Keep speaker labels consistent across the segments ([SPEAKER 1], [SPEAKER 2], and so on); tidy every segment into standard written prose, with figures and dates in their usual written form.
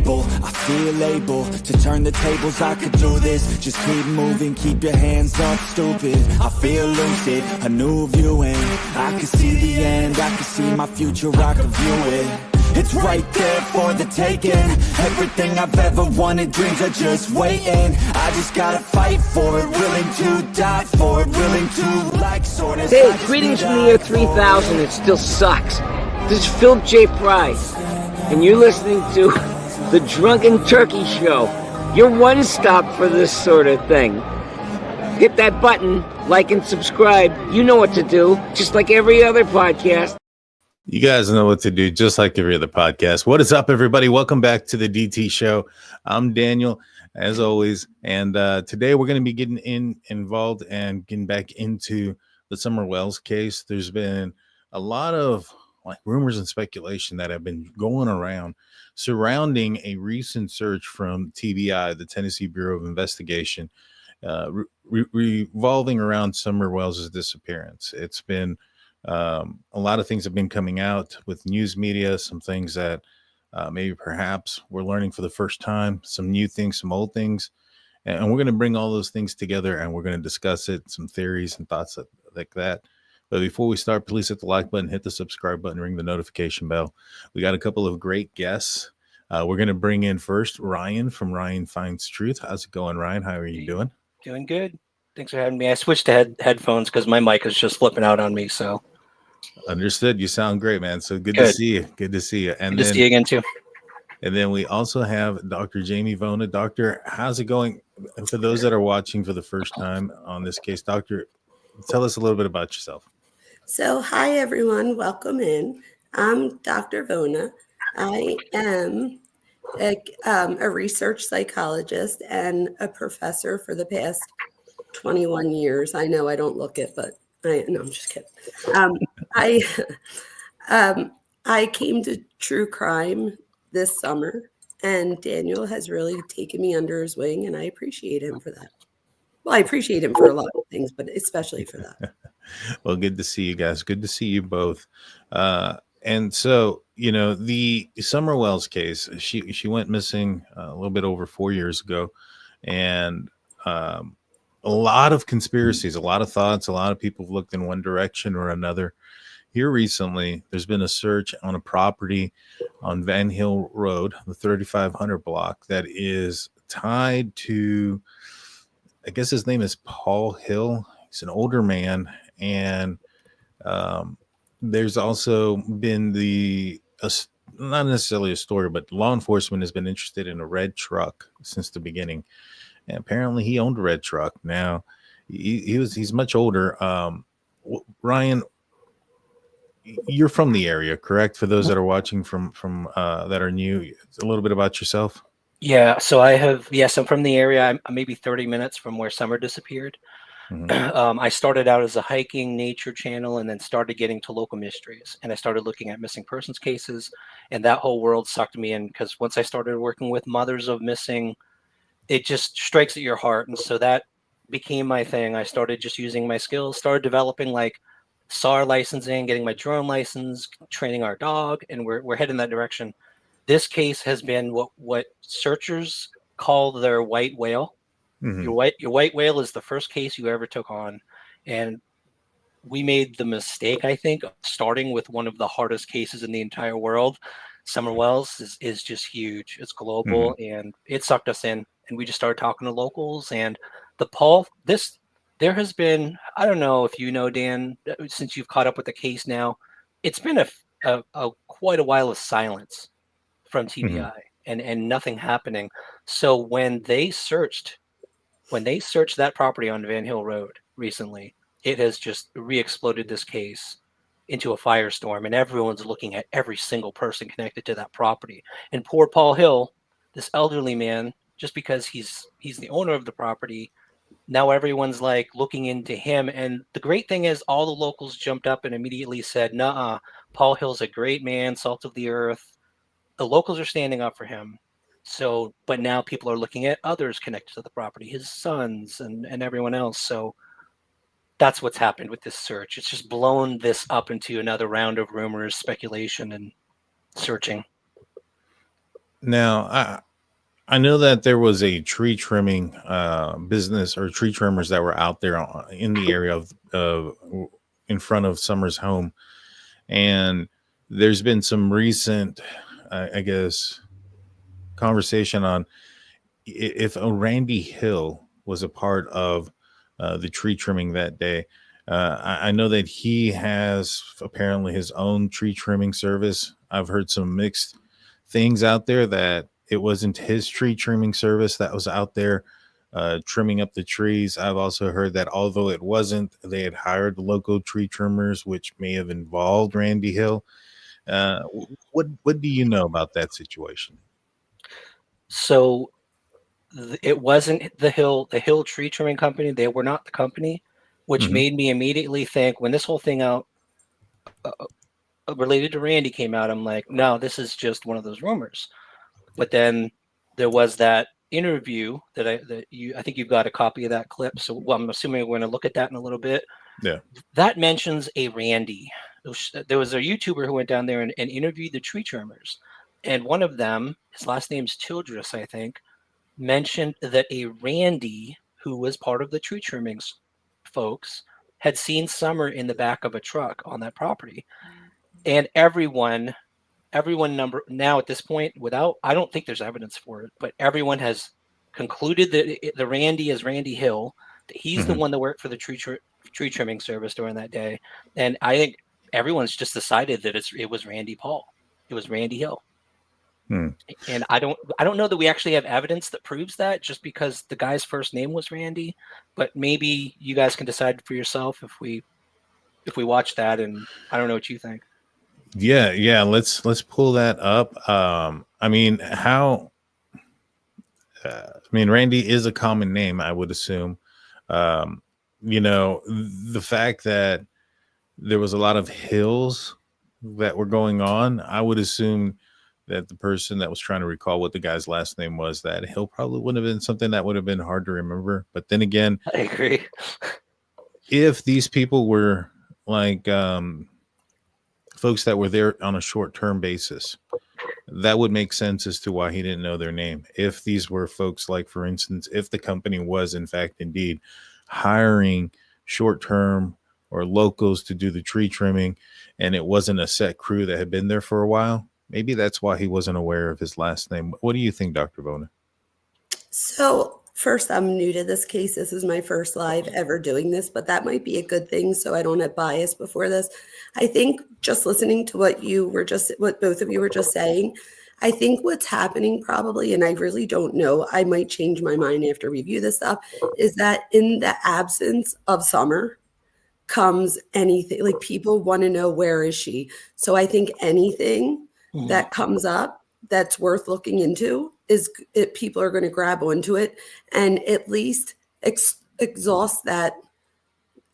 [SPEAKER 1] unstable. I feel able to turn the tables, I could do this. Just keep moving, keep your hands up, stupid. I feel lucid, a new viewing. I can see the end, I can see my future, I can view it. It's right there for the taking. Everything I've ever wanted, dreams are just waiting. I just gotta fight for it, willing to die for it, willing to like sort of.
[SPEAKER 2] Hey, greetings from the year 3000, it still sucks. This is Philip J. Price, and you're listening to the Drunken Turkey Show. Your one stop for this sort of thing. Hit that button, like and subscribe. You know what to do, just like every other podcast.
[SPEAKER 3] You guys know what to do, just like every other podcast. What is up, everybody? Welcome back to the DT Show. I'm Daniel, as always, and today we're going to be getting involved and getting back into the Summer Wells case. There's been a lot of rumors and speculation that have been going around surrounding a recent search from TBI, the Tennessee Bureau of Investigation, revolving around Summer Wells' disappearance. It's been a lot of things have been coming out with news media, some things that maybe perhaps we're learning for the first time, some new things, some old things. And we're going to bring all those things together and we're going to discuss it, some theories and thoughts like that. But before we start, please hit the like button, hit the subscribe button, ring the notification bell. We got a couple of great guests. We're going to bring in first Ryan from Ryan Finds Truth. How's it going, Ryan? How are you doing?
[SPEAKER 4] Doing good. Thanks for having me. I switched to headphones because my mic is just flipping out on me. So
[SPEAKER 3] understood. You sound great, man. So good to see you. Good to see you. And
[SPEAKER 4] good to see you again too.
[SPEAKER 3] And then we also have Dr. Jamie Vona. Doctor, how's it going? And for those that are watching for the first time on this case, Doctor, tell us a little bit about yourself.
[SPEAKER 5] So, hi everyone. Welcome in. I'm Dr. Vona. I am a research psychologist and a professor for the past 21 years. I know I don't look it, but no, I'm just kidding. I came to true crime this summer, and Daniel has really taken me under his wing, and I appreciate him for that. Well, I appreciate him for a lot of things, but especially for that.
[SPEAKER 3] Well, good to see you guys. Good to see you both. And so, you know, the Summer Wells case, she went missing a little bit over 4 years ago, and a lot of conspiracies, a lot of thoughts, a lot of people have looked in one direction or another. Here recently, there's been a search on a property on Van Hill Road, the 3500 block, that is tied to, I guess his name is Paul Hill. He's an older man. And there's also been not necessarily a story, but law enforcement has been interested in a red truck since the beginning. And apparently he owned a red truck. Now he's much older. Ryan, you're from the area, correct? For those that are watching from that are new, a little bit about yourself.
[SPEAKER 4] Yeah. So I'm from the area. I'm maybe 30 minutes from where Summer disappeared. Mm-hmm. I started out as a hiking nature channel and then started getting to local mysteries. And I started looking at missing persons cases, and that whole world sucked me in because once I started working with mothers of missing, it just strikes at your heart. And so that became my thing. I started just using my skills, started developing like SAR licensing, getting my drone license, training our dog, and we're heading that direction. This case has been what searchers call their white whale. Mm-hmm. Your white whale is the first case you ever took on. And we made the mistake, I think, of starting with one of the hardest cases in the entire world. Summer Wells is just huge. It's global, mm-hmm. and it sucked us in. And we just started talking to locals. And there has been, I don't know if you know, Dan, since you've caught up with the case now, it's been a quite a while of silence from TBI, mm-hmm. and nothing happening. So when they searched that property on Van Hill Road recently, it has just re-exploded this case into a firestorm, and everyone's looking at every single person connected to that property. And poor Paul Hill, this elderly man, just because he's the owner of the property, now everyone's like looking into him. And the great thing is all the locals jumped up and immediately said, "Nuh-uh, Paul Hill's a great man, salt of the earth." The locals are standing up for him. So, but now people are looking at others connected to the property, his sons and everyone else. So that's what's happened with this search. It's just blown this up into another round of rumors, speculation, and searching.
[SPEAKER 3] Now, I know that there was a tree trimming business or tree trimmers that were out there in the area of in front of Summer's home, and there's been some recent, I guess, conversation on if a Randy Hill was a part of the tree trimming that day. I know that he has apparently his own tree trimming service. I've heard some mixed things out there that it wasn't his tree trimming service that was out there trimming up the trees. I've also heard that although it wasn't, they had hired local tree trimmers, which may have involved Randy Hill. What do you know about that situation?
[SPEAKER 4] So it wasn't the Hill tree trimming company. They were not the company, which made me immediately think when this whole thing out related to Randy came out, I'm like, no, this is just one of those rumors. But then there was that interview that I think you've got a copy of that clip. So I'm assuming we're going to look at that in a little bit.
[SPEAKER 3] Yeah.
[SPEAKER 4] That mentions a Randy. There was a YouTuber who went down there and interviewed the tree trimmers. And one of them, his last name's Childress, I think, mentioned that a Randy who was part of the tree trimmings folks had seen Summer in the back of a truck on that property. And everyone now at this point, I don't think there's evidence for it, but everyone has concluded that the Randy is Randy Hill, that he's the one that worked for the tree trimming service during that day. And I think everyone's just decided that it was Randy Paul. It was Randy Hill. And I don't know that we actually have evidence that proves that, just because the guy's first name was Randy, but maybe you guys can decide for yourself if we watch that, and I don't know what you think.
[SPEAKER 3] Yeah, let's pull that up. Randy is a common name, I would assume. The fact that there was a lot of hills that were going on, I would assume that the person that was trying to recall what the guy's last name was, that Hill probably wouldn't have been something that would have been hard to remember. But then again,
[SPEAKER 4] I agree.
[SPEAKER 3] If these people were like folks that were there on a short-term basis, that would make sense as to why he didn't know their name. If these were folks like, for instance, if the company was in fact indeed hiring short-term or locals to do the tree trimming, and it wasn't a set crew that had been there for a while, maybe that's why he wasn't aware of his last name. What do you think, Dr. Bona?
[SPEAKER 5] So first, I'm new to this case. This is my first live ever doing this, but that might be a good thing so I don't have bias before this. I think just listening to what both of you were just saying, I think what's happening probably, and I really don't know, I might change my mind after review this stuff, is that in the absence of Summer comes anything. Like, people want to know, where is she? So I think anything that comes up that's worth looking into people are going to grab onto it and at least exhaust that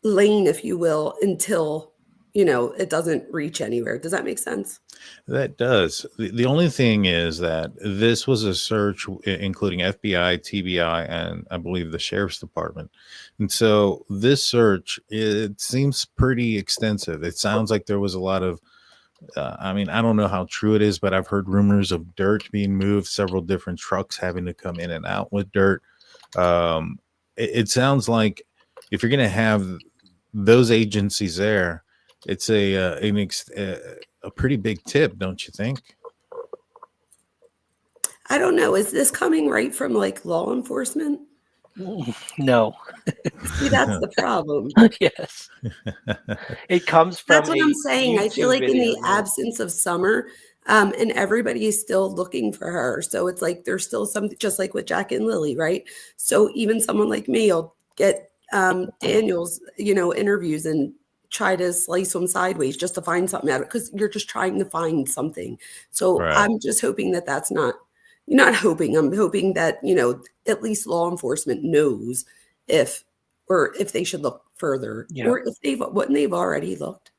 [SPEAKER 5] lane, if you will, until it doesn't reach anywhere. Does that make sense?
[SPEAKER 3] That does. The only thing is that this was a search including FBI, TBI, and I believe the Sheriff's Department. And so this search, it seems pretty extensive. It sounds like there was a lot of I don't know how true it is, but I've heard rumors of dirt being moved, several different trucks having to come in and out with dirt. It sounds like if you're going to have those agencies there, it's a pretty big tip, don't you think?
[SPEAKER 5] I don't know. Is this coming right from like law enforcement?
[SPEAKER 4] No.
[SPEAKER 5] See, that's the problem.
[SPEAKER 4] Yes. It comes from.
[SPEAKER 5] That's what I'm saying. I feel like in the
[SPEAKER 4] absence
[SPEAKER 5] absence of Summer, and everybody is still looking for her. So it's like there's still something, just like with Jack and Lily, right? So even someone like me will get Daniel's, interviews and try to slice them sideways just to find something out of it, because you're just trying to find something. So
[SPEAKER 3] Right.
[SPEAKER 5] I'm just hoping that that's not hoping. I'm hoping that, at least law enforcement knows if they should look further, or if they've already looked.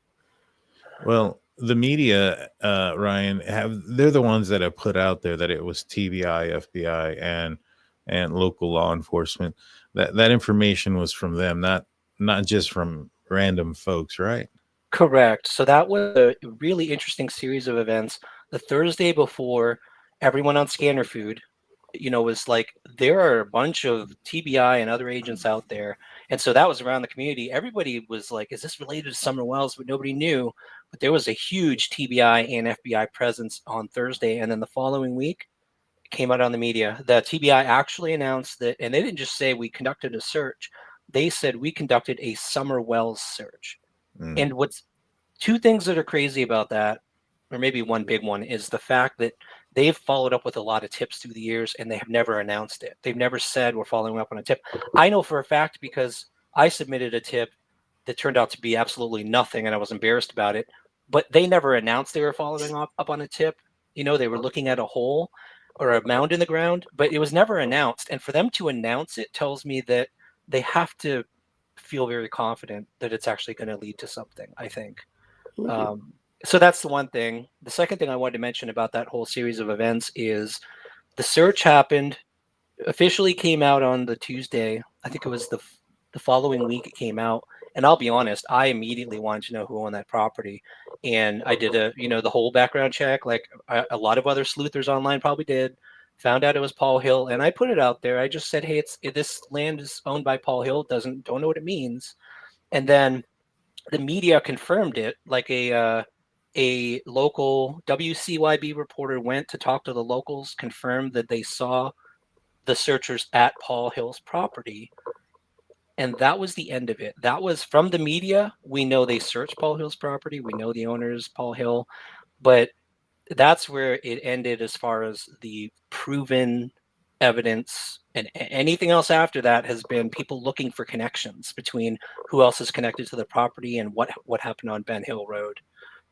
[SPEAKER 3] Well, the media, Ryan, they're the ones that have put out there that it was TBI, FBI, and local law enforcement. That information was from them, not just from random folks, right?
[SPEAKER 4] Correct. So that was a really interesting series of events. The Thursday before everyone on Scanner Food, was like, there are a bunch of TBI and other agents out there. And so that was around the community. Everybody was like, is this related to Summer Wells? But nobody knew. But there was a huge TBI and FBI presence on Thursday. And then the following week, it came out on the media. The TBI actually announced that, and they didn't just say we conducted a search. They said we conducted a Summer Wells search. And what's two things that are crazy about that, or maybe one big one, is the fact that they've followed up with a lot of tips through the years and they have never announced it. They've never said we're following up on a tip. I know for a fact because I submitted a tip that turned out to be absolutely nothing and I was embarrassed about it, but they never announced they were following up on a tip. They were looking at a hole or a mound in the ground, but it was never announced. And for them to announce it tells me that they have to feel very confident that it's actually going to lead to something, I think. So that's the one thing. The second thing I wanted to mention about that whole series of events is the search happened, officially came out on the Tuesday. I think it was the following week it came out. And I'll be honest, I immediately wanted to know who owned that property. And I did the whole background check, like a lot of other sleuthers online probably did. Found out it was Paul Hill, and I put it out there. I just said, hey, this land is owned by Paul Hill. Don't know what it means. And then the media confirmed it, like a local WCYB reporter went to talk to the locals, confirmed that they saw the searchers at Paul Hill's property. And that was the end of it. That was from the media. We know they searched Paul Hill's property. We know the owner is Paul Hill. But that's where it ended as far as the proven evidence. And anything else after that has been people looking for connections between who else is connected to the property and what happened on Ben Hill Road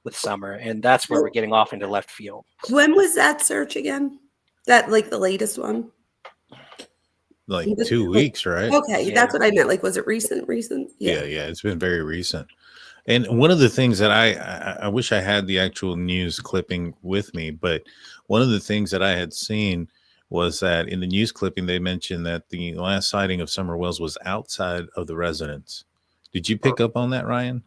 [SPEAKER 4] with Summer. And that's where we're getting off into left field.
[SPEAKER 5] When was that search again? That, like, the latest one?
[SPEAKER 3] Like 2 weeks, right?
[SPEAKER 5] Okay,
[SPEAKER 4] Yeah.
[SPEAKER 5] that's what I meant. Like, was it recent?
[SPEAKER 3] Yeah, it's been very recent. And one of the things that I wish I had the actual news clipping with me, but one of the things that I had seen was that in the news clipping, they mentioned that the last sighting of Summer Wells was outside of the residence. Did you pick up on that, Ryan?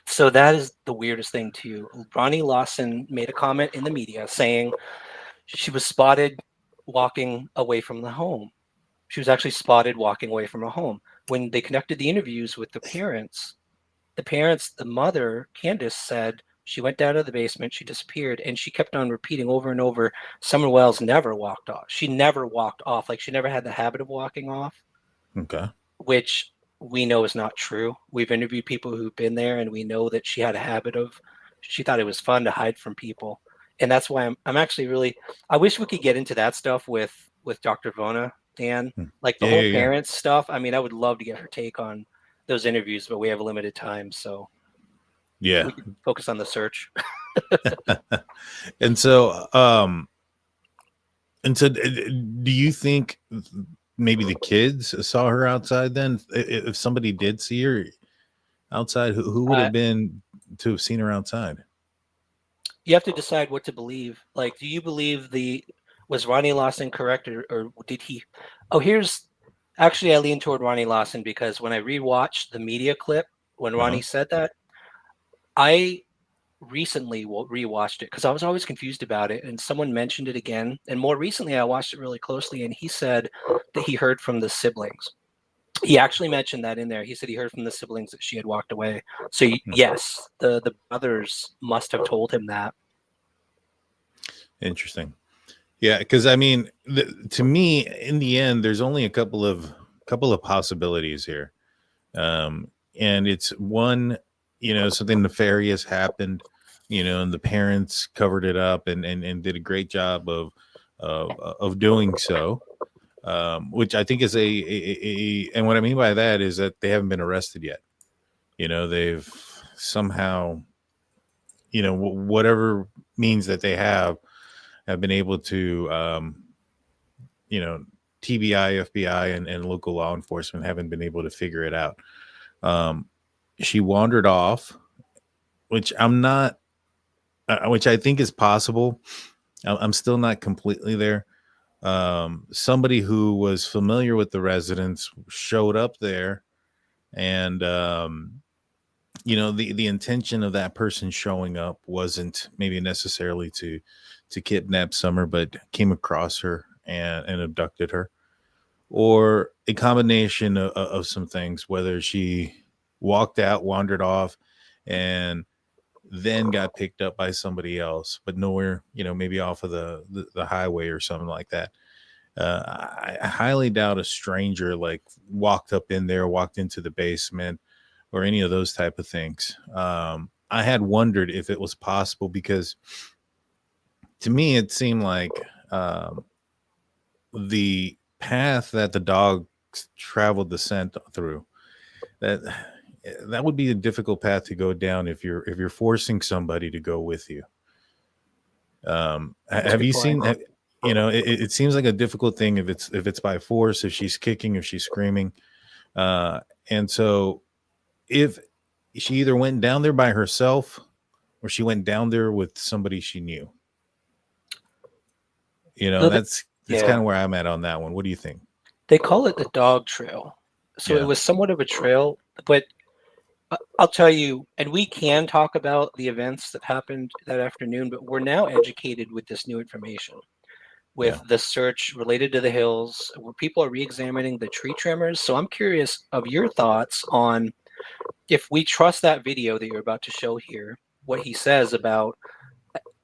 [SPEAKER 4] So that is the weirdest thing too. Ronnie Lawson made a comment in the media saying she was spotted walking away from the home. She was actually spotted walking away from a home. When they conducted the interviews with the parents, the mother, Candace, said she went down to the basement, she disappeared, and she kept on repeating over and over, Summer Wells never walked off. She never walked off. Like, she never had the habit of walking off.
[SPEAKER 3] Okay.
[SPEAKER 4] Which we know is not true. We've interviewed people who've been there, and we know that she had a habit of, she thought it was fun to hide from people. And that's why I'm actually really, I wish we could get into that stuff with Dr. Vona, Dan, like the whole parents stuff. I mean, I would love to get her take on those interviews, but we have a limited time. So we can focus on the search.
[SPEAKER 3] And so, do you think maybe the kids saw her outside then? If somebody did see her outside, who would have been to have seen her outside?
[SPEAKER 4] You have to decide what to believe. Like, do you believe was Ronnie Lawson correct, or did he? Actually, I lean toward Ronnie Lawson because when I rewatched the media clip when Ronnie said that, I recently rewatched it because I was always confused about it, and someone mentioned it again. And more recently, I watched it really closely, and he said that he heard from the siblings. He actually mentioned that in there. He said he heard from the siblings that she had walked away. So yes, the brothers must have told him that.
[SPEAKER 3] Interesting. Yeah, because I mean, to me, in the end, there's only a couple of possibilities here, and it's one, something nefarious happened, and the parents covered it up and did a great job of doing so, which I think is and what I mean by that is that they haven't been arrested yet. They've somehow, whatever means that they have been able to, TBI, FBI, and local law enforcement haven't been able to figure it out. She wandered off, which I think is possible. I'm still not completely there. Somebody who was familiar with the residents showed up there, and the intention of that person showing up wasn't maybe necessarily to to kidnap Summer, but came across her and abducted her, or a combination of some things, whether she walked out, wandered off, and then got picked up by somebody else, but nowhere, maybe off of the highway or something like that. I highly doubt a stranger like walked up in there, walked into the basement, or any of those type of things. I had wondered if it was possible, because to me it seemed like the path that the dogs traveled the scent through, that would be a difficult path to go down if you're forcing somebody to go with you. Have you seen that? It seems like a difficult thing if it's by force, if she's kicking, if she's screaming. And so if she either went down there by herself or she went down there with somebody she knew, that's kind of where I'm at on that one. What do you think?
[SPEAKER 4] They call it the dog trail. So it was somewhat of a trail, but I'll tell you, and we can talk about the events that happened that afternoon, but we're now educated with this new information, with the search related to the hills, where people are re-examining the tree trimmers. So I'm curious of your thoughts on, if we trust that video that you're about to show here, what he says about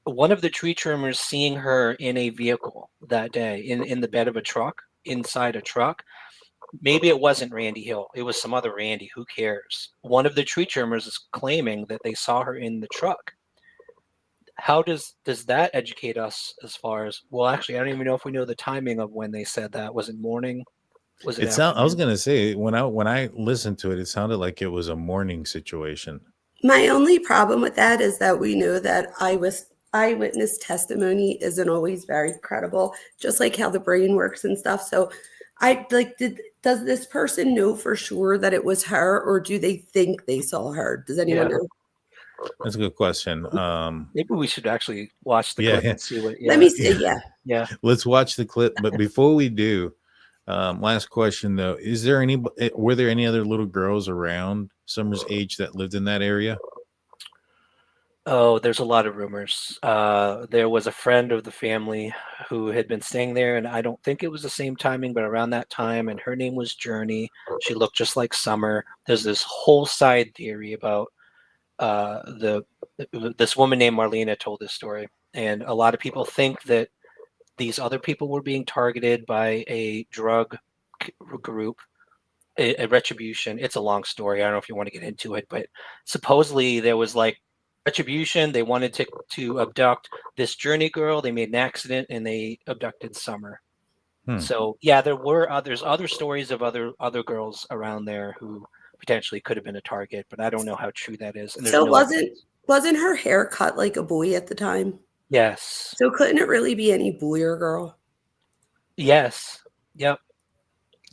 [SPEAKER 4] one of the tree trimmers seeing her in a vehicle that day, in the bed of a truck, inside a truck. Maybe it wasn't Randy Hill. It was some other Randy. Who cares? One of the tree trimmers is claiming that they saw her in the truck. How does that educate us as far as, well, actually, I don't even know if we know the timing of when they said that. Was it morning? Was it
[SPEAKER 3] I was going to say, when I listened to it, it sounded like it was a morning situation.
[SPEAKER 5] My only problem with that is that we know that eyewitness testimony isn't always very credible, just like how the brain works and stuff. So does this person know for sure that it was her, or do they think they saw her? Does anyone know?
[SPEAKER 3] That's a good question.
[SPEAKER 4] Maybe we should actually watch the clip and see what.
[SPEAKER 5] Let me see.
[SPEAKER 4] Yeah.
[SPEAKER 3] Let's watch the clip. But before we do, last question though: were there any other little girls around Summer's age that lived in that area?
[SPEAKER 4] Oh, there's a lot of rumors. There was a friend of the family who had been staying there, and I don't think it was the same timing, but around that time, and her name was Journey. She looked just like Summer. There's this whole side theory about this woman named Marlena told this story, and a lot of people think that these other people were being targeted by a drug group, a retribution. It's a long story. I don't know if you want to get into it, but supposedly there was like retribution. They wanted to abduct this Journey girl. They made an accident and they abducted Summer. So yeah, there's other stories of other girls around there who potentially could have been a target, but I don't know how true that is. And
[SPEAKER 5] so wasn't her hair cut like a boy at the time?
[SPEAKER 4] Yes.
[SPEAKER 5] So couldn't it really be any boy or girl?
[SPEAKER 4] Yes. Yep.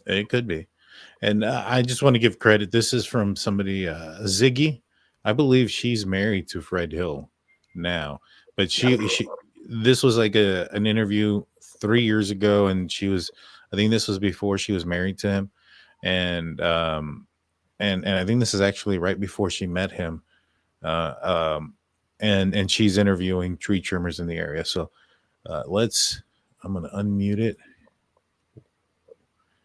[SPEAKER 3] It could be. And I just want to give credit. This is from somebody, Ziggy. I believe she's married to Fred Hill now, but this was like an interview 3 years ago, and I think this was before she was married to him, and I think this is actually right before she met him, and she's interviewing tree trimmers in the area. So I'm going to unmute it.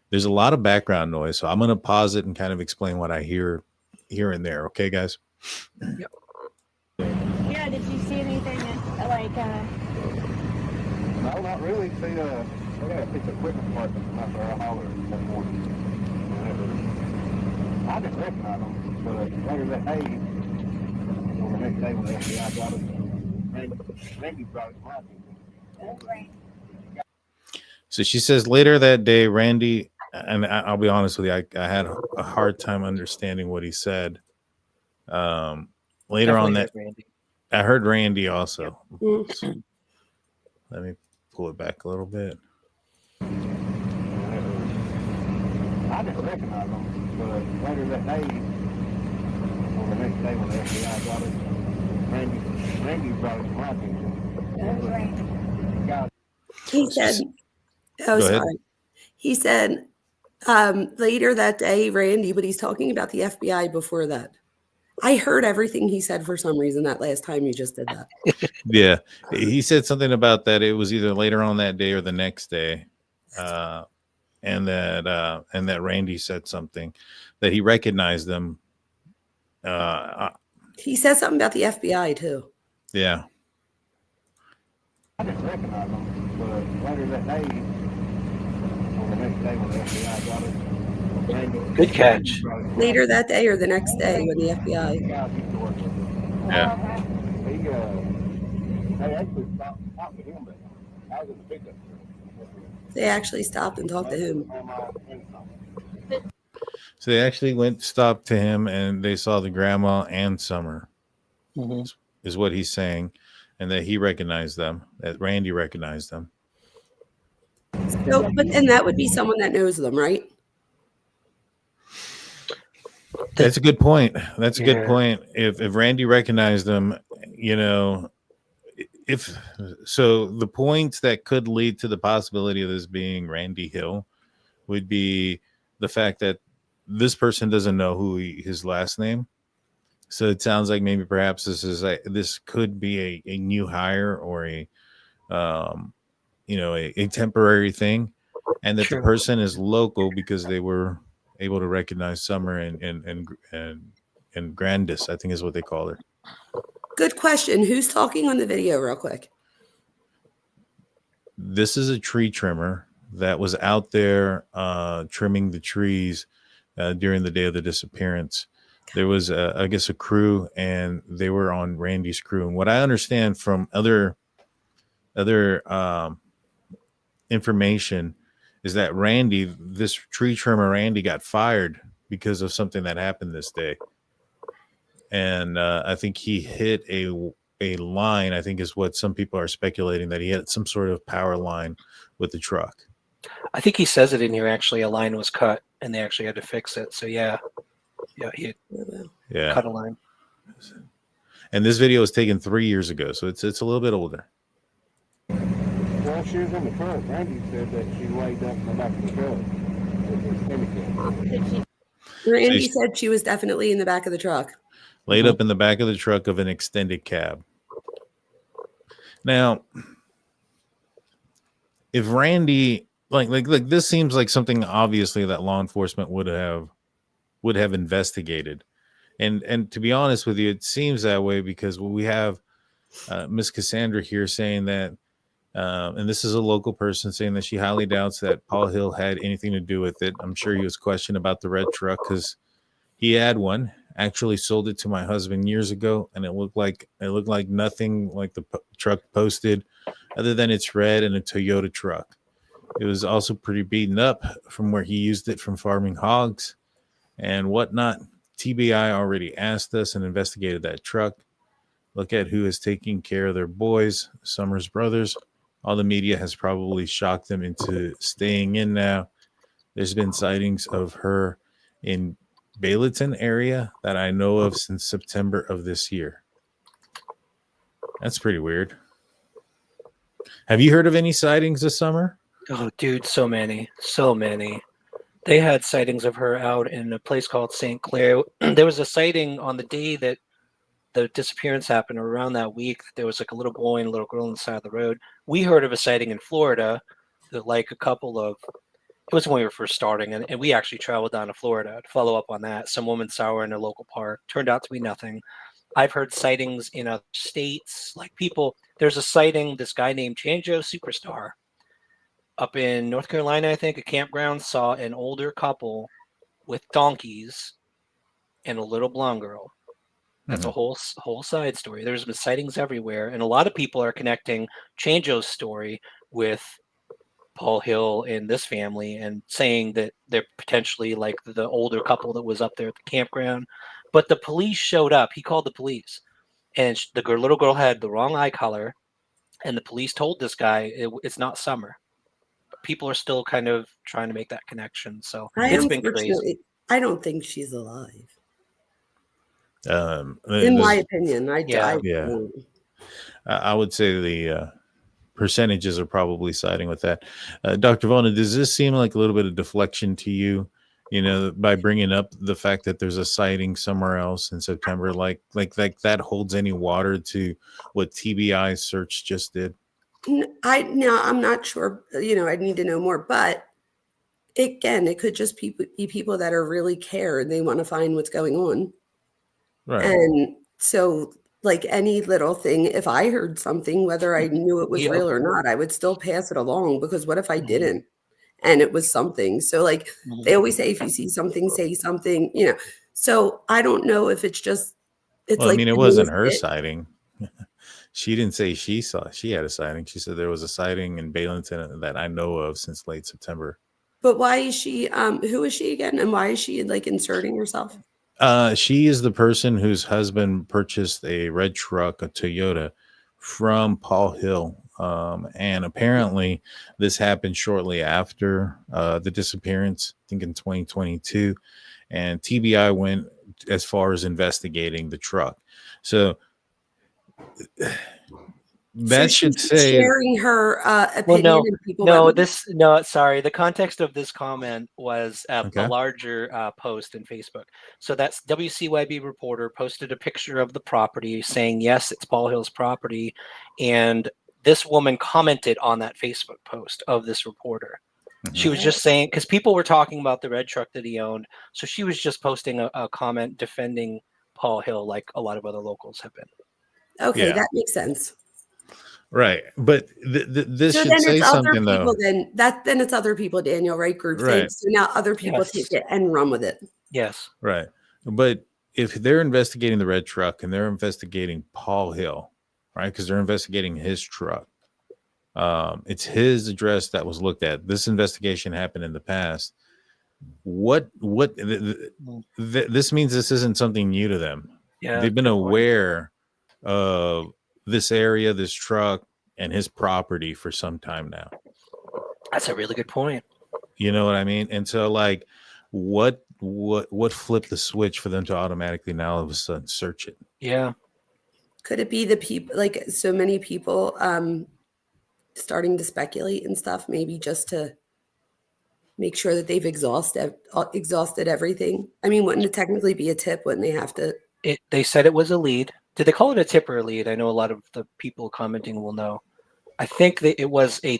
[SPEAKER 3] There's a lot of background noise, so I'm going to pause it and kind of explain what I hear here and there. Okay, guys?
[SPEAKER 4] Yep.
[SPEAKER 6] Yeah, did you see anything like
[SPEAKER 7] No, not really. See, they got a piece of equipment department out there. I hollered that morning. I didn't recognize them, but later that day, or the next day when the FBI got us, Randy brought us my people.
[SPEAKER 3] So she says later that day, Randy, and I'll be honest with you, I had a hard time understanding what he said. Later on that, I heard Randy also. So, let me pull it back a little bit.
[SPEAKER 7] I didn't recognize them, but later that day, or the next day when the FBI got us, Randy brought us my people.
[SPEAKER 5] He said, oh, sorry. He said later that day, Randy, but he's talking about the FBI before that. I heard everything he said for some reason that last time you just did that.
[SPEAKER 3] Yeah, he said something about that. It was either later on that day or the next day, and that Randy said something that he recognized them.
[SPEAKER 5] He said something about the FBI too.
[SPEAKER 3] Yeah.
[SPEAKER 7] I didn't recognize them, but later that day, or the next day when the FBI got us,
[SPEAKER 4] Good catch.
[SPEAKER 5] Later that day or the next day when the FBI.
[SPEAKER 3] Yeah.
[SPEAKER 7] They actually stopped talking to him, but I was in the pickup truck.
[SPEAKER 5] They actually stopped and talked to him.
[SPEAKER 3] So they actually stopped to him, and they saw the grandma and Summer, is what he's saying, and that he recognized them, that Randy recognized them.
[SPEAKER 5] So, and that would be someone that knows them, right?
[SPEAKER 3] That's a good point. That's a good point. If Randy recognized them, if so, the points that could lead to the possibility of this being Randy Hill would be the fact that this person doesn't know his last name. So it sounds like maybe perhaps this could be a new hire or a temporary thing, and that the person is local because they were able to recognize Summer and Grandis, I think is what they call her.
[SPEAKER 5] Good question. Who's talking on the video real quick?
[SPEAKER 3] This is a tree trimmer that was out there trimming the trees during the day of the disappearance. There was, I guess, a crew, and they were on Randy's crew. And what I understand from other information is that this tree trimmer Randy, got fired because of something that happened this day. And I think he hit a line, I think is what some people are speculating, that he had some sort of power line with the truck.
[SPEAKER 4] I think he says it in here, actually, a line was cut and they actually had to fix it. So he cut a line.
[SPEAKER 3] And this video was taken 3 years ago, so it's a little bit older.
[SPEAKER 7] Well, she was in the truck. Randy said that she laid up in the back of the truck.
[SPEAKER 5] Randy said she was definitely in the back of the truck.
[SPEAKER 3] Laid up in the back of the truck of an extended cab. Now, if Randy, like this seems like something obviously that law enforcement would have investigated. And to be honest with you, it seems that way because we have Miss Cassandra here saying that, and this is a local person saying that she highly doubts that Paul Hill had anything to do with it. I'm sure he was questioned about the red truck because he had one. Actually sold it to my husband years ago, and it looked like nothing like the truck posted, other than it's red and a Toyota truck. It was also pretty beaten up from where he used it from farming hogs and whatnot. TBI already asked us and investigated that truck. Look at who is taking care of their boys, Summers brothers. All the media has probably shocked them into staying in now. There's been sightings of her in Bayleton area that I know of since September of this year. That's pretty weird. Have you heard of any sightings this summer?
[SPEAKER 4] Oh, dude, so many. They had sightings of her out in a place called St. Clair. There was a sighting on the day that the disappearance happened, or around that week. There was like a little boy and a little girl on the side of the road. We heard of a sighting in Florida that it was when we were first starting, and we actually traveled down to Florida to follow up on that. Some woman saw her in a local park. Turned out to be nothing. I've heard sightings in other states. Like there's a sighting, this guy named Chanjo Superstar up in North Carolina, I think, a campground, saw an older couple with donkeys and a little blonde girl. That's a whole side story. There's been sightings everywhere, and a lot of people are connecting Chanjo's story with Paul Hill and this family and saying that they're potentially like the older couple that was up there at the campground. But the police showed up. He called the police, and the little girl had the wrong eye color, and the police told this guy it's not Summer. But people are still kind of trying to make that connection. So it's been crazy.
[SPEAKER 5] I don't think she's alive.
[SPEAKER 3] In
[SPEAKER 5] my opinion, I
[SPEAKER 3] would say the percentages are probably siding with that. Dr. Vona, does this seem like a little bit of deflection to you? by bringing up the fact that there's a sighting somewhere else in September, like that holds any water to what TBI's search just did?
[SPEAKER 5] I'm not sure. I need to know more. But again, it could just be people that are really care and they want to find what's going on.
[SPEAKER 3] Right.
[SPEAKER 5] And so, like any little thing, if I heard something, whether I knew it was real or not, I would still pass it along, because what if I didn't? And it was something. So like they always say, if you see something, say something, So I don't know if it's just,
[SPEAKER 3] Well,
[SPEAKER 5] like,
[SPEAKER 3] it wasn't her sighting. She didn't say she had a sighting. She said there was a sighting in Balenton that I know of since late September.
[SPEAKER 5] But why is she, who is she again? And why is she like inserting herself?
[SPEAKER 3] She is the person whose husband purchased a red truck, a Toyota, from Paul Hill. And apparently this happened shortly after the disappearance, I think in 2022. And TBI went as far as investigating the truck. So that should say
[SPEAKER 5] sharing her opinion.
[SPEAKER 4] Sorry. The context of this comment was a larger post in Facebook. So that's WCYB reporter posted a picture of the property saying, yes, it's Paul Hill's property. And this woman commented on that Facebook post of this reporter. She was just saying, because people were talking about the red truck that he owned. So she was just posting a comment defending Paul Hill, like a lot of other locals have been.
[SPEAKER 5] Okay, that makes sense.
[SPEAKER 3] Right, but this should say something though.
[SPEAKER 5] Then it's other people, Daniel, right? Group things. So now other people take it and run with it.
[SPEAKER 4] Yes.
[SPEAKER 3] Right, but if they're investigating the red truck and they're investigating Paul Hill, right? Because they're investigating his truck. It's his address that was looked at. This investigation happened in the past. This means this isn't something new to them. Yeah, they've been aware of this area, this truck, and his property for some time now.
[SPEAKER 4] That's a really good point.
[SPEAKER 3] You know what I mean? And so, like, what flipped the switch for them to automatically now all of a sudden search it?
[SPEAKER 4] Yeah.
[SPEAKER 5] Could it be the people, like so many people, starting to speculate and stuff, maybe just to make sure that they've exhausted everything? I mean, wouldn't it technically be a tip? Wouldn't they have to?
[SPEAKER 4] They said it was a lead. Did they call it a tip or a lead? I know a lot of the people commenting will know. I think that it was a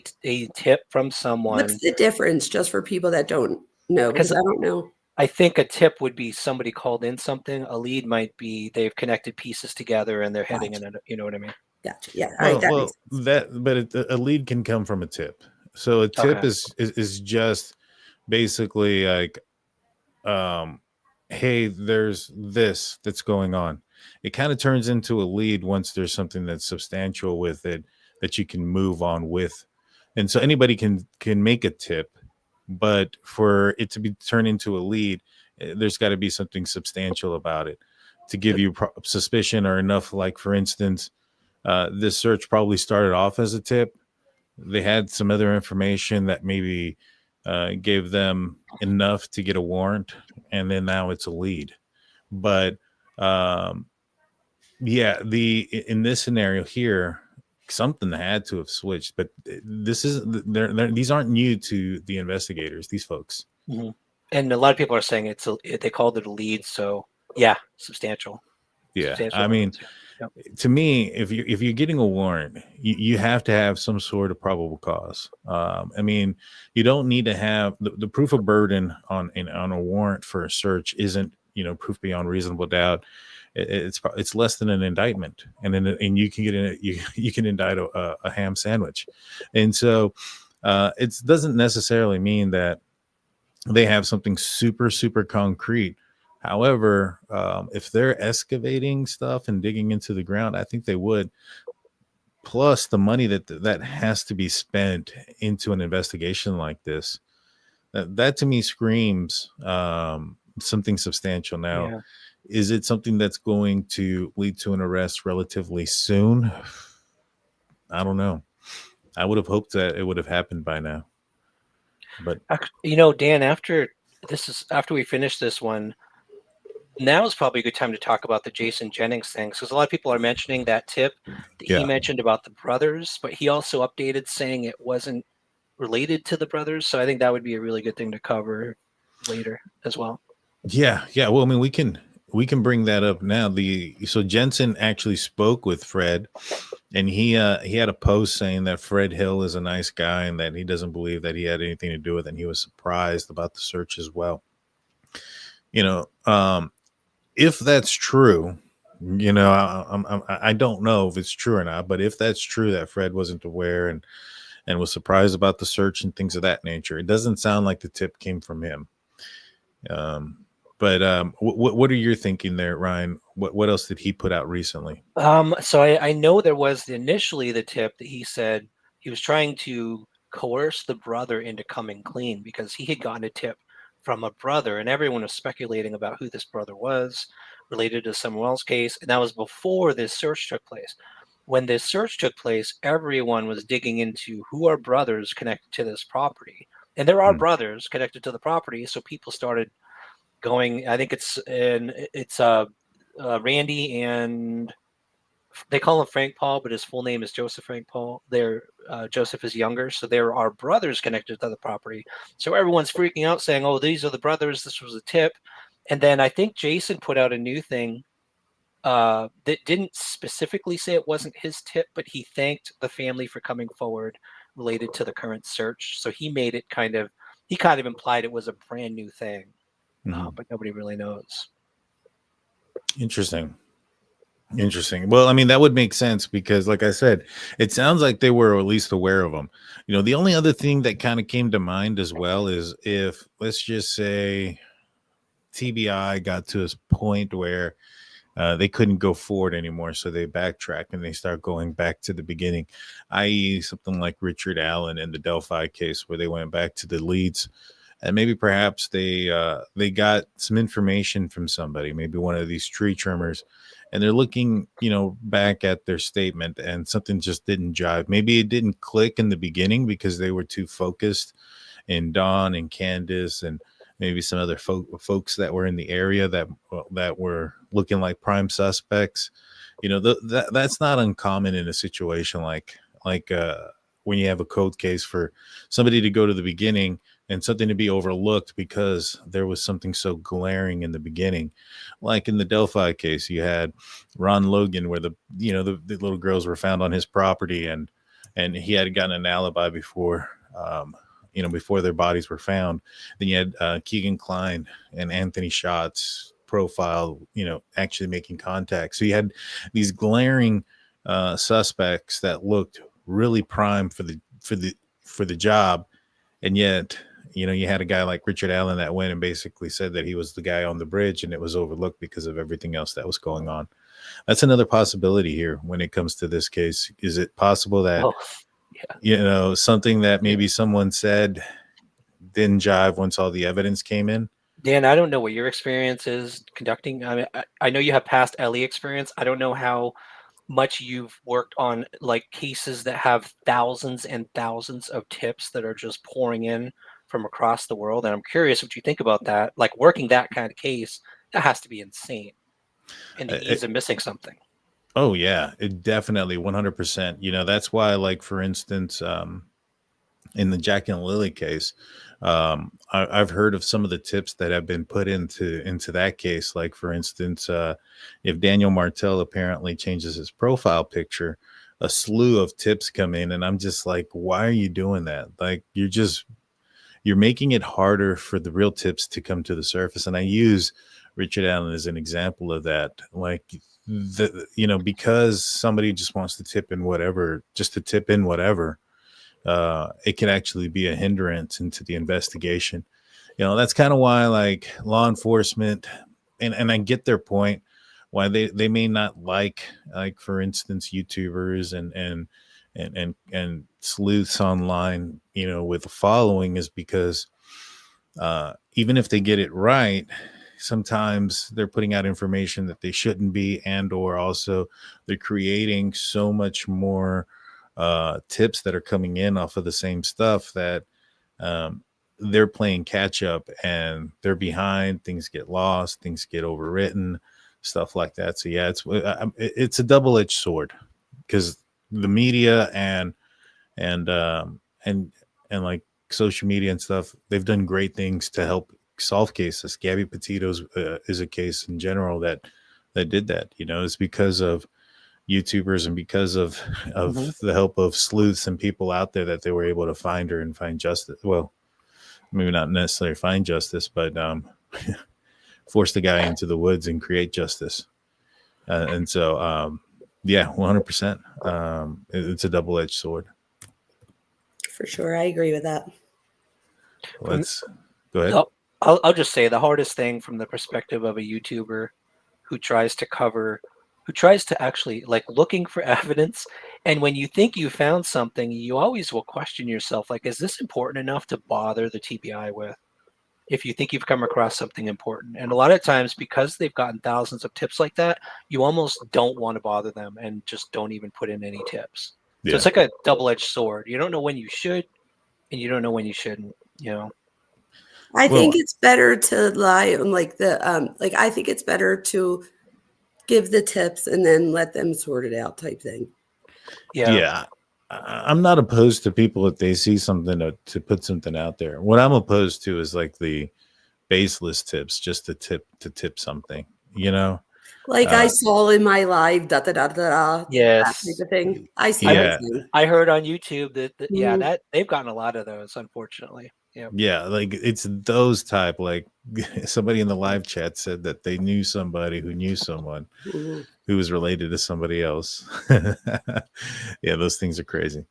[SPEAKER 4] tip from someone.
[SPEAKER 5] What's the difference, just for people that don't know? Because I don't know.
[SPEAKER 4] I think a tip would be somebody called in something. A lead might be they've connected pieces together and they're heading in. You know what I mean?
[SPEAKER 5] Gotcha. Yeah. All right.
[SPEAKER 3] But a lead can come from a tip. So a tip is just basically like, hey, there's this that's going on. It kind of turns into a lead once there's something that's substantial with it that you can move on with. And so anybody can make a tip, but for it to be turned into a lead, there's got to be something substantial about it to give you suspicion or enough. Like, for instance, this search probably started off as a tip. They had some other information that maybe gave them enough to get a warrant, and then now it's a lead. But in this scenario here, something had to have switched. But these aren't new to the investigators, these folks.
[SPEAKER 4] Mm-hmm. And a lot of people are saying they called it a lead. So yeah, substantial.
[SPEAKER 3] Yeah, I mean, to me, if you're getting a warrant, you have to have some sort of probable cause. I mean, you don't need to have the proof of burden on a warrant for a search isn't proof beyond reasonable doubt. It's less than an indictment, and you can get you can indict a ham sandwich, and so it doesn't necessarily mean that they have something super concrete. However, if they're excavating stuff and digging into the ground, I think they would. Plus, the money that has to be spent into an investigation like this, that to me screams something substantial. Now, is it something that's going to lead to an arrest relatively soon? I don't know. I would have hoped that it would have happened by now. But
[SPEAKER 4] Dan, after we finish this one, now is probably a good time to talk about the Jason Jennings things, because a lot of people are mentioning that tip that he mentioned about the brothers, but he also updated saying it wasn't related to the brothers. So I think that would be a really good thing to cover. later as well.
[SPEAKER 3] Yeah. Well, I mean, we can bring that up now. So Jensen actually spoke with Fred, and he had a post saying that Fred Hill is a nice guy and that he doesn't believe that he had anything to do with it. And he was surprised about the search as well. If that's true, I don't know if it's true or not, but if that's true that Fred wasn't aware and was surprised about the search and things of that nature, it doesn't sound like the tip came from him. What are you thinking there, Ryan? What else did he put out recently?
[SPEAKER 4] So I know there was initially the tip that he said he was trying to coerce the brother into coming clean because he had gotten a tip from a brother, and everyone was speculating about who this brother was related to some Wells case, and that was before this search took place. When this search took place, everyone was digging into who are brothers connected to this property, and there are brothers connected to the property, so people started going. I think it's Randy, and they call him Frank Paul, but his full name is Joseph Frank Paul. Joseph is younger, so there are brothers connected to the property. So everyone's freaking out, saying, "Oh, these are the brothers. This was a tip." And then I think Jason put out a new thing that didn't specifically say it wasn't his tip, but he thanked the family for coming forward related to the current search. So he kind of implied it was a brand new thing, but nobody really knows.
[SPEAKER 3] Interesting. Well, I mean, that would make sense because, like I said, it sounds like they were at least aware of them. The only other thing that kind of came to mind as well is if, let's just say, TBI got to a point where they couldn't go forward anymore, so they backtrack and they start going back to the beginning, i.e. something like Richard Allen in the Delphi case where they went back to the leads. And maybe perhaps they got some information from somebody, maybe one of these tree trimmers, and they're looking, back at their statement and something just didn't jive. Maybe it didn't click in the beginning because they were too focused in Dawn and Candace and maybe some other folks that were in the area that were looking like prime suspects. That's not uncommon in a situation like when you have a cold case for somebody to go to the beginning and something to be overlooked because there was something so glaring in the beginning. Like in the Delphi case, you had Ron Logan where the little girls were found on his property and he had gotten an alibi before before their bodies were found. Then you had Keegan Klein and Anthony Schatz profile, actually making contact. So you had these glaring suspects that looked really prime for the job, and yet you had a guy like Richard Allen that went and basically said that he was the guy on the bridge, and it was overlooked because of everything else that was going on. That's another possibility here when it comes to this case. Is it possible that something that maybe someone said didn't jive once all the evidence came in?
[SPEAKER 4] Dan, I don't know what your experience is conducting. I mean, I know you have past Ellie experience. I don't know how much you've worked on like cases that have thousands and thousands of tips that are just pouring in from across the world. And I'm curious what you think about that. Like working that kind of case, that has to be insane. And the ease of missing something.
[SPEAKER 3] Oh yeah, it definitely 100%. That's why, like, for instance, in the Jack and Lily case, I've heard of some of the tips that have been put into that case. Like, for instance, if Daniel Martell apparently changes his profile picture, a slew of tips come in, and I'm just like, why are you doing that? Like, you're making it harder for the real tips to come to the surface. And I use Richard Allen as an example of that. Like, because somebody just wants to tip in whatever, it can actually be a hindrance into the investigation. That's kind of why, like, law enforcement, and I get their point, why they may not like, for instance, YouTubers and sleuths online, with a following, is because even if they get it right, sometimes they're putting out information that they shouldn't be, and or also they're creating so much more tips that are coming in off of the same stuff that they're playing catch up and they're behind. Things get lost, things get overwritten, stuff like that. So yeah, it's a double-edged sword, because the media and like social media and stuff, they've done great things to help solve cases. Gabby Petito's is a case in general that did that. You know, it's because of YouTubers and because of the help of sleuths and people out there that they were able to find her and find justice. Well, maybe not necessarily find justice, but force the guy into the woods and create justice. And so, yeah, 100%. It's a double-edged sword.
[SPEAKER 5] For sure. I agree with that.
[SPEAKER 3] Let's go ahead.
[SPEAKER 4] I'll just say the hardest thing from the perspective of a YouTuber who tries to actually like looking for evidence. And when you think you found something, you always will question yourself, like, is this important enough to bother the TBI with? If you think you've come across something important. And a lot of times, because they've gotten thousands of tips like that, you almost don't want to bother them and just don't even put in any tips. So it's like a double-edged sword. You don't know when you should, and you don't know when you shouldn't, you know.
[SPEAKER 5] I think it's better to lie on I think it's better to give the tips and then let them sort it out type thing.
[SPEAKER 3] Yeah. I'm not opposed to people if they see something to put something out there. What I'm opposed to is like the baseless tips, just to tip something, you know?
[SPEAKER 5] Like I saw in my live,
[SPEAKER 4] Yes.
[SPEAKER 5] that type of thing. I see.
[SPEAKER 3] Yeah.
[SPEAKER 4] I heard on YouTube that that they've gotten a lot of those, unfortunately.
[SPEAKER 3] Yeah, like it's those type, like somebody in the live chat said that they knew somebody who knew someone who was related to somebody else. Yeah, those things are crazy.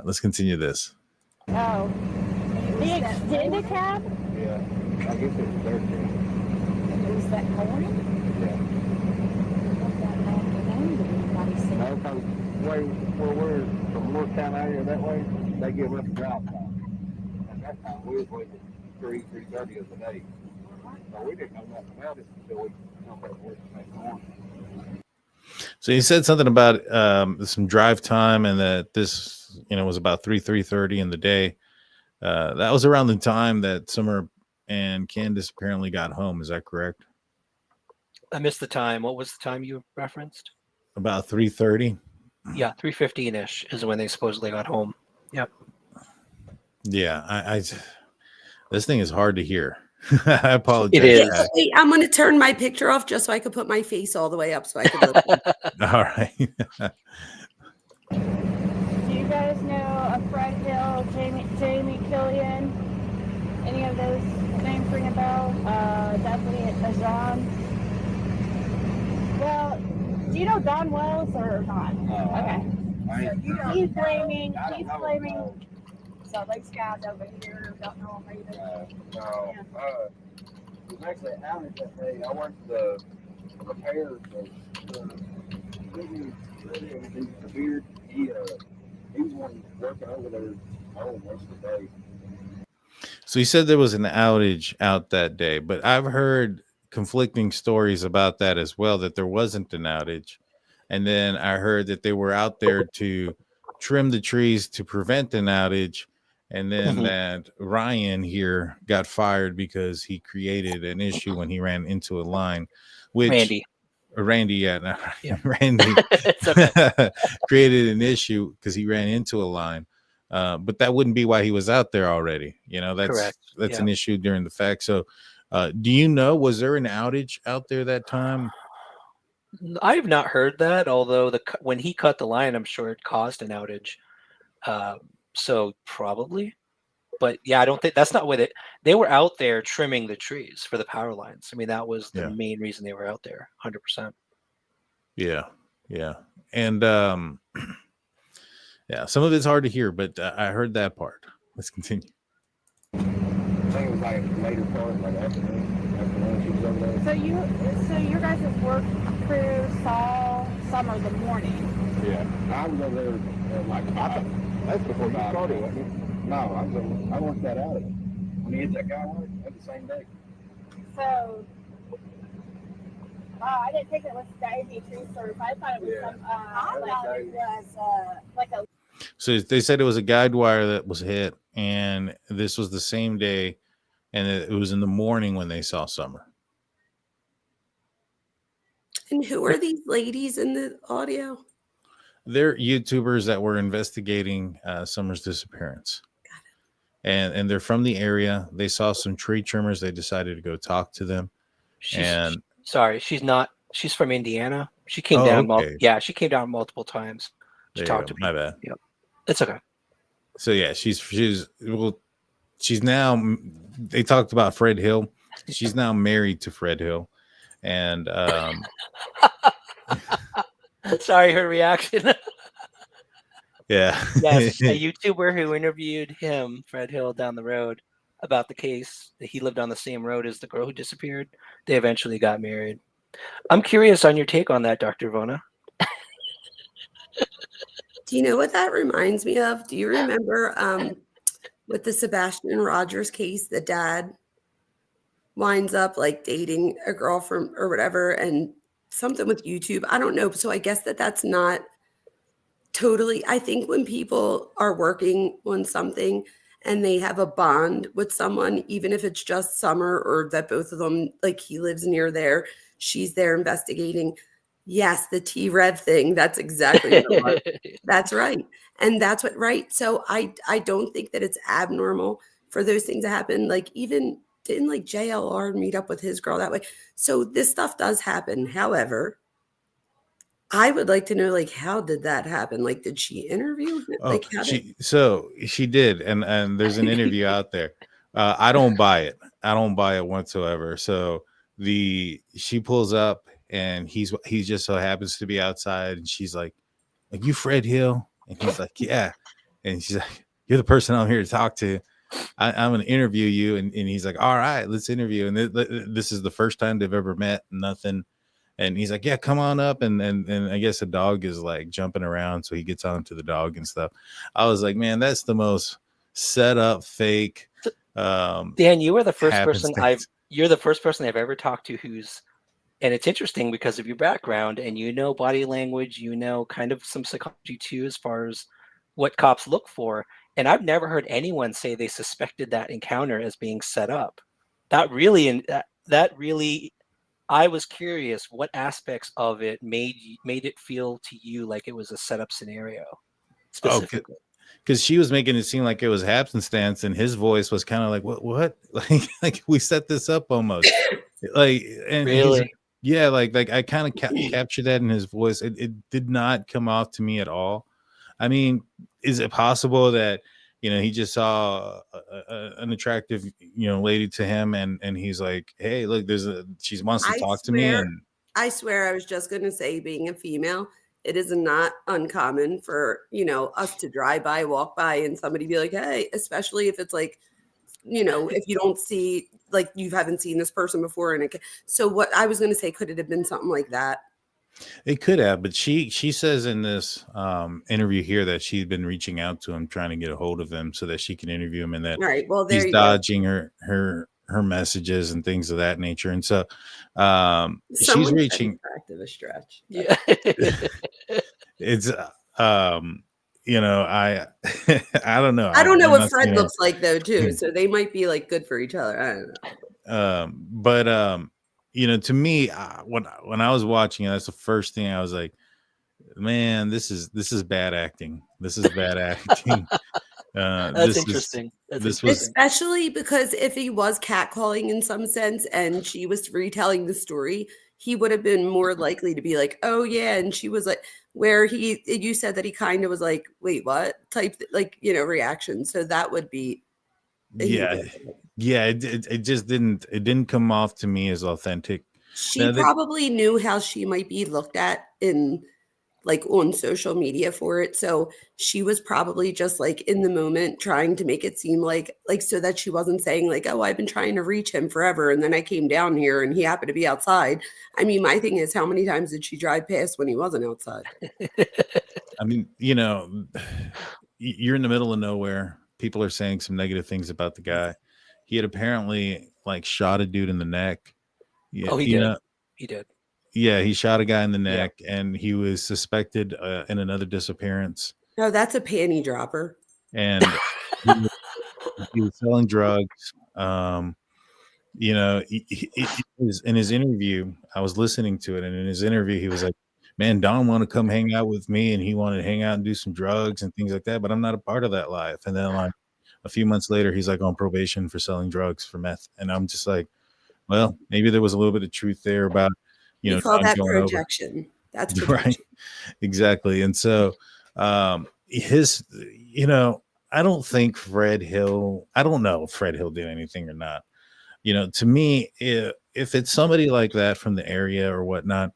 [SPEAKER 3] Let's continue this.
[SPEAKER 6] Oh. The extended cab?
[SPEAKER 7] Yeah. I guess it was 13.
[SPEAKER 6] It was that corny?
[SPEAKER 7] Yeah. No, because where we're from North Town area that way, they give us a drive time. At that time, we was waiting 3:30 of the day. So we didn't know nothing about it until we come back to work the next morning.
[SPEAKER 3] So you said something about some drive time and that this, was about 3:30 in the day. That was around the time that Summer and Candace apparently got home. Is that correct?
[SPEAKER 4] I missed the time. What was the time you referenced?
[SPEAKER 3] About 3:30.
[SPEAKER 4] Yeah, 3:15-ish is when they supposedly got home. Yep.
[SPEAKER 3] Yeah, I this thing is hard to hear. I apologize.
[SPEAKER 4] It is.
[SPEAKER 5] Yeah, wait, I'm going to turn my picture off just so I could put my face all the way up so I could look.
[SPEAKER 3] All right.
[SPEAKER 6] Do you guys know a Fred Hill, Jamie Killian? Any of those names ring a bell? Definitely a John. Well, do you know Don Wells or not? Okay. He's blaming Salt Lake guys over here. Don't know him either.
[SPEAKER 7] No. It was actually an outage that day. I worked the repairs of the beard. He was one working over there most of the day.
[SPEAKER 3] So you said there was an outage out that day, but I've heard conflicting stories about that as well, that there wasn't an outage. And then I heard that they were out there to trim the trees to prevent an outage. And then that Ryan here got fired because he created an issue when he ran into a line, which Randy, yeah. Randy created an issue because he ran into a line. But that wouldn't be why he was out there already. That's correct. That's an issue during the fact. So do you know, was there an outage out there that time?
[SPEAKER 4] I have not heard that, although when he cut the line, I'm sure it caused an outage. So probably, but yeah, I don't think that's not what they were out there trimming the trees for the power lines. I mean, that was the main reason they were out there. 100%.
[SPEAKER 3] Yeah. And yeah, some of it's hard to hear, but I heard that part. Let's continue.
[SPEAKER 7] I think it was like later part, like afternoon she was over there.
[SPEAKER 6] So your guys' work crew saw Summer the morning.
[SPEAKER 7] Yeah, I was over there like that's before you started, wasn't it? No, I worked that out. When he hit that guy, that's the same day.
[SPEAKER 6] So, I didn't think it was Davey Tree Service. I thought it was like a.
[SPEAKER 3] So they said it was a guide wire that was hit, and this was the same day, and it was in the morning when they saw Summer.
[SPEAKER 5] And who are these ladies in the audio?
[SPEAKER 3] They're YouTubers that were investigating Summer's disappearance. and they're from the area. They saw some tree trimmers. They decided to go talk to them. And
[SPEAKER 4] Sorry, she's not. She's from Indiana. She came
[SPEAKER 3] oh,
[SPEAKER 4] down.
[SPEAKER 3] okay,
[SPEAKER 4] She came down multiple times to
[SPEAKER 3] there you
[SPEAKER 4] talk
[SPEAKER 3] go.
[SPEAKER 4] to
[SPEAKER 3] My
[SPEAKER 4] people.
[SPEAKER 3] bad.
[SPEAKER 4] Yep, it's okay.
[SPEAKER 3] So yeah, she's now. They talked about Fred Hill. She's now married to Fred Hill, and
[SPEAKER 4] Sorry, her reaction.
[SPEAKER 3] yeah,
[SPEAKER 4] Yes, a YouTuber who interviewed him, Fred Hill, down the road about the case. He lived on the same road as the girl who disappeared. They eventually got married. I'm curious on your take on that, Dr. Vona.
[SPEAKER 5] Do you know what that reminds me of? Do you remember with the Sebastian Rogers case, the dad winds up like dating a girl from or whatever, and something with YouTube? I don't know. So I guess that's not totally. I think when people are working on something and they have a bond with someone, even if it's just Summer or that both of them, like he lives near there, she's there investigating. Yes, the T-Rev thing. That's exactly what it was. That's right. And that's what, right. So I don't think that it's abnormal for those things to happen. Like even didn't like JLR meet up with his girl that way. So this stuff does happen. However, I would like to know, like, how did that happen? Like, did she interview him?
[SPEAKER 3] oh,
[SPEAKER 5] Like, how did
[SPEAKER 3] she did, and there's an interview out there. I don't buy it. I don't buy it whatsoever. So she pulls up, and he just so happens to be outside, and she's like you Fred Hill, and he's like, yeah, and she's like, you're the person I'm here to talk to. I'm going to interview you, and he's like, all right, let's interview. And this is the first time they've ever met. Nothing. And he's like, yeah, come on up. And I guess a dog is like jumping around. So he gets onto the dog and stuff. I was like, man, that's the most set up fake.
[SPEAKER 4] Dan, you are the first person
[SPEAKER 3] happenstance.
[SPEAKER 4] you're the first person I've ever talked to and it's interesting because of your background and body language, kind of some psychology too, as far as what cops look for. And I've never heard anyone say they suspected that encounter as being set up. That really, I was curious what aspects of it made it feel to you like it was a setup scenario specifically.
[SPEAKER 3] Because she was making it seem like it was happenstance, and his voice was kind of like, what? Like we set this up almost. Like, and
[SPEAKER 4] really,
[SPEAKER 3] yeah, like I kind of captured that in his voice. It did not come off to me at all. I mean, is it possible that he just saw an attractive lady to him, and he's like, hey, look, she wants to talk to me, and
[SPEAKER 5] I swear I was just going to say, being a female, it is not uncommon for us to walk by and somebody be like, hey, especially if it's like if you don't see, like, you haven't seen this person before. And so what I was going to say, could it have been something like that?
[SPEAKER 3] It could have, but she says in this interview here that she'd been reaching out to him, trying to get a hold of him so that she can interview him, and that
[SPEAKER 5] all right, well,
[SPEAKER 3] he's dodging her messages and things of that nature. And so she's reaching
[SPEAKER 5] a stretch.
[SPEAKER 4] Yeah.
[SPEAKER 3] It's I I don't know.
[SPEAKER 5] I don't know what Fred looks like though too, so they might be like good for each other. I don't know.
[SPEAKER 3] But to me, when I was watching it, that's the first thing I was like, man, this is bad acting. This is bad acting.
[SPEAKER 4] That's interesting.
[SPEAKER 5] Especially because if he was catcalling in some sense and she was retelling the story, he would have been more likely to be like, oh yeah. And she was like, where you said that he kind of was like, wait, what type, like, reaction. So that would be.
[SPEAKER 3] Yeah. It just didn't come off to me as authentic.
[SPEAKER 5] She probably knew how she might be looked at in like on social media for it. So she was probably just like in the moment trying to make it seem like so that she wasn't saying like, oh, I've been trying to reach him forever, and then I came down here and he happened to be outside. I mean, my thing is, how many times did she drive past when he wasn't outside?
[SPEAKER 3] I mean, you're in the middle of nowhere. People are saying some negative things about the guy. He had apparently like shot a dude in the neck.
[SPEAKER 4] Yeah, he did. He did.
[SPEAKER 3] Yeah, he shot a guy in the neck, and he was suspected in another disappearance.
[SPEAKER 5] No, that's a panty dropper.
[SPEAKER 3] And he was selling drugs. He in his interview, I was listening to it, and in his interview, he was like, man, Don wanted to come hang out with me, and he wanted to hang out and do some drugs and things like that, but I'm not a part of that life. And then I'm like, a few months later, he's like on probation for selling drugs for meth. And I'm just like, well, maybe there was a little bit of truth there about,
[SPEAKER 5] We call
[SPEAKER 3] Don
[SPEAKER 5] that
[SPEAKER 3] going over.
[SPEAKER 5] projection. That's
[SPEAKER 3] Right.
[SPEAKER 5] projection.
[SPEAKER 3] Exactly. And so his, I don't think Fred Hill, I don't know if Fred Hill did anything or not. To me, if it's somebody like that from the area or whatnot,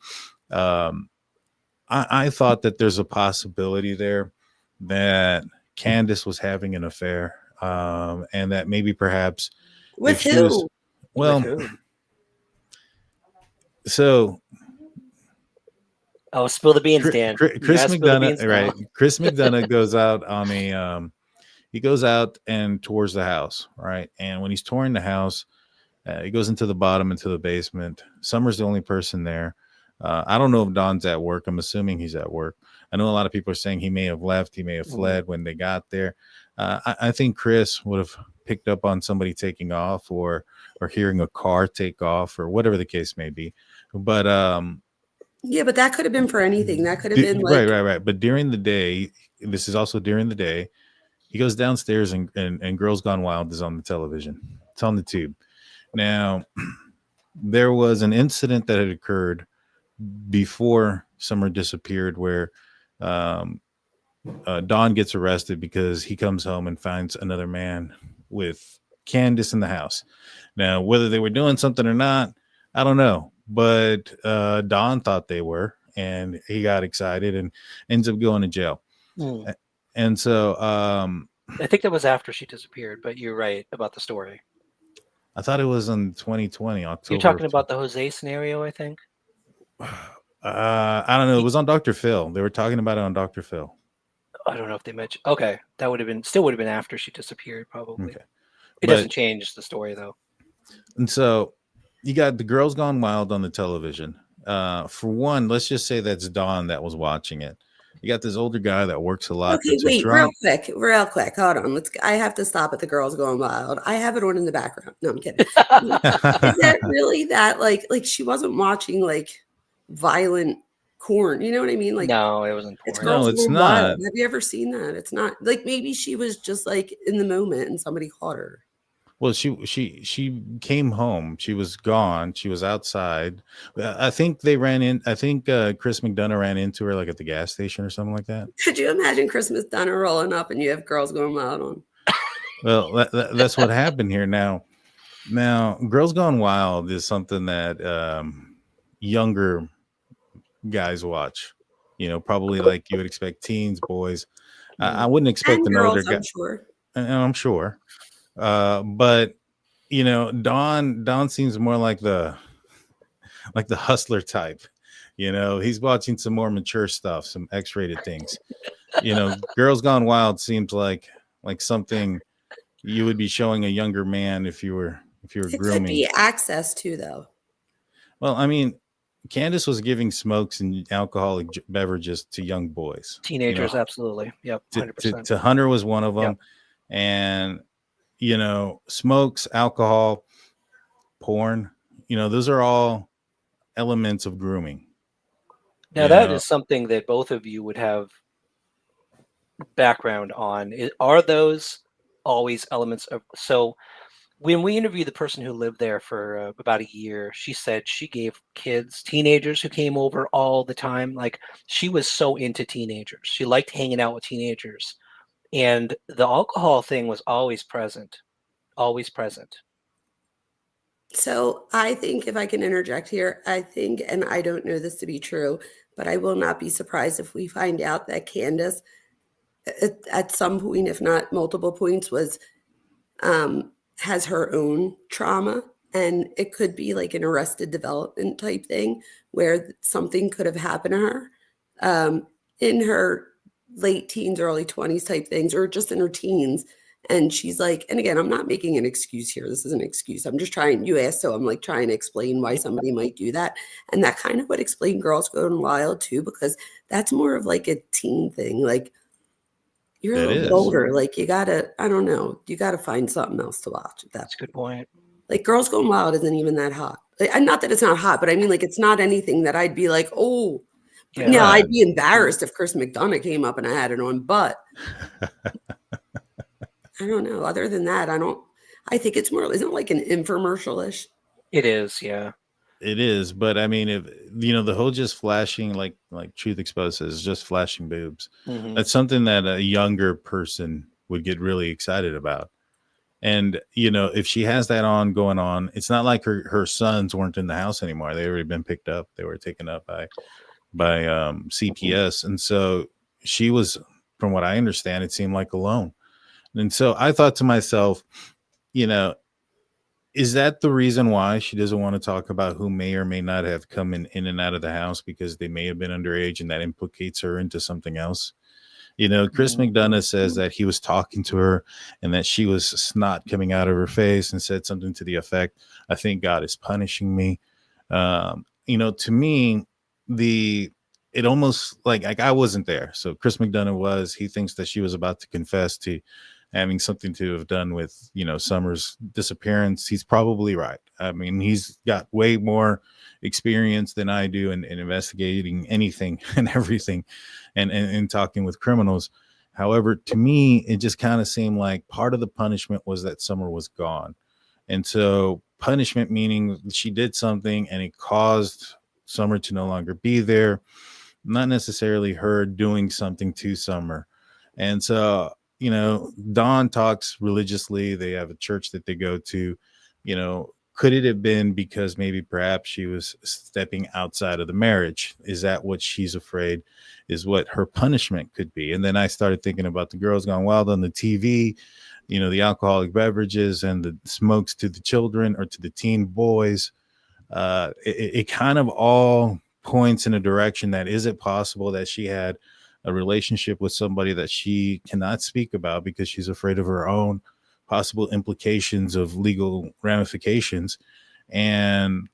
[SPEAKER 3] I thought that there's a possibility there that Candace was having an affair, and that maybe perhaps
[SPEAKER 5] With
[SPEAKER 3] if she was,
[SPEAKER 5] who?
[SPEAKER 3] well,
[SPEAKER 4] With who?
[SPEAKER 3] so
[SPEAKER 4] Oh, spill the beans, Dan.
[SPEAKER 3] Chris
[SPEAKER 4] You gotta spill the beans
[SPEAKER 3] McDonough,
[SPEAKER 4] now.
[SPEAKER 3] right? Chris McDonough goes out on a, he goes out and tours the house, right? And when he's touring the house, he goes into the bottom, into the basement. Summer's the only person there. I don't know if Don's at work. I'm assuming he's at work. I know a lot of people are saying he may have left. He may have fled when they got there. I think Chris would have picked up on somebody taking off or hearing a car take off or whatever the case may be. But
[SPEAKER 5] yeah, but that could have been for anything. That could have been like
[SPEAKER 3] right. But during the day, this is also during the day, he goes downstairs and Girls Gone Wild is on the television. It's on the tube. Now, there was an incident that had occurred before Summer disappeared where Don gets arrested because he comes home and finds another man with Candace in the house. Now, whether they were doing something or not, I don't know. But Don thought they were, and he got excited and ends up going to jail. And so
[SPEAKER 4] I think that was after she disappeared, but you're right about the story.
[SPEAKER 3] I thought it was in 2020, October.
[SPEAKER 4] You're talking about the Jose scenario, I think.
[SPEAKER 3] I don't know. It was on Dr. Phil. They were talking about it on Dr. Phil.
[SPEAKER 4] I don't know if they mentioned. Okay, that would have been after she disappeared, probably.
[SPEAKER 3] Okay.
[SPEAKER 4] It doesn't change the story though.
[SPEAKER 3] And so you got the Girls Gone Wild on the television. For one, let's just say that's Don that was watching it. You got this older guy that works a lot.
[SPEAKER 5] Okay, wait, real quick. Hold on. I have to stop at the Girls Going Wild. I have it on in the background. No, I'm kidding. Is that really that like she wasn't watching like violent porn? You know what I mean? Like
[SPEAKER 4] no, it wasn't porn.
[SPEAKER 5] It's Girls
[SPEAKER 3] it's
[SPEAKER 5] Going
[SPEAKER 3] not.
[SPEAKER 5] Wild. Have you ever seen that? It's not like maybe she was just like in the moment and somebody caught her.
[SPEAKER 3] Well, she came home. She was gone. She was outside. I think they ran in. I think Chris McDonough ran into her like at the gas station or something like that.
[SPEAKER 5] Could you imagine Chris McDonough rolling up and you have Girls Going Wild on?
[SPEAKER 3] Well, that's what happened here. Now, Girls Gone Wild is something that younger guys watch. Probably like you would expect teens, boys. I wouldn't expect
[SPEAKER 5] and
[SPEAKER 3] an
[SPEAKER 5] girls,
[SPEAKER 3] older guy.
[SPEAKER 5] I'm
[SPEAKER 3] I'm
[SPEAKER 5] sure.
[SPEAKER 3] sure. But Don seems more like the hustler type. He's watching some more mature stuff, some X-rated things. Girls Gone Wild seems like something you would be showing a younger man if you were
[SPEAKER 5] it
[SPEAKER 3] grooming.
[SPEAKER 5] could be access to though.
[SPEAKER 3] Well, I mean, Candace was giving smokes and alcoholic beverages to young boys,
[SPEAKER 4] teenagers. Absolutely, yep. 100%.
[SPEAKER 3] To Hunter was one of them,
[SPEAKER 4] yep.
[SPEAKER 3] And smokes, alcohol, porn, those are all elements of grooming.
[SPEAKER 4] Now that is something that both of you would have background on. Are those always elements of, so when we interviewed the person who lived there for about a year, she said she gave teenagers who came over all the time. Like she was so into teenagers. She liked hanging out with teenagers. And the alcohol thing was always present.
[SPEAKER 5] So I think if I can interject here, I think, and I don't know this to be true, but I will not be surprised if we find out that Candace at some point, if not multiple points, has her own trauma. And it could be like an arrested development type thing where something could have happened to her in her late teens, early 20s type things, or just in her teens. And she's like, and again, I'm not making an excuse here. This is an excuse. I'm just trying, you asked, so I'm like trying to explain why somebody might do that. And that kind of would explain Girls Going Wild too, because that's more of like a teen thing. Like you're a little older. Like you gotta, I don't know, you gotta find something else to watch.
[SPEAKER 4] That's a good point.
[SPEAKER 5] Like Girls Going Wild isn't even that hot. Like, not that it's not hot, but I mean like it's not anything that I'd be like, oh, yeah, now I'd be embarrassed if Chris McDonough came up and I had it on, but I don't know. Other than that, I think it's more, isn't it like an infomercial-ish?
[SPEAKER 4] It is, yeah.
[SPEAKER 3] It is, but I mean, if the whole just flashing, like Truth Exposed says, just flashing boobs.
[SPEAKER 4] Mhm.
[SPEAKER 3] That's something that a younger person would get really excited about. And if she has that going on, it's not like her sons weren't in the house anymore. They already been picked up. They were taken up by CPS, and so she was, from what I understand, it seemed like alone. And so I thought to myself, is that the reason why she doesn't want to talk about who may or may not have come in and out of the house, because they may have been underage and that implicates her into something else? Chris McDonough says that he was talking to her and that she was snot coming out of her face and said something to the effect, "I think God is punishing me." To me, it almost like I wasn't there. So Chris McDonough was. He thinks that she was about to confess to having something to have done with Summer's disappearance. He's probably right. I mean, he's got way more experience than I do in investigating anything and everything and talking with criminals. However, to me, it just kind of seemed like part of the punishment was that Summer was gone. And so punishment meaning she did something and it caused Summer to no longer be there, not necessarily her doing something to Summer. And so Dawn talks religiously. They have a church that they go to. Could it have been because maybe perhaps she was stepping outside of the marriage? Is that what she's afraid is what her punishment could be? And then I started thinking about the Girls Gone Wild on the TV, the alcoholic beverages and the smokes to the children or to the teen boys. It kind of all points in a direction that, is it possible that she had a relationship with somebody that she cannot speak about because she's afraid of her own possible implications of legal ramifications? And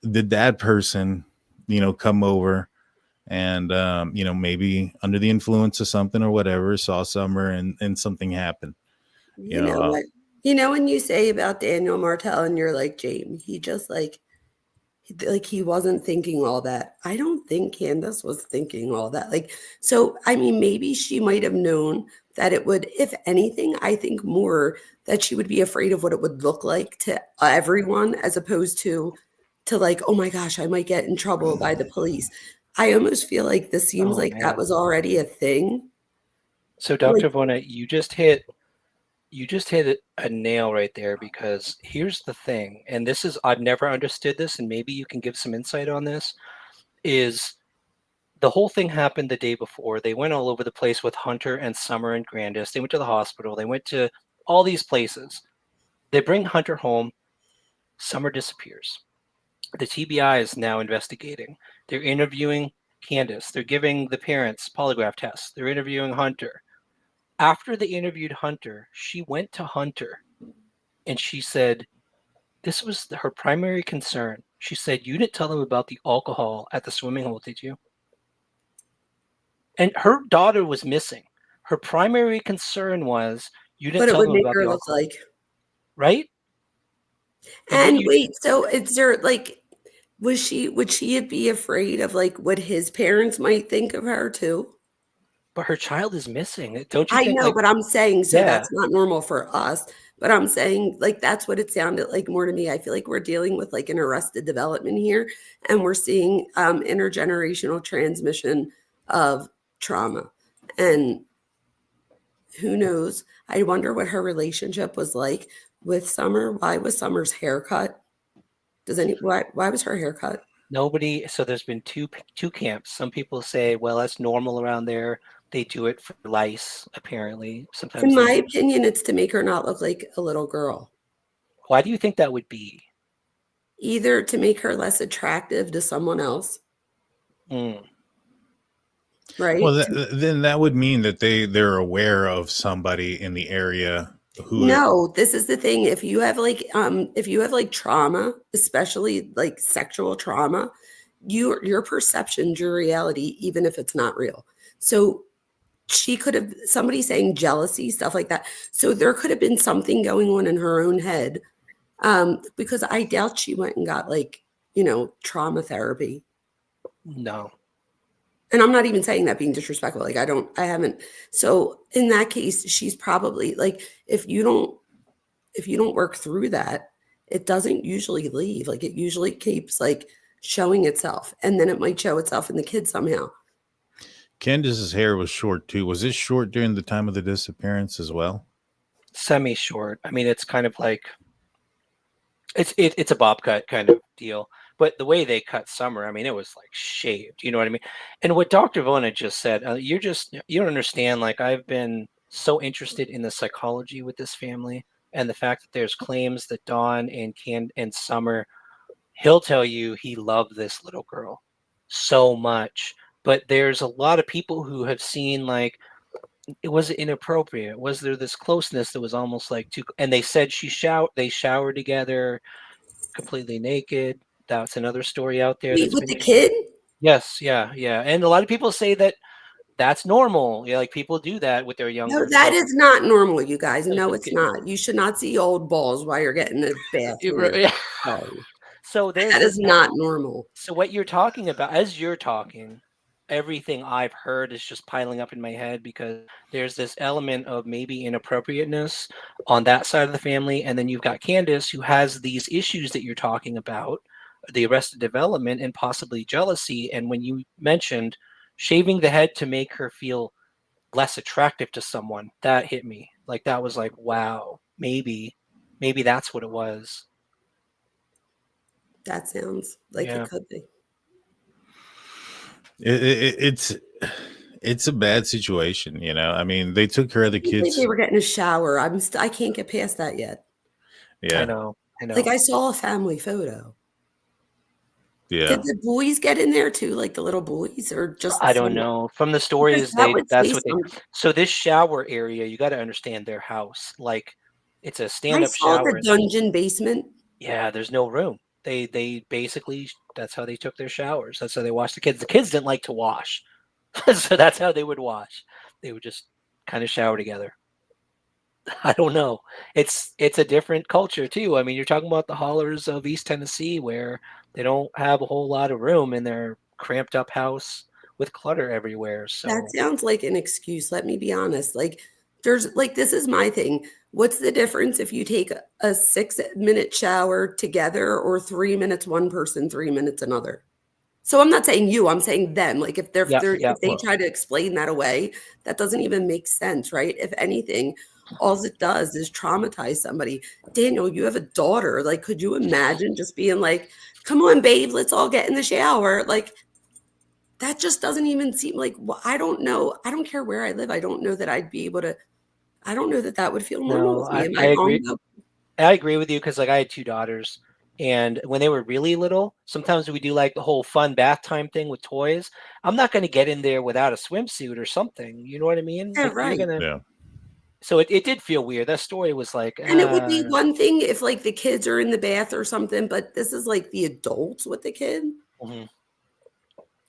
[SPEAKER 3] did that person, come over and, maybe under the influence of something or whatever, saw Summer and something happened?
[SPEAKER 5] You know what? When you say about Daniel Martell and you're like, Jamie, he just like he wasn't thinking all that. I don't think Candace was thinking all that. So, I mean, maybe she might have known that it would, if anything, I think more that she would be afraid of what it would look like to everyone, as opposed to like, oh my gosh, I might get in trouble by the police. I almost feel like this seems like that was already a thing.
[SPEAKER 4] So, Dr. Vona, you just hit a nail right there, because here's the thing, and this is, I've never understood this, and maybe you can give some insight on this, is the whole thing happened the day before. They went all over the place with Hunter and Summer and Grandis. They went to the hospital. They went to all these places. They bring Hunter home. Summer disappears. The TBI is now investigating. They're interviewing Candace. They're giving the parents polygraph tests. They're interviewing Hunter. After they interviewed Hunter, she went to Hunter and she said, this was her primary concern. She said, you didn't tell them about the alcohol at the swimming hole, did you? And her daughter was missing. Her primary concern was, you didn't tell them about the alcohol. What it would make her look like. Right?
[SPEAKER 5] And wait, so is there would she be afraid of what his parents might think of her too?
[SPEAKER 4] But her child is missing. Don't you
[SPEAKER 5] I
[SPEAKER 4] think?
[SPEAKER 5] know, but I'm saying, so that's not normal for us. But I'm saying, that's what it sounded like more to me. I feel like we're dealing with an arrested development here, and we're seeing intergenerational transmission of trauma. And who knows? I wonder what her relationship was like with Summer. Why was Summer's haircut? Why was her haircut?
[SPEAKER 4] Nobody. So there's been two camps. Some people say, well, that's normal around there. They do it for lice, apparently. Sometimes.
[SPEAKER 5] In my opinion, it's to make her not look like a little girl.
[SPEAKER 4] Why do you think that would be?
[SPEAKER 5] Either to make her less attractive to someone else.
[SPEAKER 4] Right.
[SPEAKER 3] Well, then that would mean that they're aware of somebody in the area who.
[SPEAKER 5] No, this is the thing. If you have trauma, especially sexual trauma, your perception's your reality, even if it's not real. So she could have, somebody saying jealousy, stuff like that. So there could have been something going on in her own head, because I doubt she went and got trauma therapy.
[SPEAKER 4] No.
[SPEAKER 5] And I'm not even saying that being disrespectful. Like I haven't. So in that case, she's probably like, if you don't work through that, it doesn't usually leave. Like it usually keeps like showing itself, and then it might show itself in the kid somehow.
[SPEAKER 3] Candace's hair was short too. Was it short during the time of the disappearance as well?
[SPEAKER 4] Semi-short. I mean, it's kind of like it's a bob cut kind of deal. But the way they cut Summer, I mean, it was like shaved. You know what I mean? And what Dr. Vona just said, you don't understand. Like I've been so interested in the psychology with this family, and the fact that there's claims that Dawn and Summer, he'll tell you he loved this little girl so much. But there's a lot of people who have seen like it was inappropriate. Was there this closeness that was almost like too? And they said they showered together, completely naked. That's another story out there.
[SPEAKER 5] Wait, with the kid?
[SPEAKER 4] Yes, yeah. And a lot of people say that that's normal. Yeah, like people do that with their younger.
[SPEAKER 5] No, that is not normal, you guys. No, it's not. You should not see old balls while you're getting a bath.
[SPEAKER 4] Yeah. So
[SPEAKER 5] that is not normal.
[SPEAKER 4] So what you're talking about, as you're talking, everything I've heard is just piling up in my head because there's this element of maybe inappropriateness on that side of the family. And then you've got Candace who has these issues that you're talking about, the arrested development and possibly jealousy. And when you mentioned shaving the head to make her feel less attractive to someone, that hit me. Like that was like, wow, maybe that's what it was.
[SPEAKER 5] That sounds like it could be.
[SPEAKER 3] It's a bad situation, you know. I mean, they took care of the kids.
[SPEAKER 5] They were getting a shower. I can't get past that yet.
[SPEAKER 3] Yeah,
[SPEAKER 4] I know.
[SPEAKER 5] Like I saw a family photo.
[SPEAKER 3] Yeah.
[SPEAKER 5] Did the boys get in there too, like the little boys, or just?
[SPEAKER 4] I don't know. From the stories, So this shower area, you got to understand their house. Like, it's a stand-up shower.
[SPEAKER 5] The dungeon basement.
[SPEAKER 4] Yeah, there's no room. They basically, that's how they took their showers. That's how they washed the kids. The kids didn't like to wash, so that's how they would wash. They would just kind of shower together. I don't know. It's a different culture too. I mean, you're talking about the hollers of East Tennessee where they don't have a whole lot of room in their cramped up house with clutter everywhere. So
[SPEAKER 5] that sounds like an excuse. Let me be honest. Like this is my thing. What's the difference if you take a 6-minute shower together or 3 minutes one person, 3 minutes another? So I'm not saying you, I'm saying them. Like if they try to explain that away, that doesn't even make sense, right? If anything, all it does is traumatize somebody. Daniel, you have a daughter. Like, could you imagine just being like, come on, babe, let's all get in the shower? Like, that just doesn't even seem like, I don't know. I don't care where I live. I don't know that I'd be able to, I don't know that would feel normal with me.
[SPEAKER 4] I agree. I agree with you because like I had 2 daughters. And when they were really little, sometimes we do like the whole fun bath time thing with toys. I'm not going to get in there without a swimsuit or something. You know what I mean?
[SPEAKER 5] Yeah,
[SPEAKER 4] like,
[SPEAKER 5] right.
[SPEAKER 3] Yeah.
[SPEAKER 4] So it did feel weird. That story was like,
[SPEAKER 5] and it would be one thing if like the kids are in the bath or something, but this is like the adults with the kid.
[SPEAKER 4] Mm-hmm.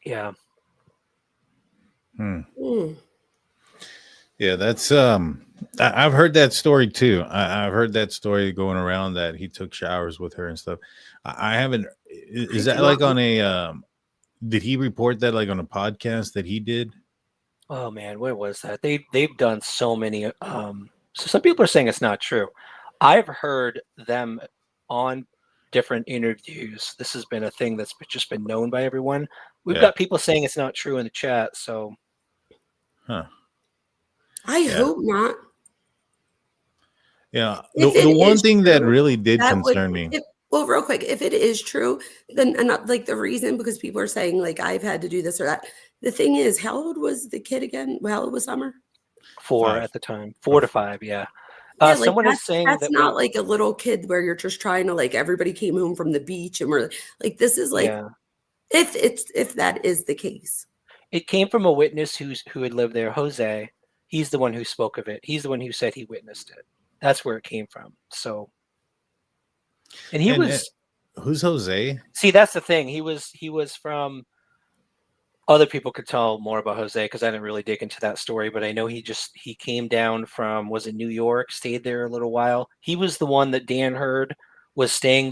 [SPEAKER 4] Yeah.
[SPEAKER 3] Yeah, that's I've heard that story too. I've heard that story going around that he took showers with her and stuff. I haven't. Is that like on a? Did he report that like on a podcast that he did?
[SPEAKER 4] Oh man, where was that? They've done so many. So some people are saying it's not true. I've heard them on different interviews. This has been a thing that's just been known by everyone. We've got people saying it's not true in the chat. So,
[SPEAKER 5] I hope not.
[SPEAKER 3] Yeah, the one thing true, that really did concern me.
[SPEAKER 5] Well, real quick, if it is true, then like the reason, because people are saying like I've had to do this or that. The thing is, how old was the kid again? How old was Summer?
[SPEAKER 4] 4 at the time, 4 to 5. Yeah. Someone is saying
[SPEAKER 5] that's not like a little kid where you're just trying to like everybody came home from the beach and we're like this is like if that is the case.
[SPEAKER 4] It came from a witness who had lived there, Jose. He's the one who spoke of it. He's the one who said he witnessed it. That's where it came from. So, and
[SPEAKER 3] who's Jose?
[SPEAKER 4] See, that's the thing. He was from. Other people could tell more about Jose because I didn't really dig into that story, but I know he came down from, was it New York, stayed there a little while. He was the one that Dawn heard was staying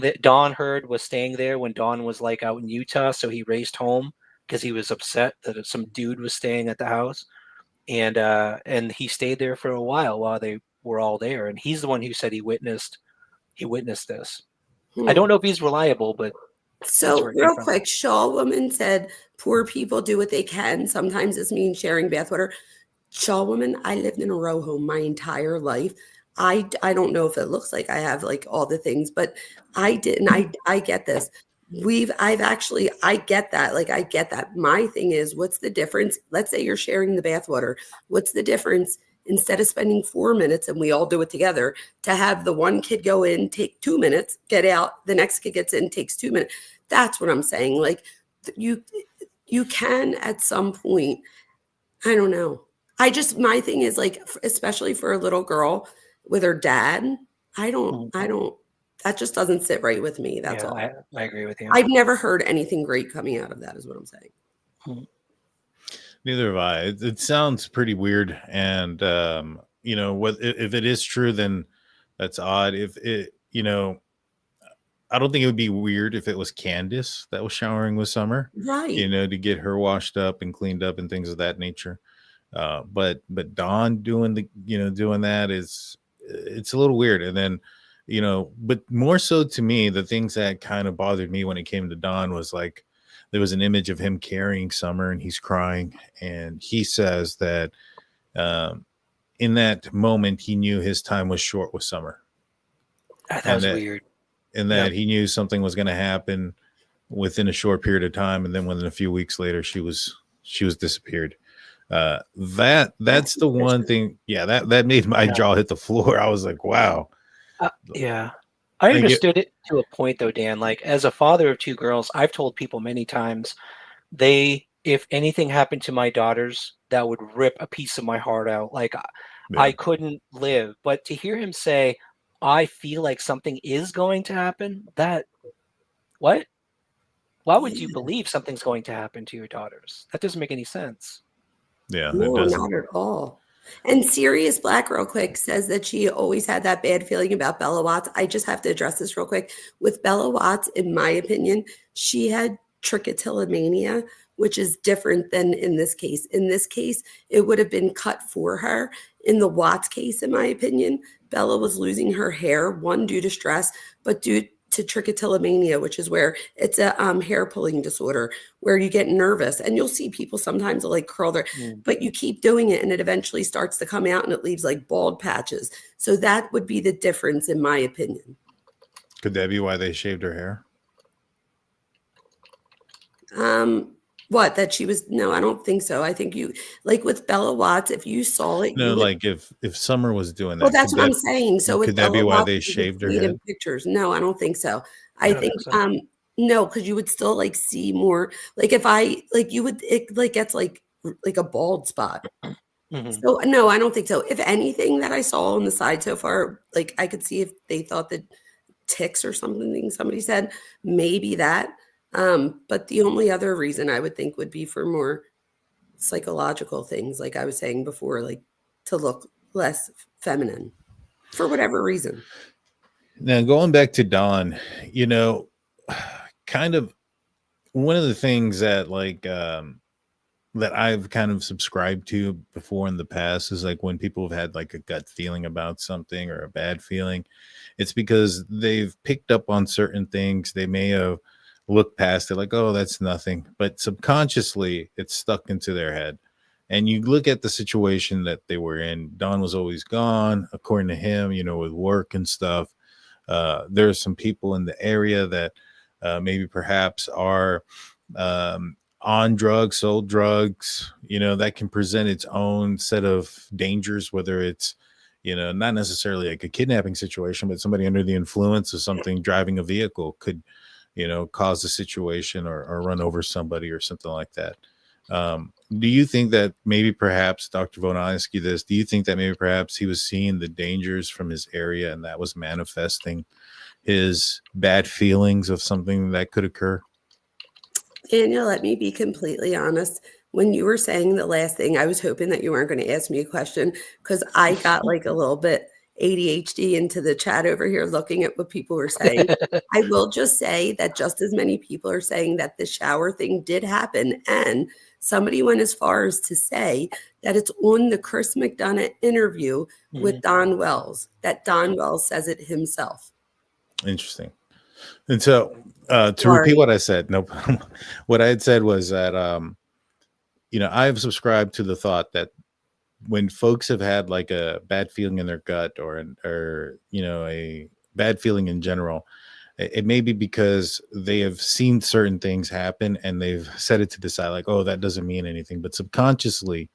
[SPEAKER 4] there when Dawn was like out in Utah. So he raced home, because he was upset that some dude was staying at the house, and he stayed there for a while they were all there, and he's the one who said he witnessed this. I don't know if he's reliable, but that's
[SPEAKER 5] So
[SPEAKER 4] where it came
[SPEAKER 5] real
[SPEAKER 4] from.
[SPEAKER 5] quick, Shaw Woman said, poor people do what they can. Sometimes this means sharing bathwater. Shaw Woman, I lived in a row home my entire life. I don't know if it looks like I have like all the things, but I didn't. I get this. I get that. Like, I get that. My thing is, what's the difference? Let's say you're sharing the bathwater. What's the difference? Instead of spending 4 minutes and we all do it together, to have the one kid go in, take 2 minutes, get out, the next kid gets in, takes 2 minutes. That's what I'm saying. Like, you can at some point, I don't know. My thing is, like, especially for a little girl with her dad, I don't, that just doesn't sit right with me. That's all.
[SPEAKER 4] I agree with you.
[SPEAKER 5] I've never heard anything great coming out of that, is what I'm saying.
[SPEAKER 3] Neither have I. It sounds pretty weird, and what if it is true, then that's odd. If it, I don't think it would be weird if it was Candace that was showering with Summer,
[SPEAKER 5] Right.
[SPEAKER 3] to get her washed up and cleaned up and things of that nature. But Dawn doing that it's a little weird. And then, but more so to me, the things that kind of bothered me when it came to Dawn was like, there was an image of him carrying Summer and he's crying. And he says that in that moment, he knew his time was short with Summer.
[SPEAKER 4] That was weird.
[SPEAKER 3] And that he knew something was going to happen within a short period of time. And then within a few weeks later, she was disappeared. That's the one thing. Yeah. That made my jaw hit the floor. I was like, wow.
[SPEAKER 4] I understood it to a point though, Dan. Like, as a father of 2 girls, I've told people many times, if anything happened to my daughters, that would rip a piece of my heart out. Like, I couldn't live. But to hear him say, I feel like something is going to happen, what? Why would you believe something's going to happen to your daughters? That doesn't make any sense.
[SPEAKER 3] Yeah,
[SPEAKER 5] no, not at all. And Serious Black, real quick, says that she always had that bad feeling about Bella Watts. I just have to address this real quick. With Bella Watts, in my opinion, she had trichotillomania, which is different than in this case. In this case, it would have been cut for her. In the Watts case, in my opinion, Bella was losing her hair, one, due to stress, but due to trichotillomania, which is where it's a hair pulling disorder where you get nervous, and you'll see people sometimes like curl their, but you keep doing it and it eventually starts to come out and it leaves like bald patches. So that would be the difference, in my opinion.
[SPEAKER 3] Could that be why they shaved her hair?
[SPEAKER 5] What, that she was, no, I don't think so. I think you, like with Bella Watts, if you saw it,
[SPEAKER 3] no, like if Summer was doing that,
[SPEAKER 5] well, that's what I'm saying. So
[SPEAKER 3] could that be why they shaved her head?
[SPEAKER 5] Pictures? No, I don't think so. I think so. No, because you would still like see more. Like if I like, you would, it like gets like a bald spot. So no, I don't think so. If anything that I saw on the side so far, like I could see if they thought that ticks or something, somebody said maybe that. But the only other reason I would think would be for more psychological things, like I was saying before, like to look less feminine for whatever reason.
[SPEAKER 3] Now, going back to Dawn, kind of one of the things that like that I've kind of subscribed to before in the past is like when people have had like a gut feeling about something or a bad feeling, it's because they've picked up on certain things. They may have look past it like, oh, that's nothing, but subconsciously it's stuck into their head. And you look at the situation that they were in. Dawn was always gone, according to him, with work and stuff. There's some people in the area that maybe perhaps are on drugs, sold drugs, that can present its own set of dangers, whether it's, not necessarily like a kidnapping situation, but somebody under the influence of something driving a vehicle could cause a situation or run over somebody or something like that. Do you think that maybe perhaps, Dr. Von, I'll ask you this, do you think that maybe perhaps he was seeing the dangers from his area and that was manifesting his bad feelings of something that could occur?
[SPEAKER 5] Daniel, let me be completely honest. When you were saying the last thing, I was hoping that you weren't going to ask me a question because I got like a little bit ADHD into the chat over here looking at what people were saying. I will just say that just as many people are saying that the shower thing did happen. And somebody went as far as to say that it's on the Chris McDonough interview with Don Wells, that Don Wells says it himself.
[SPEAKER 3] Interesting. And so to repeat what I said, no problem. What I had said was that, I've subscribed to the thought that when folks have had like a bad feeling in their gut or a bad feeling in general, it may be because they have seen certain things happen and they've set it to the side like, oh, that doesn't mean anything. But subconsciously,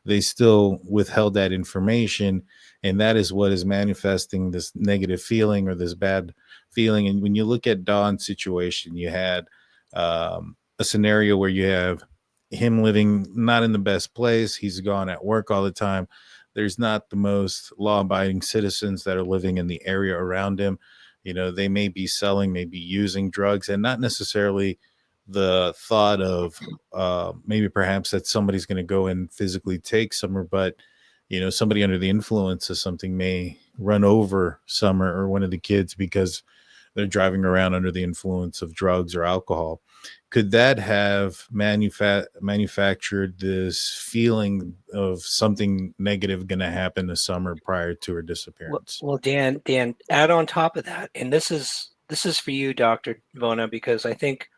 [SPEAKER 3] they still withheld that information. And that is what is manifesting this negative feeling or this bad feeling. And when you look at Don's situation, you had a scenario where you have him living not in the best place. He's gone at work all the time. There's not the most law-abiding citizens that are living in the area around him. They may be selling, maybe using drugs, and not necessarily the thought of maybe perhaps that somebody's going to go and physically take Summer, but somebody under the influence of something may run over Summer or one of the kids because they're driving around under the influence of drugs or alcohol. Could that have manufactured this feeling of something negative going to happen to Summer prior to her disappearance?
[SPEAKER 4] Well, Dan, add on top of that, and this is for you, Dr. Vona, because I think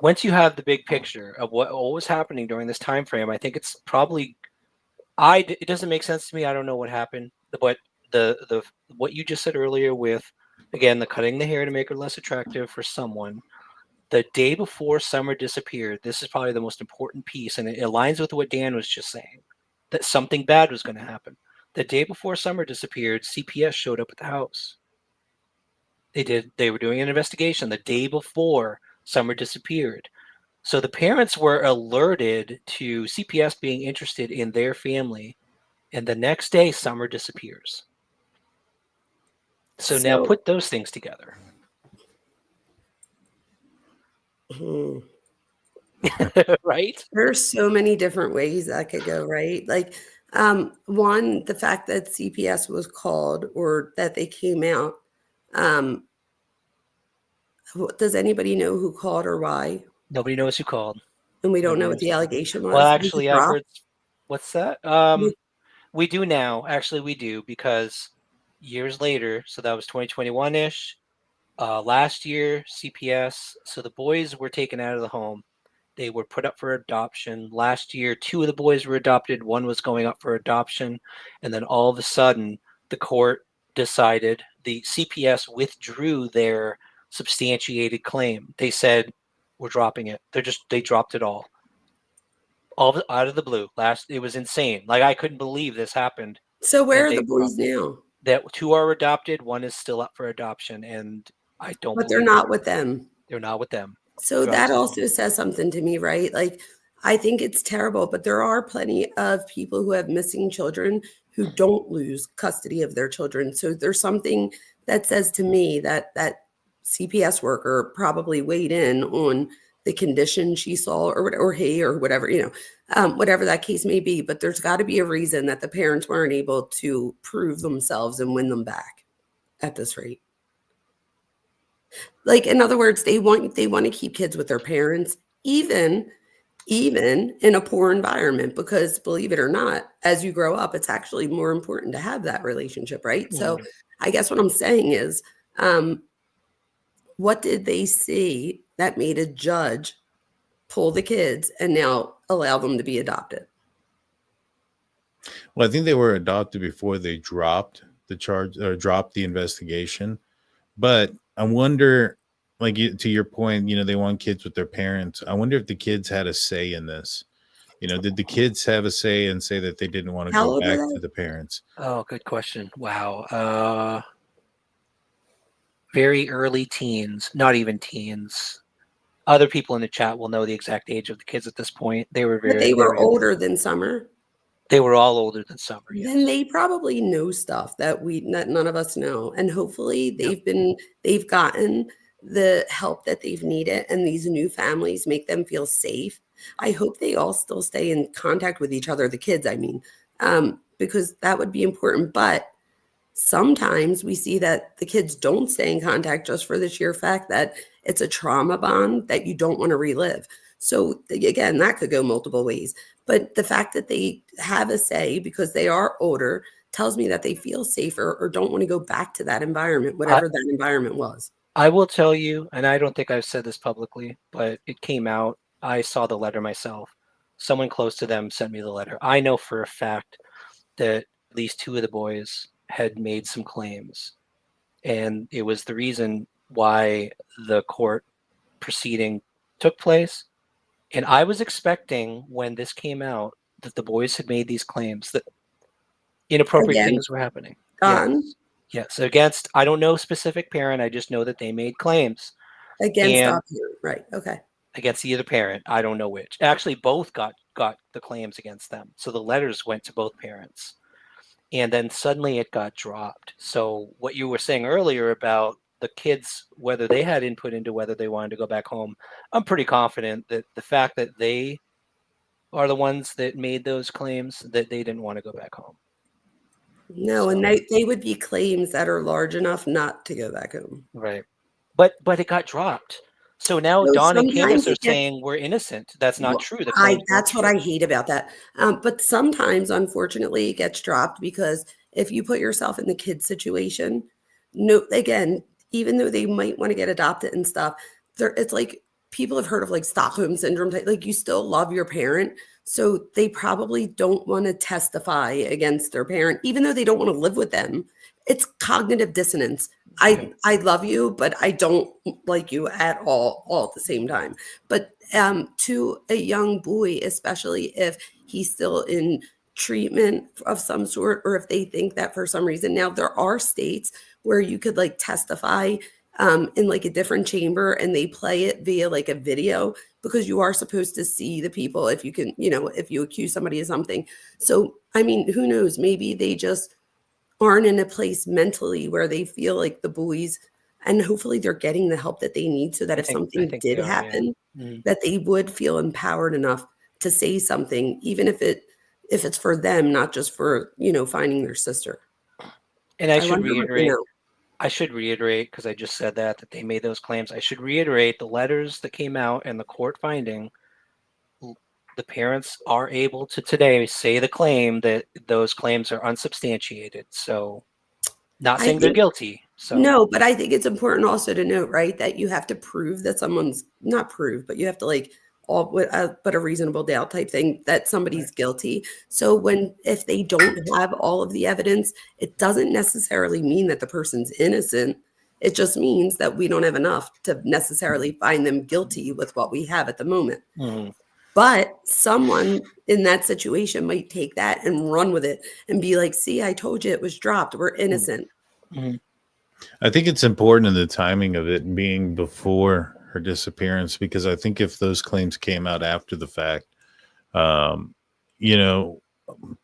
[SPEAKER 4] once you have the big picture of what was happening during this time frame, I think it's probably it doesn't make sense to me. I don't know what happened, but the what you just said earlier with, again, the cutting the hair to make her less attractive for someone. The day before Summer disappeared, this is probably the most important piece, and it aligns with what Dan was just saying, that something bad was going to happen. The day before Summer disappeared, CPS showed up at the house. They were doing an investigation the day before Summer disappeared. So the parents were alerted to CPS being interested in their family, and the next day Summer disappears. So now put those things together. Right?
[SPEAKER 5] There's so many different ways that could go, right? Like, one, the fact that CPS was called or that they came out. Does anybody know who called or why?
[SPEAKER 4] Nobody knows who called.
[SPEAKER 5] And we don't know what the allegation was.
[SPEAKER 4] Well, actually, I've heard. What's that? We do now. Actually, we do, because years later, so that was 2021-ish. Last year, CPS, so the boys were taken out of the home. They were put up for adoption. Last year, 2 of the boys were adopted. 1 was going up for adoption. And then all of a sudden, the court decided, the CPS withdrew their substantiated claim. They said, we're dropping it. They dropped it all out of the blue. It was insane. Like, I couldn't believe this happened.
[SPEAKER 5] So where are the boys now?
[SPEAKER 4] That 2 are adopted. 1 is still up for adoption, and I don't.
[SPEAKER 5] But they're not with them.
[SPEAKER 4] They're not with them.
[SPEAKER 5] So that also says something to me, right? Like, I think it's terrible, but there are plenty of people who have missing children who don't lose custody of their children. So there's something that says to me that that CPS worker probably weighed in on the condition she saw, or he, or whatever, whatever that case may be. But there's got to be a reason that the parents weren't able to prove themselves and win them back at this rate. Like, in other words, they want to keep kids with their parents, even in a poor environment, because believe it or not, as you grow up, it's actually more important to have that relationship, right? Mm-hmm. So I guess what I'm saying is, what did they see that made a judge pull the kids and now allow them to be adopted?
[SPEAKER 3] Well, I think they were adopted before they dropped the charge or dropped the investigation. But I wonder, like, to your point, they want kids with their parents. I wonder if the kids had a say in this. Did the kids have a say and say that they didn't want to go back to the parents?
[SPEAKER 4] Oh, good question. Wow. Very early teens, not even teens. Other people in the chat will know the exact age of the kids at this point. They were
[SPEAKER 5] very older than Summer.
[SPEAKER 4] They were all older than Summer. Yes.
[SPEAKER 5] Then they probably know stuff that none of us know. And hopefully they've gotten the help that they've needed, and these new families make them feel safe. I hope they all still stay in contact with each other, the kids, I mean, because that would be important. But Sometimes we see that the kids don't stay in contact just for the sheer fact that it's a trauma bond that you don't want to relive. So again, that could go multiple ways. But the fact that they have a say because they are older tells me that they feel safer or don't want to go back to that environment, whatever that environment was.
[SPEAKER 4] I will tell you, and I don't think I've said this publicly, but it came out. I saw the letter myself. Someone close to them sent me the letter. I know for a fact that at least 2 of the boys had made some claims, and it was the reason why the court proceeding took place. And I was expecting when this came out that the boys had made these claims, that inappropriate things were happening. Yes, against, I don't know specific parent. I just know that they made claims
[SPEAKER 5] Against our parent, right? Okay.
[SPEAKER 4] Against the other parent. I don't know which. Actually, both got the claims against them. So the letters went to both parents. And then suddenly it got dropped. So what you were saying earlier about the kids, whether they had input into whether they wanted to go back home, I'm pretty confident that the fact that they are the ones that made those claims, that they didn't want to go back home.
[SPEAKER 5] No, and they would be claims that are large enough not to go back home.
[SPEAKER 4] Right. But it got dropped. So now Dawn and Candace are saying we're innocent. That's not true.
[SPEAKER 5] That's what I hate about that. But sometimes, unfortunately, it gets dropped because if you put yourself in the kid's situation, again, even though they might want to get adopted and stuff, it's like people have heard of like Stockholm syndrome, like you still love your parent. So they probably don't want to testify against their parent, even though they don't want to live with them. It's cognitive dissonance. I love you, but I don't like you at all at the same time. But to a young boy, especially if he's still in treatment of some sort, or if they think that for some reason, now there are states where you could like testify in like a different chamber and they play it via like a video, because you are supposed to see the people if you can, if you accuse somebody of something. So, I mean, who knows? Maybe they just aren't in a place mentally where they feel like the boys, and hopefully they're getting the help that they need so that if something did happen, that they would feel empowered enough to say something, even if it's for them, not just for, finding their sister.
[SPEAKER 4] And I should reiterate, because I just said that they made those claims. I should reiterate the letters that came out and the court finding. The parents are able to today say the claim that those claims are unsubstantiated. So not saying they're guilty. So
[SPEAKER 5] no, but I think it's important also to note, right, that you have to prove that someone's not prove, but you have to like but a reasonable doubt type thing that somebody's guilty. So if they don't have all of the evidence, it doesn't necessarily mean that the person's innocent. It just means that we don't have enough to necessarily find them guilty with what we have at the moment.
[SPEAKER 4] Mm-hmm.
[SPEAKER 5] But someone in that situation might take that and run with it and be like, see, I told you it was dropped. We're innocent.
[SPEAKER 4] Mm-hmm.
[SPEAKER 3] I think it's important in the timing of it being before her disappearance, because I think if those claims came out after the fact,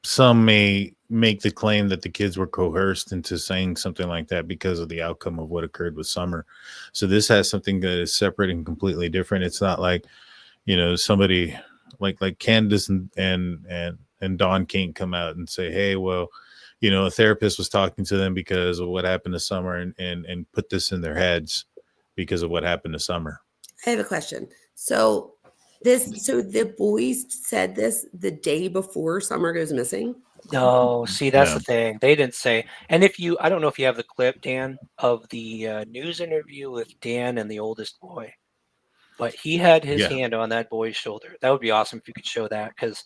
[SPEAKER 3] some may make the claim that the kids were coerced into saying something like that because of the outcome of what occurred with Summer. So this has something that is separate and completely different. It's not like, somebody like Candace and Dawn can't come out and say, hey, well, a therapist was talking to them because of what happened to Summer and put this in their heads because of what happened to Summer.
[SPEAKER 5] I have a question. So the boys said this the day before Summer goes missing?
[SPEAKER 4] No, see, that's the thing. They didn't say. And I don't know if you have the clip, Dan, of the news interview with Dan and the oldest boy, but he had his hand on that boy's shoulder. That would be awesome if you could show that, because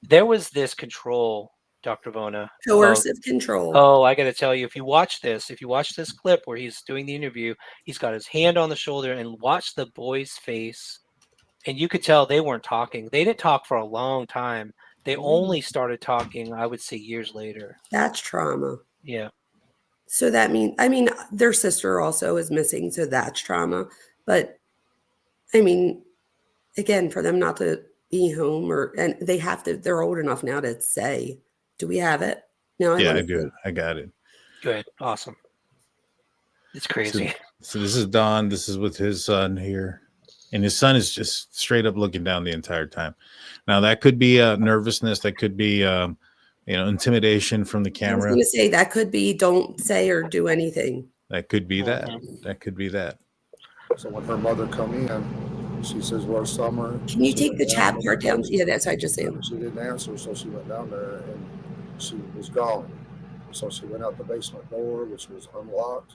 [SPEAKER 4] there was this control, Dr. Vona.
[SPEAKER 5] Coercive control.
[SPEAKER 4] Oh, I got to tell you, if you watch this clip where he's doing the interview, he's got his hand on the shoulder, and watch the boy's face. And you could tell they weren't talking. They didn't talk for a long time. They only started talking, I would say, years later.
[SPEAKER 5] That's trauma.
[SPEAKER 4] Yeah.
[SPEAKER 5] So that means, their sister also is missing. So that's trauma. But again, for them not to be home and they're old enough now to say, do we have it? No,
[SPEAKER 3] I do. I got it.
[SPEAKER 4] Good. Awesome. It's crazy.
[SPEAKER 3] So this is Don. This is with his son here. And his son is just straight up looking down the entire time. Now, that could be nervousness. That could be intimidation from the
[SPEAKER 5] I was
[SPEAKER 3] camera.
[SPEAKER 5] going to say that could be don't say or do anything.
[SPEAKER 3] That could be that. That could be that.
[SPEAKER 8] So when her mother come in, she says, "Where's Summer?"
[SPEAKER 5] Can you
[SPEAKER 8] She
[SPEAKER 5] take
[SPEAKER 8] went
[SPEAKER 5] the
[SPEAKER 8] down
[SPEAKER 5] chat
[SPEAKER 8] to
[SPEAKER 5] part
[SPEAKER 8] the
[SPEAKER 5] down?
[SPEAKER 8] basement.
[SPEAKER 5] Yeah, that's I just saying.
[SPEAKER 8] She didn't answer, so she went down there and she was gone. So she went out the basement door, which was unlocked,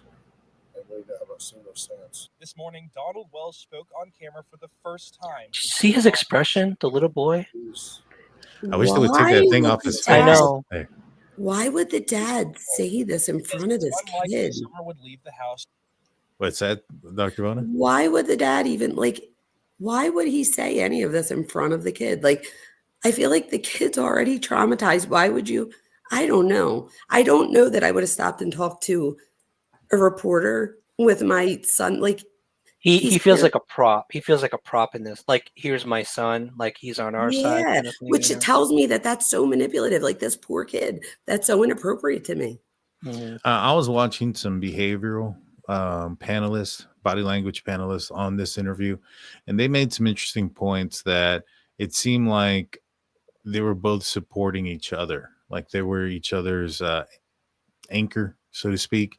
[SPEAKER 8] and we haven't seen her since.
[SPEAKER 9] This morning, Donald Wells spoke on camera for the first time.
[SPEAKER 4] See his expression, the little boy?
[SPEAKER 3] I wish they would take that thing off his face.
[SPEAKER 4] I know.
[SPEAKER 3] Hey.
[SPEAKER 5] Why would the dad say this in front of this kid?
[SPEAKER 9] Summer would leave the house.
[SPEAKER 3] What's that, Dr. Bona?
[SPEAKER 5] Why would the dad even why would he say any of this in front of the kid? I feel like the kid's already traumatized. Why would you? I don't know. I don't know that I would have stopped and talked to a reporter with my son.
[SPEAKER 4] He feels like a prop. He feels like a prop in this. Like, here's my son. Like, he's on our side. Kind of thing,
[SPEAKER 5] which tells me that that's so manipulative. Like, this poor kid. That's so inappropriate to me.
[SPEAKER 4] Mm-hmm.
[SPEAKER 3] I was watching some behavioral panelists, body language panelists on this interview, and they made some interesting points that it seemed like they were both supporting each other. Like they were each other's anchor, so to speak,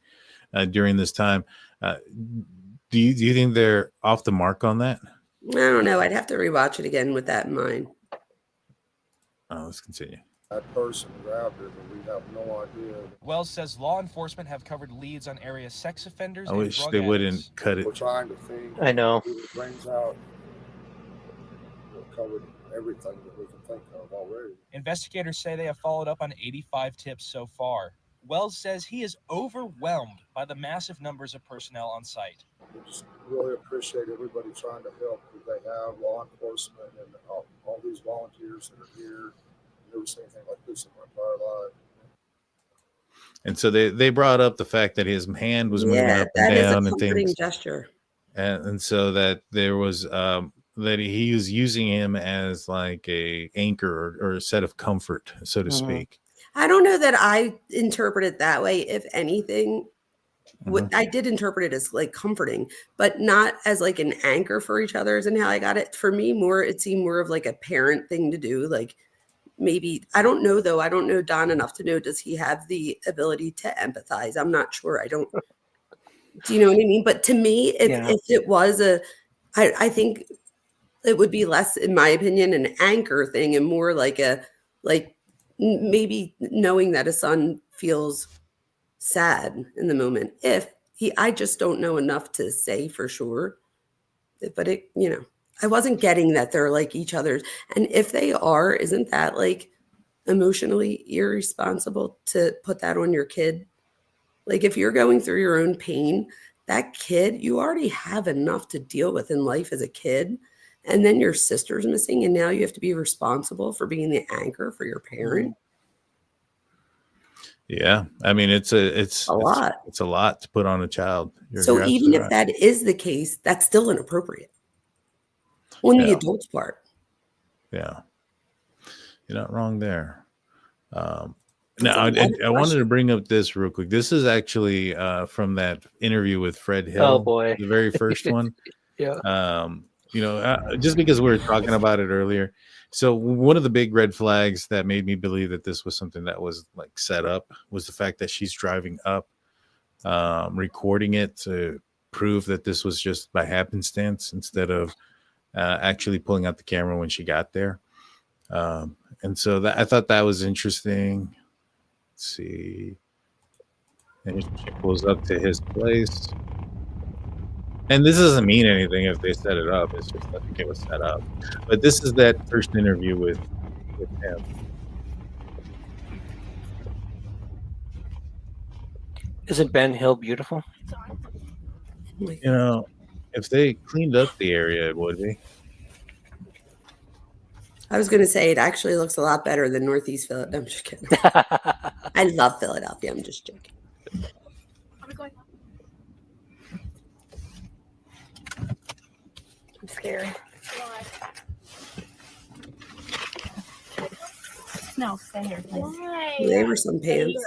[SPEAKER 3] during this time. Do you think they're off the mark on that?
[SPEAKER 5] I don't know. I'd have to rewatch it again with that in mind.
[SPEAKER 3] Let's continue.
[SPEAKER 8] That person grabbed her, but we have no idea.
[SPEAKER 9] Wells says law enforcement have covered leads on area sex offenders.
[SPEAKER 3] I
[SPEAKER 9] and
[SPEAKER 3] wish
[SPEAKER 9] drug
[SPEAKER 3] they wouldn't
[SPEAKER 9] addicts.
[SPEAKER 3] cut it.
[SPEAKER 8] We're trying to think.
[SPEAKER 4] I know.
[SPEAKER 8] It brings out. We've covered everything that we can think of already.
[SPEAKER 9] Investigators say they have followed up on 85 tips so far. Wells says he is overwhelmed by the massive numbers of personnel on site.
[SPEAKER 8] We just really appreciate everybody trying to help that they have, law enforcement and all these volunteers that are here. Never seen anything like this in my entire life.
[SPEAKER 3] And so they brought up the fact that his hand was moving up and
[SPEAKER 5] that is
[SPEAKER 3] down
[SPEAKER 5] a
[SPEAKER 3] and
[SPEAKER 5] comforting
[SPEAKER 3] things,
[SPEAKER 5] gesture.
[SPEAKER 3] and so that there was that he was using him as like a anchor or a set of comfort, so to speak.
[SPEAKER 5] I don't know that I interpret it that way. If anything, what I did interpret it as like comforting, but not as like an anchor for each other. And how I got it. For me, it seemed more of like a parent thing to do. Like maybe, I don't know though. I don't know Don enough to know, does he have the ability to empathize? I'm not sure. do you know what I mean? But to me, if it was I think it would be less, in my opinion, an anchor thing and more like maybe knowing that a son feels sad in the moment. I just don't know enough to say for sure, but I wasn't getting that they're like each other's. And if they are, isn't that like emotionally irresponsible to put that on your kid? Like if you're going through your own pain, that kid, you already have enough to deal with in life as a kid. And then your sister's missing, and now you have to be responsible for being the anchor for your parent.
[SPEAKER 3] Yeah, I mean it's a lot. It's a lot to put on a child.
[SPEAKER 5] So even if that is the case, that's still inappropriate on the adult's part.
[SPEAKER 3] Yeah, you're not wrong there. Now I wanted to bring up this real quick. This is actually from that interview with Fred Hill.
[SPEAKER 4] Oh boy,
[SPEAKER 3] the very first one.
[SPEAKER 4] Yeah.
[SPEAKER 3] Just because we were talking about it earlier. So one of the big red flags that made me believe that this was something that was like set up was the fact that she's driving up, recording it to prove that this was just by happenstance instead of actually pulling out the camera when she got there. And so I thought that was interesting. Let's see. And she pulls up to his place. And this doesn't mean anything if they set it up. It's just I think it was set up. But this is that first interview with him.
[SPEAKER 4] Isn't Ben Hill beautiful?
[SPEAKER 3] If they cleaned up the area, it would be.
[SPEAKER 5] I was going to say it actually looks a lot better than Northeast Philadelphia. I'm just kidding. I love Philadelphia. I'm just joking.
[SPEAKER 6] I'm scared. No, stay here, please. Why?
[SPEAKER 5] They were some pants.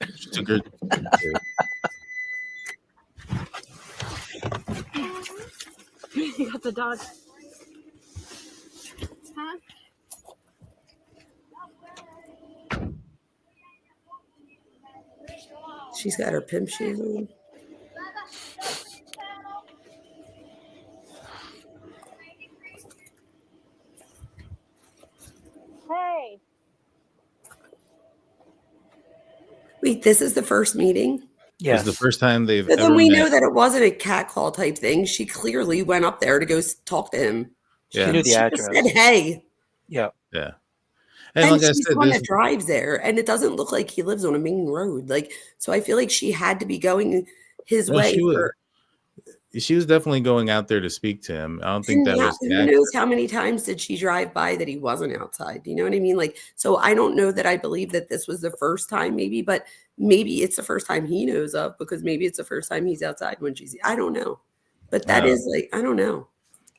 [SPEAKER 3] It's a good.
[SPEAKER 6] You got the dog. Huh?
[SPEAKER 5] She's got her pimp shoes on.
[SPEAKER 6] Hey.
[SPEAKER 5] Wait, this is the first meeting?
[SPEAKER 3] This is the
[SPEAKER 4] Yes.
[SPEAKER 3] first time they've
[SPEAKER 5] So
[SPEAKER 3] ever
[SPEAKER 5] then we
[SPEAKER 3] met.
[SPEAKER 5] know that it wasn't a catcall type thing. She clearly went up there to go talk to him.
[SPEAKER 3] Yeah.
[SPEAKER 4] She knew the
[SPEAKER 5] She just
[SPEAKER 4] address.
[SPEAKER 5] said, hey.
[SPEAKER 4] Yeah.
[SPEAKER 3] Yeah.
[SPEAKER 5] And
[SPEAKER 3] like I
[SPEAKER 5] she's
[SPEAKER 3] said,
[SPEAKER 5] the one
[SPEAKER 3] this,
[SPEAKER 5] that drives there. And it doesn't look like he lives on a main road. Like, so I feel like she had to be going his
[SPEAKER 3] no,
[SPEAKER 5] way.
[SPEAKER 3] she was definitely going out there to speak to him. I don't think
[SPEAKER 5] And
[SPEAKER 3] that was
[SPEAKER 5] who
[SPEAKER 3] the actor.
[SPEAKER 5] knows how many times did she drive by that he wasn't outside? You know what I mean? Like, so I don't know that I believe that this was the first time, maybe, but maybe it's the first time he knows of, because maybe it's the first time he's outside when she's, I don't know. But that is like, I don't know.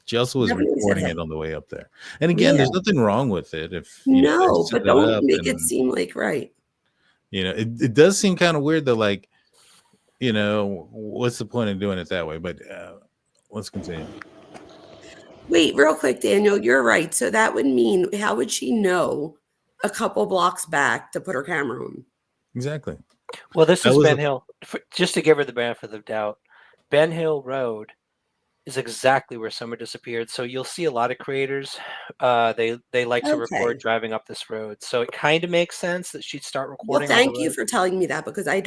[SPEAKER 3] She also was
[SPEAKER 5] Definitely said
[SPEAKER 3] recording
[SPEAKER 5] hey.
[SPEAKER 3] it on the way up there. And again, there's
[SPEAKER 5] Yeah.
[SPEAKER 3] nothing wrong with it. If
[SPEAKER 5] No,
[SPEAKER 3] set
[SPEAKER 5] but
[SPEAKER 3] it
[SPEAKER 5] don't
[SPEAKER 3] up
[SPEAKER 5] make it
[SPEAKER 3] and,
[SPEAKER 5] seem like right.
[SPEAKER 3] it does seem kind of weird that, like, what's the point of doing it that way? But let's continue.
[SPEAKER 5] Wait, real quick, Daniel, you're right. So that would mean, how would she know a couple blocks back to put her camera on?
[SPEAKER 3] Exactly.
[SPEAKER 4] Well, this
[SPEAKER 3] That
[SPEAKER 4] is
[SPEAKER 3] was
[SPEAKER 4] Ben Hill. Just to give her the benefit of the doubt, Ben Hill Road is exactly where Summer disappeared. So you'll see a lot of creators. They like to record driving up this road. So it kind of makes sense that she'd start recording.
[SPEAKER 5] Well, thank you for telling me that, because I'm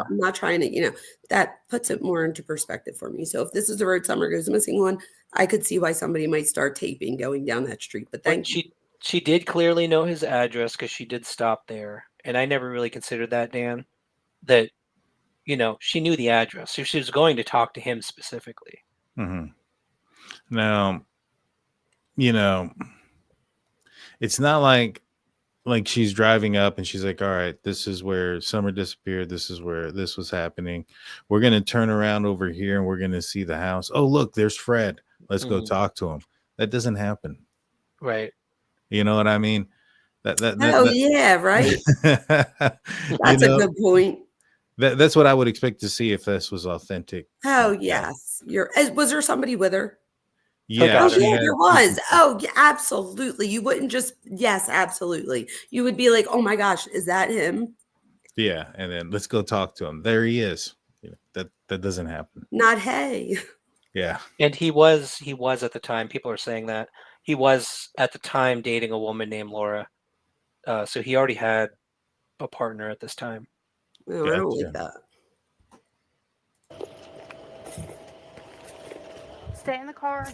[SPEAKER 5] not trying to, that puts it more into perspective for me. So if this is the road Summer goes missing on, I could see why somebody might start taping going down that street. But thank you.
[SPEAKER 4] She did clearly know his address because she did stop there. And I never really considered that, Dan, that, she knew the address. So she was going to talk to him specifically.
[SPEAKER 3] Mm-hmm. Now, it's not like she's driving up and she's like, all right, this is where Summer disappeared. This is where this was happening. We're going to turn around over here and we're going to see the house. Oh, look, there's Fred. Let's go talk to him. That doesn't happen.
[SPEAKER 4] Right.
[SPEAKER 3] You know what I mean?
[SPEAKER 5] Yeah, right. That's a good point.
[SPEAKER 3] That's what I would expect to see if this was authentic.
[SPEAKER 5] Oh, yes. Was there somebody with her?
[SPEAKER 3] Yeah.
[SPEAKER 5] Oh, yeah, there was. Oh, yeah, absolutely. You wouldn't just, yes, absolutely. You would be like, oh my gosh, is that him?
[SPEAKER 3] Yeah. And then let's go talk to him. There he is. That doesn't happen.
[SPEAKER 5] Not hey.
[SPEAKER 3] Yeah.
[SPEAKER 4] And he was at the time, people are saying that he was at the time dating a woman named Laura. So he already had a partner at this time.
[SPEAKER 5] No, I don't like that.
[SPEAKER 6] Stay in the car.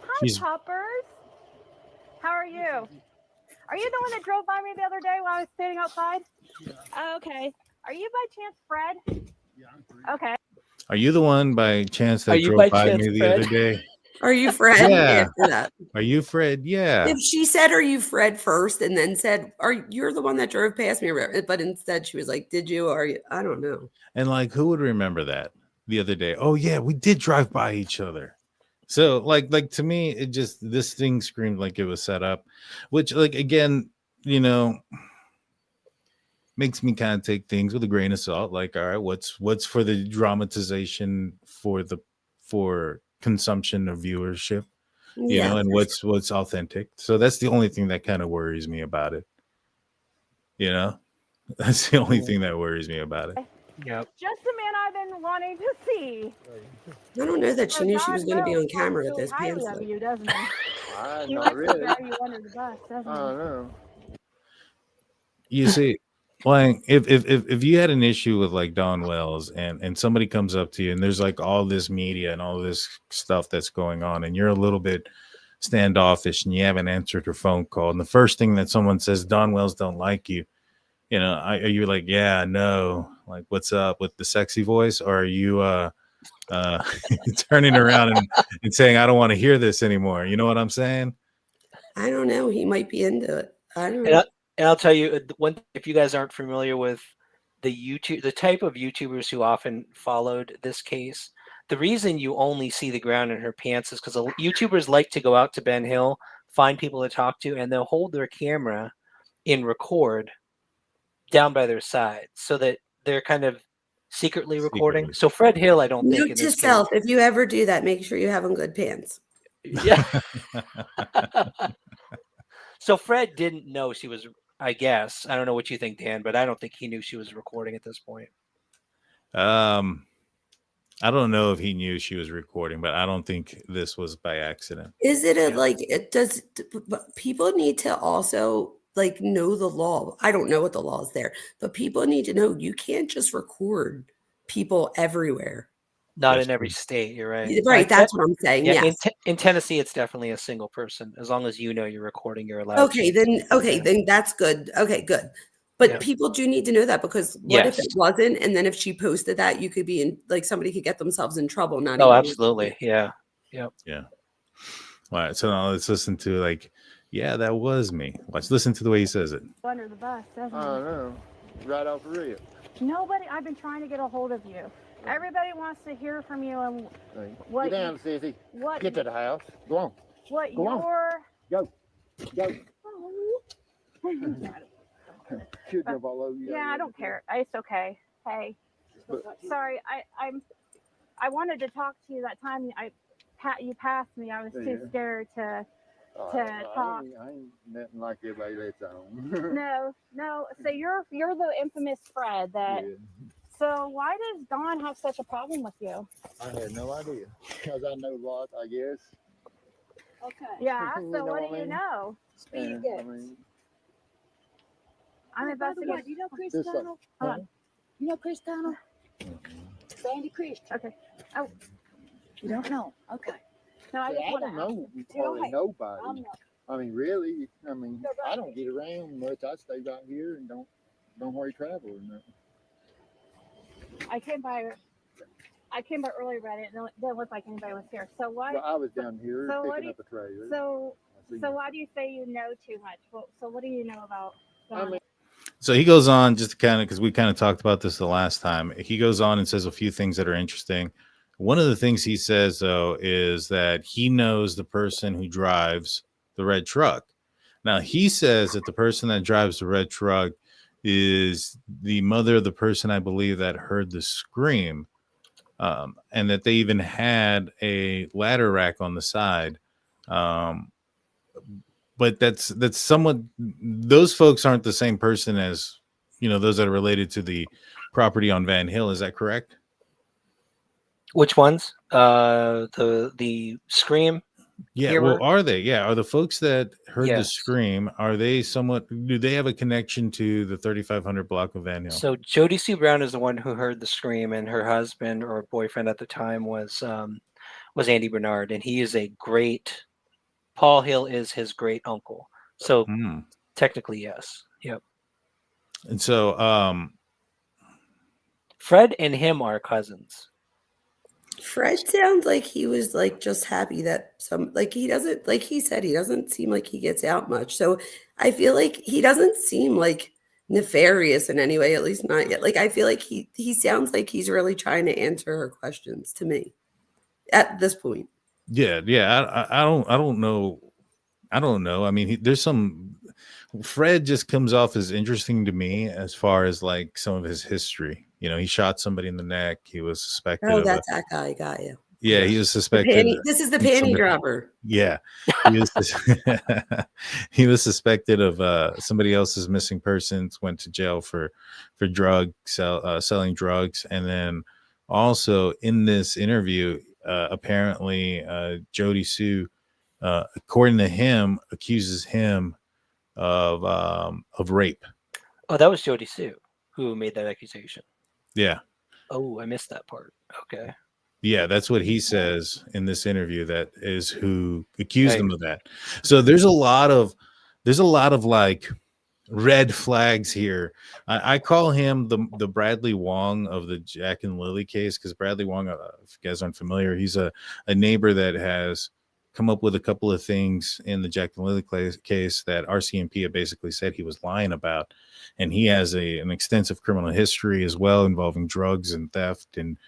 [SPEAKER 6] Hi, Poppers. How are you? Are you the one that drove by me the other day while I was standing outside? Yeah. Okay. Are you by chance Fred? Yeah, I'm Fred. Okay.
[SPEAKER 3] Are you the one by chance that drove by me the other day?
[SPEAKER 5] Are you Fred?
[SPEAKER 3] Yeah.
[SPEAKER 5] After that.
[SPEAKER 3] Are you Fred? Yeah.
[SPEAKER 5] If she said, are you Fred first, and then said, you're the one that drove past me, but instead she was like, did you, or are you? I don't know.
[SPEAKER 3] And like, who would remember that the other day? Oh yeah, we did drive by each other. So like to me, this thing screamed like it was set up, which, like, again, makes me kind of take things with a grain of salt. Like, all right, what's for the dramatization for consumption of viewership, and what's authentic. So that's the only thing that kind of worries me about it. That's the only thing that worries me about it.
[SPEAKER 4] Yep.
[SPEAKER 6] Just the man I've been wanting to see.
[SPEAKER 5] I don't know that she knew she was going to be on camera with those pants.
[SPEAKER 6] Of you, doesn't he? He
[SPEAKER 7] Not
[SPEAKER 6] likes
[SPEAKER 7] really.
[SPEAKER 6] to throw you under the bus, doesn't he?
[SPEAKER 7] No.
[SPEAKER 3] You see, like, if you had an issue with like Dawn Wells and somebody comes up to you and there's like all this media and all this stuff that's going on and you're a little bit standoffish and you haven't answered her phone call, and the first thing that someone says, Dawn Wells don't like you, are you like, yeah, no, like, what's up, with the sexy voice? Or are you turning around and saying, I don't want to hear this anymore? You know what I'm saying?
[SPEAKER 5] I don't know. He might be into it. I don't know.
[SPEAKER 4] And I'll tell you, if you guys aren't familiar with the type of YouTubers who often followed this case, the reason you only see the ground in her pants is because YouTubers like to go out to Ben Hill, find people to talk to, and they'll hold their camera and record down by their side so that they're kind of secretly recording. So Fred Hill, I don't think.
[SPEAKER 5] Note to self: if you ever do that, make sure you have on good pants.
[SPEAKER 4] Yeah. So Fred didn't know she was I guess. I don't know what you think, Dan, but I don't think he knew she was recording at this point.
[SPEAKER 3] I don't know if he knew she was recording, but I don't think this was by accident.
[SPEAKER 5] Is it but people need to also like know the law. I don't know what the law is there, but people need to know you can't just record people everywhere.
[SPEAKER 4] Not
[SPEAKER 3] That's
[SPEAKER 4] in every
[SPEAKER 3] true.
[SPEAKER 4] state, you're right.
[SPEAKER 5] Right, that's what I'm saying.
[SPEAKER 4] Yeah,
[SPEAKER 5] Yes.
[SPEAKER 4] in Tennessee, it's definitely a single person. As long as you know you're recording, you're allowed.
[SPEAKER 5] Okay, then that's good. Okay, good. But people do need to know that, because what if it wasn't? And then if she posted that, you could be in, like, somebody could get themselves in trouble. Not
[SPEAKER 4] Oh,
[SPEAKER 5] even
[SPEAKER 4] absolutely. Yeah. Yep.
[SPEAKER 3] Yeah. All right. So now let's listen to, like, yeah, that was me. Let's listen to the way he says it.
[SPEAKER 6] Under the bus, doesn't
[SPEAKER 7] I don't know. Right off the rip.
[SPEAKER 6] Nobody. I've been trying to get a hold of you. Everybody wants to hear from you and what.
[SPEAKER 7] Get down, Sissy.
[SPEAKER 6] What?
[SPEAKER 7] Get to the house. Go on.
[SPEAKER 6] What
[SPEAKER 7] Go
[SPEAKER 6] your?
[SPEAKER 7] Go. Go. Shoot them all over you.
[SPEAKER 6] Yeah, I don't care. It's okay. Hey, sorry. I wanted to talk to you that time. You passed me. I was too scared to talk.
[SPEAKER 7] I ain't nothing like everybody that's on.
[SPEAKER 6] No. So you're the infamous Fred that. Yeah. So why does Don have such a problem with you?
[SPEAKER 7] I had no idea. Because I know a lot, I guess.
[SPEAKER 6] Okay. Yeah. So what do you know?
[SPEAKER 7] Speedy good.
[SPEAKER 6] I'm investigating.
[SPEAKER 10] You know Chris Donald? You know Chris Donald? Sandy Christian.
[SPEAKER 6] Okay. Oh.
[SPEAKER 10] You don't know? Okay.
[SPEAKER 6] No, I
[SPEAKER 7] don't know hardly nobody. I mean, really. I don't get around much. I stay right here and don't hardly travel or nothing.
[SPEAKER 6] I came by early, read it, and it didn't look like anybody was here. So what?
[SPEAKER 7] Well, I was down here picking up a trailer.
[SPEAKER 6] So why do you say you know too much? Well, so what do you know about Don?
[SPEAKER 3] So he goes on, just to kind of, because we kind of talked about this the last time. He goes on and says a few things that are interesting. One of the things he says, though, is that he knows the person who drives the red truck. Now, he says that the person that drives the red truck is the mother of the person, I believe, that heard the scream, and that they even had a ladder rack on the side. But that's somewhat, those folks aren't the same person as, those that are related to the property on Van Hill. Is that correct?
[SPEAKER 4] Which ones? The scream?
[SPEAKER 3] Yeah.
[SPEAKER 4] Hearer?
[SPEAKER 3] Well, are they? Yeah. Are the folks that heard the scream, are they somewhat, do they have a connection to the 3500 block of Van Hill?
[SPEAKER 4] So Jody Sue Brown is the one who heard the scream, and her husband or boyfriend at the time was Andy Bernard, and he is a great, Paul Hill is his great uncle. So technically, yes. Yep.
[SPEAKER 3] And so
[SPEAKER 4] Fred and him are cousins.
[SPEAKER 5] Fred sounds like he was like just happy that he doesn't, like he said, he doesn't seem like he gets out much. So I feel like he doesn't seem like nefarious in any way, at least not yet. Like I feel like he sounds like he's really trying to answer her questions to me at this point.
[SPEAKER 3] Yeah. I don't know. I mean, there's some. Fred just comes off as interesting to me as far as like some of his history. He shot somebody in the neck. He was suspected.
[SPEAKER 5] Oh, that's that guy. Got you.
[SPEAKER 3] Yeah, he was suspected.
[SPEAKER 5] This is the panty dropper.
[SPEAKER 3] Yeah, he was suspected of somebody else's missing persons. Went to jail for selling drugs, and then also in this interview, apparently Jody Sue, according to him, accuses him of rape.
[SPEAKER 4] Oh, that was Jody Sue who made that accusation.
[SPEAKER 3] Yeah.
[SPEAKER 4] Oh, I missed that part. Okay.
[SPEAKER 3] Yeah, that's what he says in this interview. That is who accused him of that. So there's a lot of like red flags here. I call him the Bradley Wong of the Jack and Lily case, because Bradley Wong, if you guys aren't familiar, he's a neighbor that has come up with a couple of things in the Jack and Lily case that RCMP had basically said he was lying about. And he has an extensive criminal history as well, involving drugs and theft and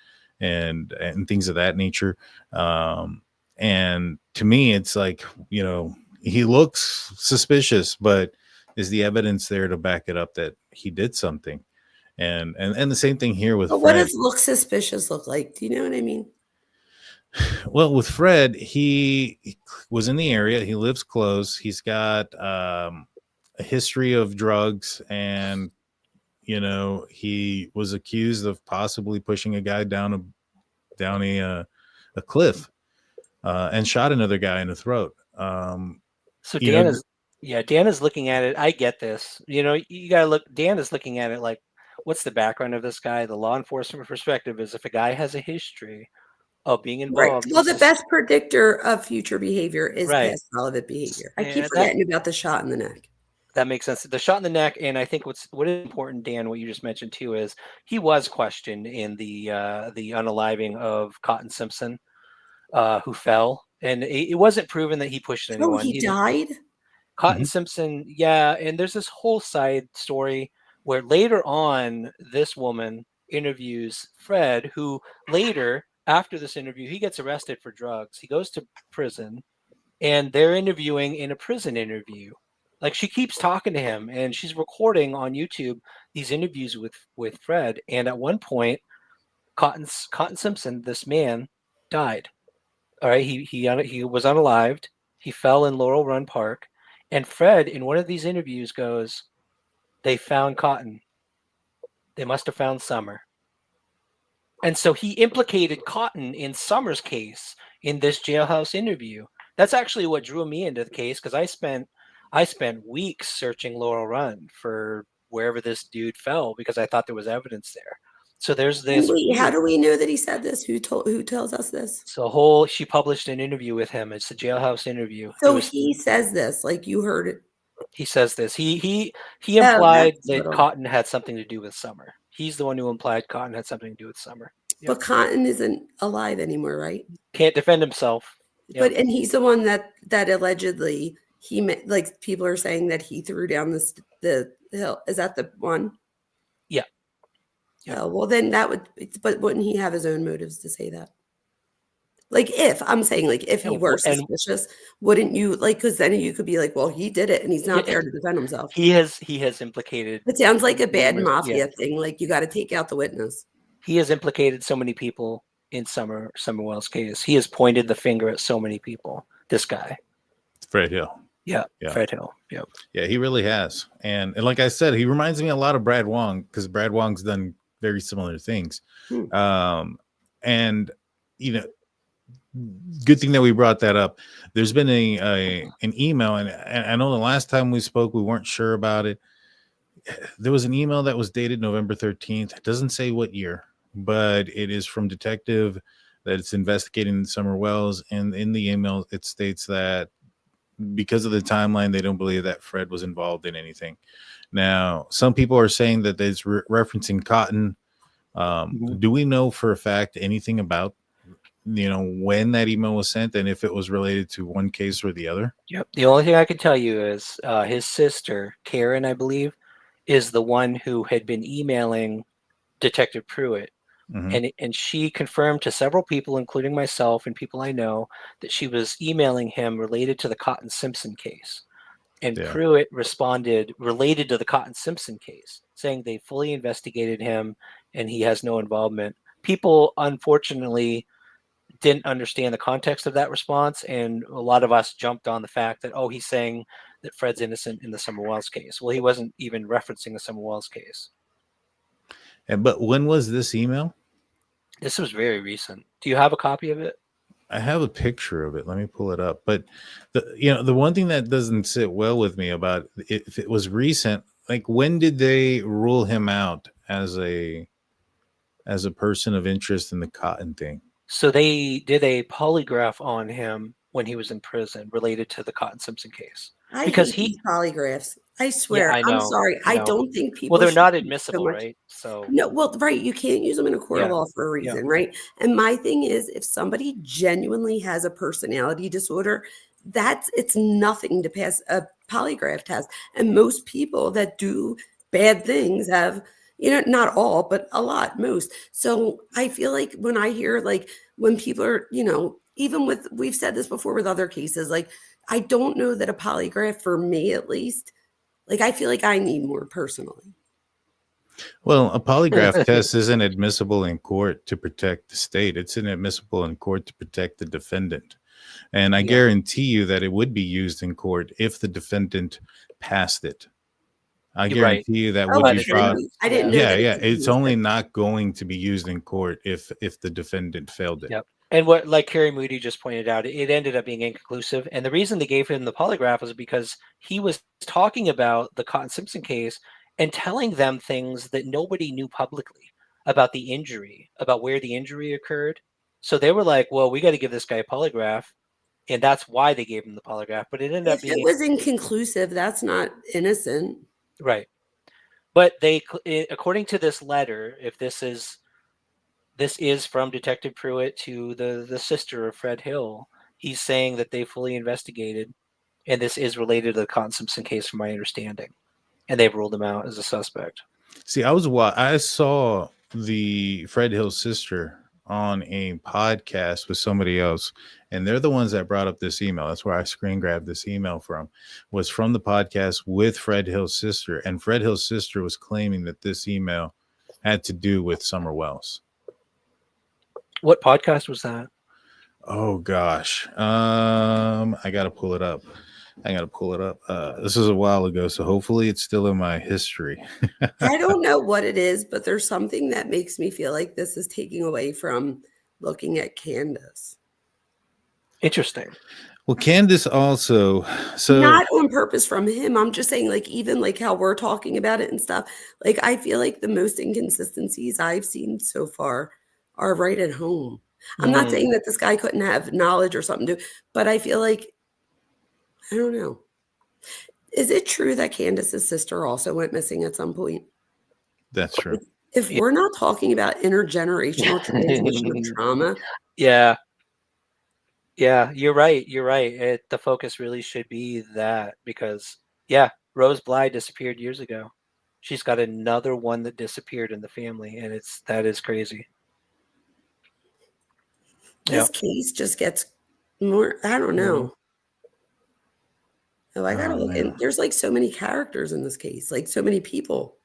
[SPEAKER 3] things of that nature. And to me, it's like, he looks suspicious, but is the evidence there to back it up that he did something? And the same thing here with Fred.
[SPEAKER 5] What does look suspicious look like? Do you know what I mean?
[SPEAKER 3] Well, with Fred, he was in the area. He lives close. He's got a history of drugs, and he was accused of possibly pushing a guy down a cliff, and shot another guy in the throat.
[SPEAKER 4] So
[SPEAKER 3] you know,
[SPEAKER 4] Dan is looking at it. I get this. You gotta look. Dan is looking at it like, what's the background of this guy? The law enforcement perspective is if a guy has a history of being
[SPEAKER 5] Right.
[SPEAKER 4] involved.
[SPEAKER 5] Well, the best predictor of future behavior is
[SPEAKER 4] Right.
[SPEAKER 5] past relevant behavior. I keep
[SPEAKER 4] Yeah,
[SPEAKER 5] forgetting about the shot in the neck.
[SPEAKER 4] That makes sense. The shot in the neck, and I think what is important, Dan, what you just mentioned too, is he was questioned in the unaliving of Cotton Simpson, who fell, and it wasn't proven that he pushed anyone.
[SPEAKER 5] Oh, he died?
[SPEAKER 4] Cotton Simpson, yeah, and there's this whole side story where later on this woman interviews Fred, who later, after this interview, he gets arrested for drugs. He goes to prison, and they're interviewing in a prison interview. Like, she keeps talking to him, and she's recording on YouTube these interviews with Fred. And at one point, Cotton Simpson, this man, died. All right, he was unalived. He fell in Laurel Run Park. And Fred, in one of these interviews, goes, "They found Cotton. They must have found Summer." And so he implicated Cotton in Summer's case in this jailhouse interview. That's actually what drew me into the case, because I spent weeks searching Laurel Run for wherever this dude fell, because I thought there was evidence there. So there's this.
[SPEAKER 5] Wait, how do we know that he said this? Who tells us this?
[SPEAKER 4] So she published an interview with him. It's a jailhouse interview.
[SPEAKER 5] So he says this, like you heard it.
[SPEAKER 4] He says this. He implied that Cotton had something to do with Summer. He's the one who implied Cotton had something to do with Summer. Yep.
[SPEAKER 5] But Cotton isn't alive anymore, right?
[SPEAKER 4] Can't defend himself.
[SPEAKER 5] Yep. And he's the one that allegedly like people are saying that he threw down the hill. Is that the one?
[SPEAKER 4] Yeah.
[SPEAKER 5] Oh, well then but wouldn't he have his own motives to say that? Like if he were suspicious, wouldn't you because then you could be like, well, he did it and he's not there to defend himself.
[SPEAKER 4] He has implicated.
[SPEAKER 5] It sounds like a bad mafia thing. Like you got to take out the witness.
[SPEAKER 4] He has implicated so many people in Summer Wells' case. He has pointed the finger at so many people. This guy,
[SPEAKER 3] Fred Hill.
[SPEAKER 4] Yeah. Fred Hill. Yeah.
[SPEAKER 3] Yeah, he really has. And like I said, he reminds me a lot of Brad Wong, because Brad Wong's done very similar things. And good thing that we brought that up. There's been an email, and I know the last time we spoke, we weren't sure about it. There was an email that was dated November 13th. It doesn't say what year, but it is from detective that it's investigating Summer Wells. And in the email, it states that because of the timeline, they don't believe that Fred was involved in anything. Now, some people are saying that it's referencing Cotton. Do we know for a fact anything about when that email was sent and if it was related to one case or the other?
[SPEAKER 4] Yep. The only thing I can tell you is his sister, Karen, I believe, is the one who had been emailing Detective Pruitt. And she confirmed to several people, including myself and people I know, that she was emailing him related to the Cotton Simpson case. And Pruitt responded related to the Cotton Simpson case, saying they fully investigated him and he has no involvement. People, unfortunately, didn't understand the context of that response, and a lot of us jumped on the fact that, he's saying that Fred's innocent in the Summer Wells case. Well, he wasn't even referencing the Summer Wells case.
[SPEAKER 3] But when was this email?
[SPEAKER 4] This was very recent. Do you have a copy of it?
[SPEAKER 3] I have a picture of it. Let me pull it up. But the one thing that doesn't sit well with me about it, if it was recent, like when did they rule him out as a person of interest in the Cotton thing?
[SPEAKER 4] So they did a polygraph on him when he was in prison related to the Cotton Simpson case.
[SPEAKER 5] Because he polygraphs. I swear.
[SPEAKER 4] Yeah,
[SPEAKER 5] I'm sorry. I don't think people.
[SPEAKER 4] Well, they're not admissible, right? So
[SPEAKER 5] no. Well, right. You can't use them in a court of law for a reason, right? And my thing is, if somebody genuinely has a personality disorder, it's nothing to pass a polygraph test. And most people that do bad things have, not all, but a lot, most. So I feel like when I hear when people are, even with, we've said this before with other cases, I don't know that a polygraph, for me at least, I feel like I need more personally.
[SPEAKER 3] Well, a polygraph test isn't admissible in court to protect the state. It's inadmissible in court to protect the defendant. And I guarantee you that it would be used in court if the defendant past it. I
[SPEAKER 4] You're right.
[SPEAKER 3] guarantee you that
[SPEAKER 5] Oh,
[SPEAKER 3] would be
[SPEAKER 5] it
[SPEAKER 3] fraud.
[SPEAKER 5] shouldn't be. I didn't know
[SPEAKER 3] Yeah,
[SPEAKER 5] that.
[SPEAKER 3] yeah. It's only not going to be used in court if the defendant failed it.
[SPEAKER 4] Yep. And what, like Carrie Moody just pointed out, it ended up being inconclusive. And the reason they gave him the polygraph was because he was talking about the Cotton Simpson case and telling them things that nobody knew publicly about the injury, about where the injury occurred. So they were like, well, we got to give this guy a polygraph. And that's why they gave him the polygraph. But it ended up
[SPEAKER 5] If
[SPEAKER 4] being
[SPEAKER 5] it was inconclusive, that's not innocent.
[SPEAKER 4] right. But they, according to this letter, if this is from Detective Pruitt to the sister of Fred Hill, he's saying that they fully investigated, and this is related to the Cotton Simpson case, from my understanding, and they've ruled him out as a suspect.
[SPEAKER 3] See, I saw the Fred Hill sister on a podcast with somebody else, and they're the ones that brought up this email. That's where I screen grabbed this email was from the podcast with Fred Hill's sister, and Fred Hill's sister was claiming that this email had to do with Summer Wells.
[SPEAKER 4] What podcast was that?
[SPEAKER 3] Oh gosh, I gotta pull it up. This is a while ago, so hopefully it's still in my history.
[SPEAKER 5] I don't know what it is, but there's something that makes me feel like this is taking away from looking at Candace.
[SPEAKER 4] Interesting.
[SPEAKER 3] Well, Candace also, so
[SPEAKER 5] not on purpose from him. I'm just saying, like, even like how we're talking about it and stuff. Like, I feel like the most inconsistencies I've seen so far are right at home. I'm not saying that this guy couldn't have knowledge or something to, but I feel like, I don't know. Is it true that Candace's sister also went missing at some point?
[SPEAKER 3] that's true.
[SPEAKER 5] If we're not talking about intergenerational transmission of trauma.
[SPEAKER 4] Yeah, you're right. The focus really should be that, because, yeah, Rose Bly disappeared years ago. She's got another one that disappeared in the family, and that is crazy.
[SPEAKER 5] This case just gets more, I don't know. Oh, I gotta look in. There's like so many characters in this case, like so many people.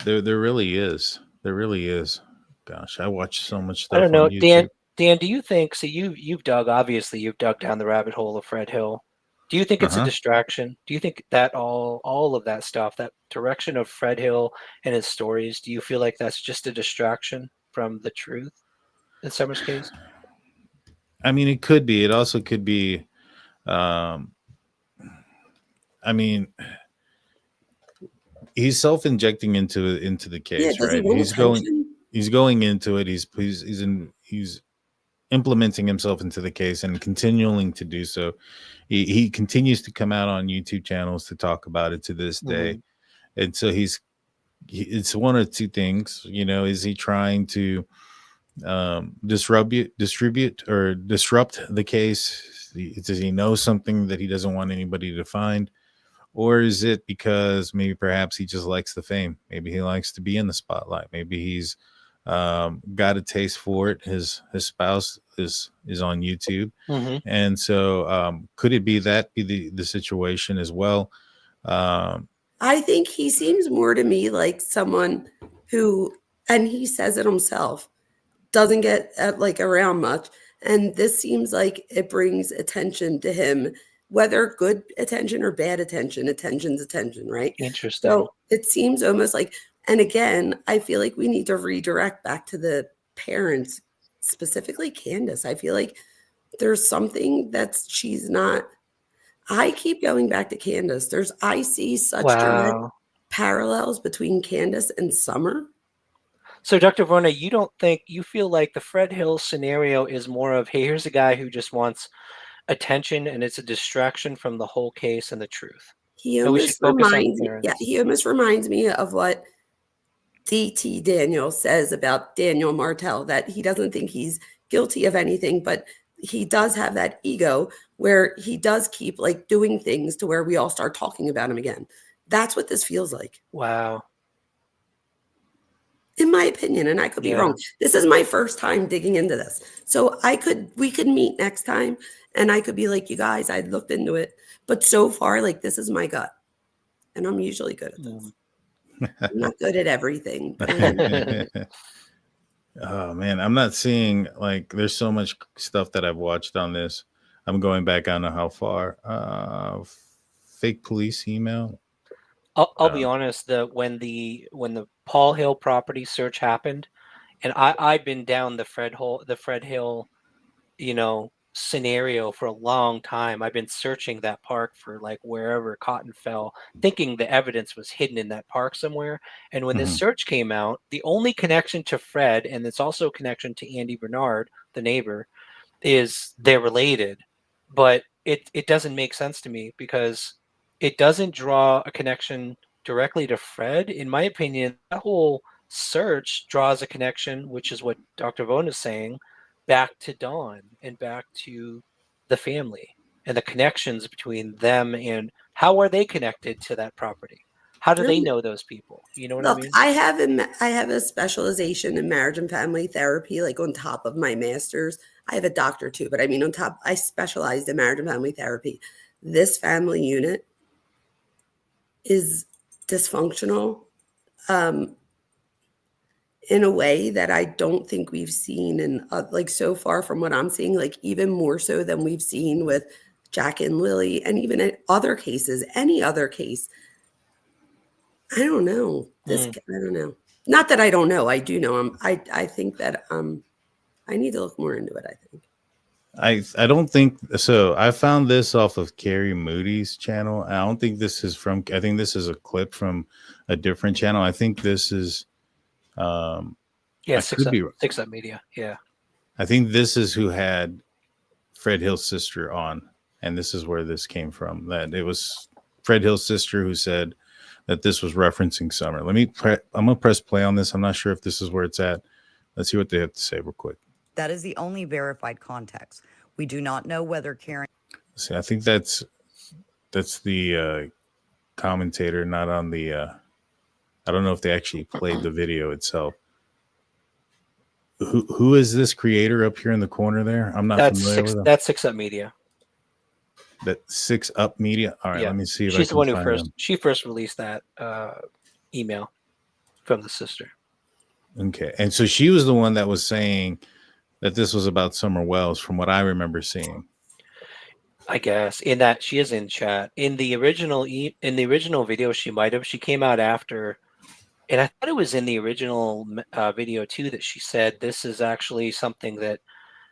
[SPEAKER 3] There really is. There really is. Gosh, I watch so much stuff.
[SPEAKER 4] I don't know,
[SPEAKER 3] on YouTube.
[SPEAKER 4] Dan, do you think, so you've dug down the rabbit hole of Fred Hill. Do you think it's a distraction? Do you think that all of that stuff, that direction of Fred Hill and his stories, do you feel like that's just a distraction from the truth in Summer's case?
[SPEAKER 3] I mean, it could be. It also could be. I mean, he's self-injecting into the case, right? He's going into it. He's implementing himself into the case and continuing to do so. He continues to come out on YouTube channels to talk about it to this day, and so it's one of two things. You know, is he trying to disrupt the case? Does he know something that he doesn't want anybody to find? Or is it because maybe perhaps he just likes the fame? Maybe he likes to be in the spotlight. Maybe he's got a taste for it. His spouse is on YouTube. And so could it be the situation as well?
[SPEAKER 5] I think he seems more to me like someone who, and he says it himself, doesn't get like around much. And this seems like it brings attention to him, whether good attention or bad attention. Attention's attention, right?
[SPEAKER 4] Interesting.
[SPEAKER 5] So it seems almost like, and again, I feel like we need to redirect back to the parents, specifically Candace. I feel like there's something she's not. I keep going back to Candace. I see such direct parallels between Candace and Summer.
[SPEAKER 4] So, Dr. Verna, you feel like the Fred Hill scenario is more of, hey, here's a guy who just wants attention and it's a distraction from the whole case and the truth.
[SPEAKER 5] He almost reminds me of what D.T. Daniel says about Daniel Martell, that he doesn't think he's guilty of anything, but he does have that ego where he does keep like doing things to where we all start talking about him again. That's what this feels like.
[SPEAKER 4] Wow.
[SPEAKER 5] In my opinion, and I could be wrong. This is my first time digging into this. So we could meet next time and I could be like, you guys, I looked into it. But so far, like, this is my gut. And I'm usually good at this. I'm not good at everything.
[SPEAKER 3] Oh man, I'm not seeing, like, there's so much stuff that I've watched on this. I'm going back, I don't know how far. fake police email.
[SPEAKER 4] I'll be honest. When the Paul Hill property search happened, and I've been down the Fred Hill, scenario for a long time. I've been searching that park for like wherever cotton fell, thinking the evidence was hidden in that park somewhere. And when this search came out, the only connection to Fred, and it's also a connection to Andy Bernard, the neighbor, is they're related. But it doesn't make sense to me because it doesn't draw a connection directly to Fred. In my opinion, that whole search draws a connection, which is what Dr. Vaughn is saying, back to Dawn and back to the family and the connections between them, and how are they connected to that property? How do they know those people? You know what I mean?
[SPEAKER 5] I have a specialization in marriage and family therapy, like on top of my master's. I have a doctor too, but I mean, on top, I specialized in marriage and family therapy. This family unit is dysfunctional in a way that I don't think we've seen in like so far from what I'm seeing, like even more so than we've seen with Jack and Lily, and even in other cases, any other case. I don't know. I don't know. Not that I don't know. I do know. I think that I need to look more into it, I think.
[SPEAKER 3] I don't think so. I found this off of Carrie Moody's channel. I don't think this is from, I think this is a clip from a different channel. I think this is
[SPEAKER 4] Six Up Media. Yeah.
[SPEAKER 3] I think this is who had Fred Hill's sister on, and this is where this came from. That it was Fred Hill's sister who said that this was referencing Summer. I'm gonna press play on this. I'm not sure if this is where it's at. Let's see what they have to say real quick.
[SPEAKER 11] That is the only verified context. We do not know whether Karen.
[SPEAKER 3] See, I think that's the commentator, not on the. I don't know if they actually played the video itself. Who is this creator up here in the corner there? I'm not familiar with them.
[SPEAKER 4] That's 6 Up Media.
[SPEAKER 3] That 6 Up Media. All right, let me see if
[SPEAKER 4] she's the one who first released that email from the sister.
[SPEAKER 3] Okay, and so she was the one that was saying that this was about Summer Wells, from what I remember seeing.
[SPEAKER 4] I guess in that she is in chat in the original video. She came out after, and I thought it was in the original video too that she said this is actually something that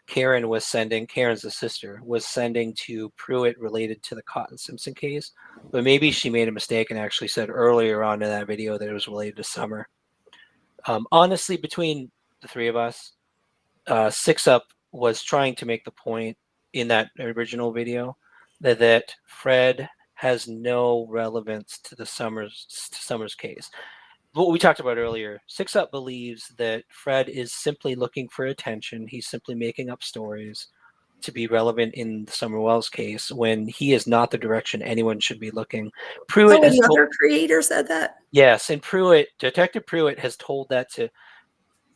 [SPEAKER 4] Karen was sending. Karen's the sister was sending to Pruitt related to the Cotton Simpson case, but maybe she made a mistake and actually said earlier on in that video that it was related to Summer. Honestly, between the three of us, 6 Up was trying to make the point in that original video that Fred has no relevance to the Summers case. What we talked about earlier, 6 Up believes that Fred is simply looking for attention. He's simply making up stories to be relevant in the Summer Wells case when he is not the direction anyone should be looking. Pruitt,
[SPEAKER 5] another creator said that?
[SPEAKER 4] Yes, and Detective Pruitt has told that to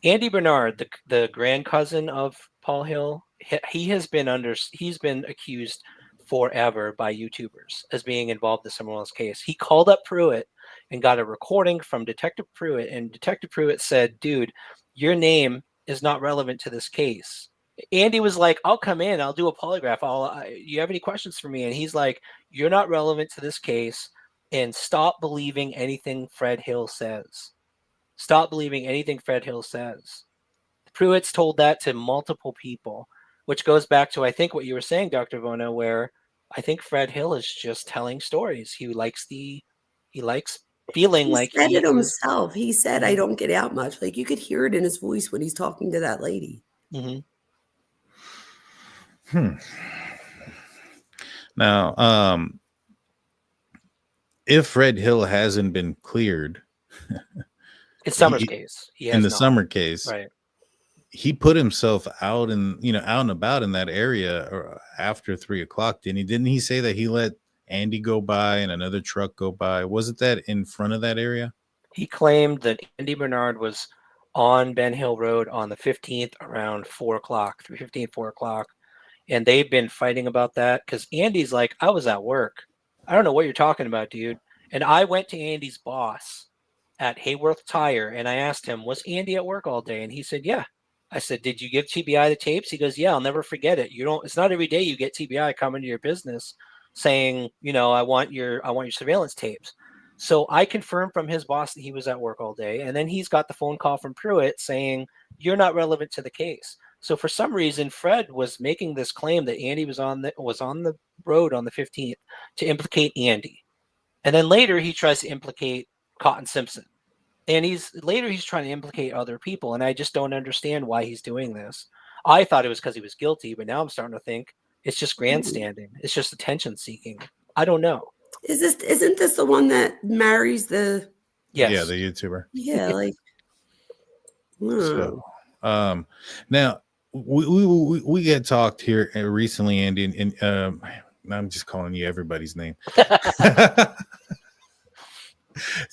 [SPEAKER 4] Andy Bernard, the grand cousin of Paul Hill. He's been accused forever by YouTubers as being involved in the Summer Wells case. He called up Pruitt and got a recording from Detective Pruitt, and Detective Pruitt said, dude, your name is not relevant to this case. Andy was like, I'll come in, I'll do a polygraph. You have any questions for me? And he's like, you're not relevant to this case, and stop believing anything Fred Hill says. Stop believing anything Fred Hill says. Pruitt's told that to multiple people, which goes back to, I think, what you were saying, Dr. Vona, where I think Fred Hill is just telling stories. He likes feeling like
[SPEAKER 5] he said it himself. He said, I don't get out much. Like you could hear it in his voice when he's talking to that lady.
[SPEAKER 4] Mm-hmm.
[SPEAKER 3] Now, if Fred Hill hasn't been cleared,
[SPEAKER 4] it's Summer's case.
[SPEAKER 3] In the Summer case,
[SPEAKER 4] right?
[SPEAKER 3] He put himself out and out and about in that area or after 3 o'clock. Didn't he say that he let Andy go by and another truck go by? Wasn't that in front of that area?
[SPEAKER 4] He claimed that Andy Bernard was on Ben Hill Road on the 15th around 4 o'clock, 3:15, 4 o'clock. And they've been fighting about that because Andy's like, I was at work. I don't know what you're talking about, dude. And I went to Andy's boss at Hayworth Tire and I asked him, was Andy at work all day? And he said, yeah. I said, did you give TBI the tapes? He goes, yeah, I'll never forget it. It's not every day you get TBI coming to your business. saying, I want your surveillance tapes. So I confirmed from his boss that he was at work all day, and then he's got the phone call from Pruitt saying you're not relevant to the case. So for some reason, Fred was making this claim that Andy was on the road on the 15th to implicate Andy, and then later he tries to implicate Cotton Simpson, and he's trying to implicate other people, and I just don't understand why he's doing this. I thought it was because he was guilty, but now I'm starting to think it's just grandstanding. It's just attention seeking. I don't know.
[SPEAKER 5] Isn't this the one that marries the?
[SPEAKER 4] Yes.
[SPEAKER 3] Yeah, the YouTuber.
[SPEAKER 5] Yeah, like.
[SPEAKER 3] So, now we get talked here recently, Andy, and I'm just calling you everybody's name.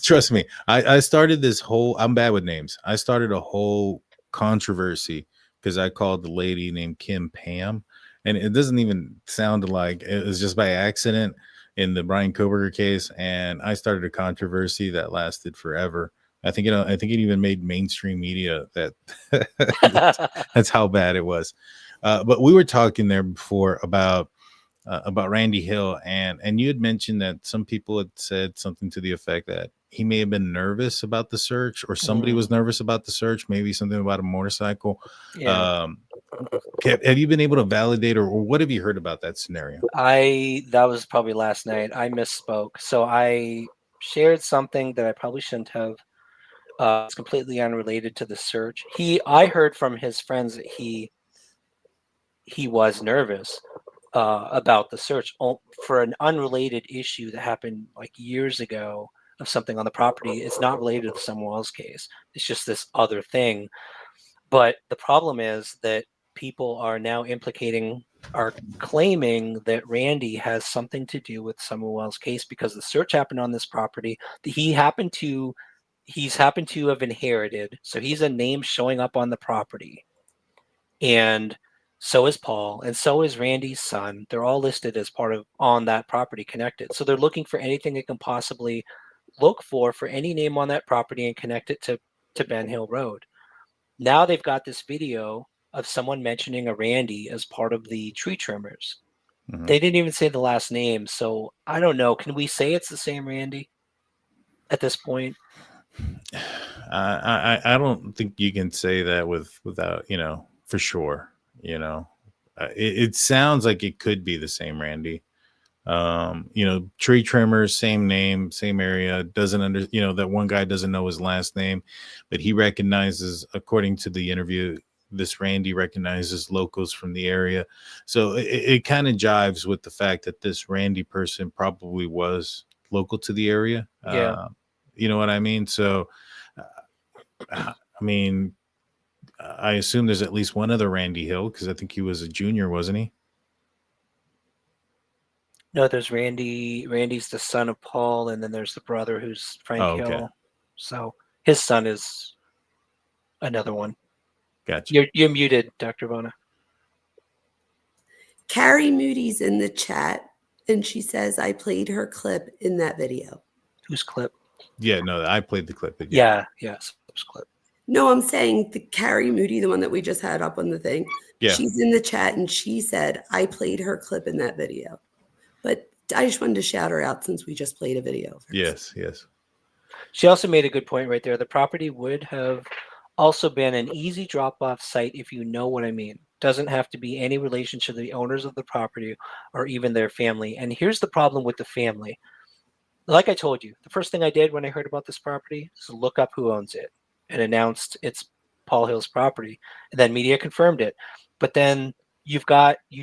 [SPEAKER 3] Trust me, I started this whole. I'm bad with names. I started a whole controversy because I called the lady named Kim Pam, and it doesn't even sound like it was just by accident in the Brian Koberger case, and I started a controversy that lasted forever. I think it even made mainstream media. That's how bad it was. But we were talking there before about Randy Hill, and you had mentioned that some people had said something to the effect that he may have been nervous about the search, or somebody was nervous about the search, maybe something about a motorcycle.
[SPEAKER 4] Yeah.
[SPEAKER 3] Have you been able to validate, or what have you heard about that scenario?
[SPEAKER 4] That was probably last night. I misspoke. So I shared something that I probably shouldn't have. It's completely unrelated to the search. I heard from his friends that he was nervous about the search for an unrelated issue that happened like years ago of something on the property. It's not related to the Summerwells case. It's just this other thing. But the problem is that people are now claiming that Randy has something to do with Summerwell's case because the search happened on this property that he's happened to have inherited. So he's a name showing up on the property. And so is Paul, and so is Randy's son. They're all listed as on that property connected. So they're looking for anything they can possibly look for any name on that property and connect it to Ben Hill Road. Now they've got this video of someone mentioning a Randy as part of the tree trimmers. Mm-hmm. They didn't even say the last name. So I don't know. Can we say it's the same Randy at this point?
[SPEAKER 3] I don't think you can say that without, for sure. It sounds like it could be the same Randy. Tree trimmers, same name, same area, that one guy doesn't know his last name, but he recognizes, according to the interview, this Randy recognizes locals from the area. So it kind of jives with the fact that this Randy person probably was local to the area.
[SPEAKER 4] Yeah.
[SPEAKER 3] You know what I mean? So, I assume there's at least one other Randy Hill, because I think he was a junior, wasn't he?
[SPEAKER 4] No, there's Randy. Randy's the son of Paul, and then there's the brother who's Frank Hill. So his son is another one.
[SPEAKER 3] Gotcha.
[SPEAKER 4] You're muted, Dr. Bona.
[SPEAKER 5] Carrie Moody's in the chat, and she says I played her clip in that video.
[SPEAKER 4] Whose clip?
[SPEAKER 3] Yeah, no, I played the clip.
[SPEAKER 4] Yes, clip.
[SPEAKER 5] No, I'm saying the Carrie Moody, the one that we just had up on the thing.
[SPEAKER 3] Yeah.
[SPEAKER 5] She's in the chat, and she said I played her clip in that video. But I just wanted to shout her out since we just played a video.
[SPEAKER 3] Yes.
[SPEAKER 4] She also made a good point right there. The property would have also been an easy drop-off site, if you know what I mean. Doesn't have to be any relation to the owners of the property or even their family. And here's the problem with the family. Like I told you, the first thing I did when I heard about this property is look up who owns it and announced it's Paul Hill's property. And then media confirmed it. But then you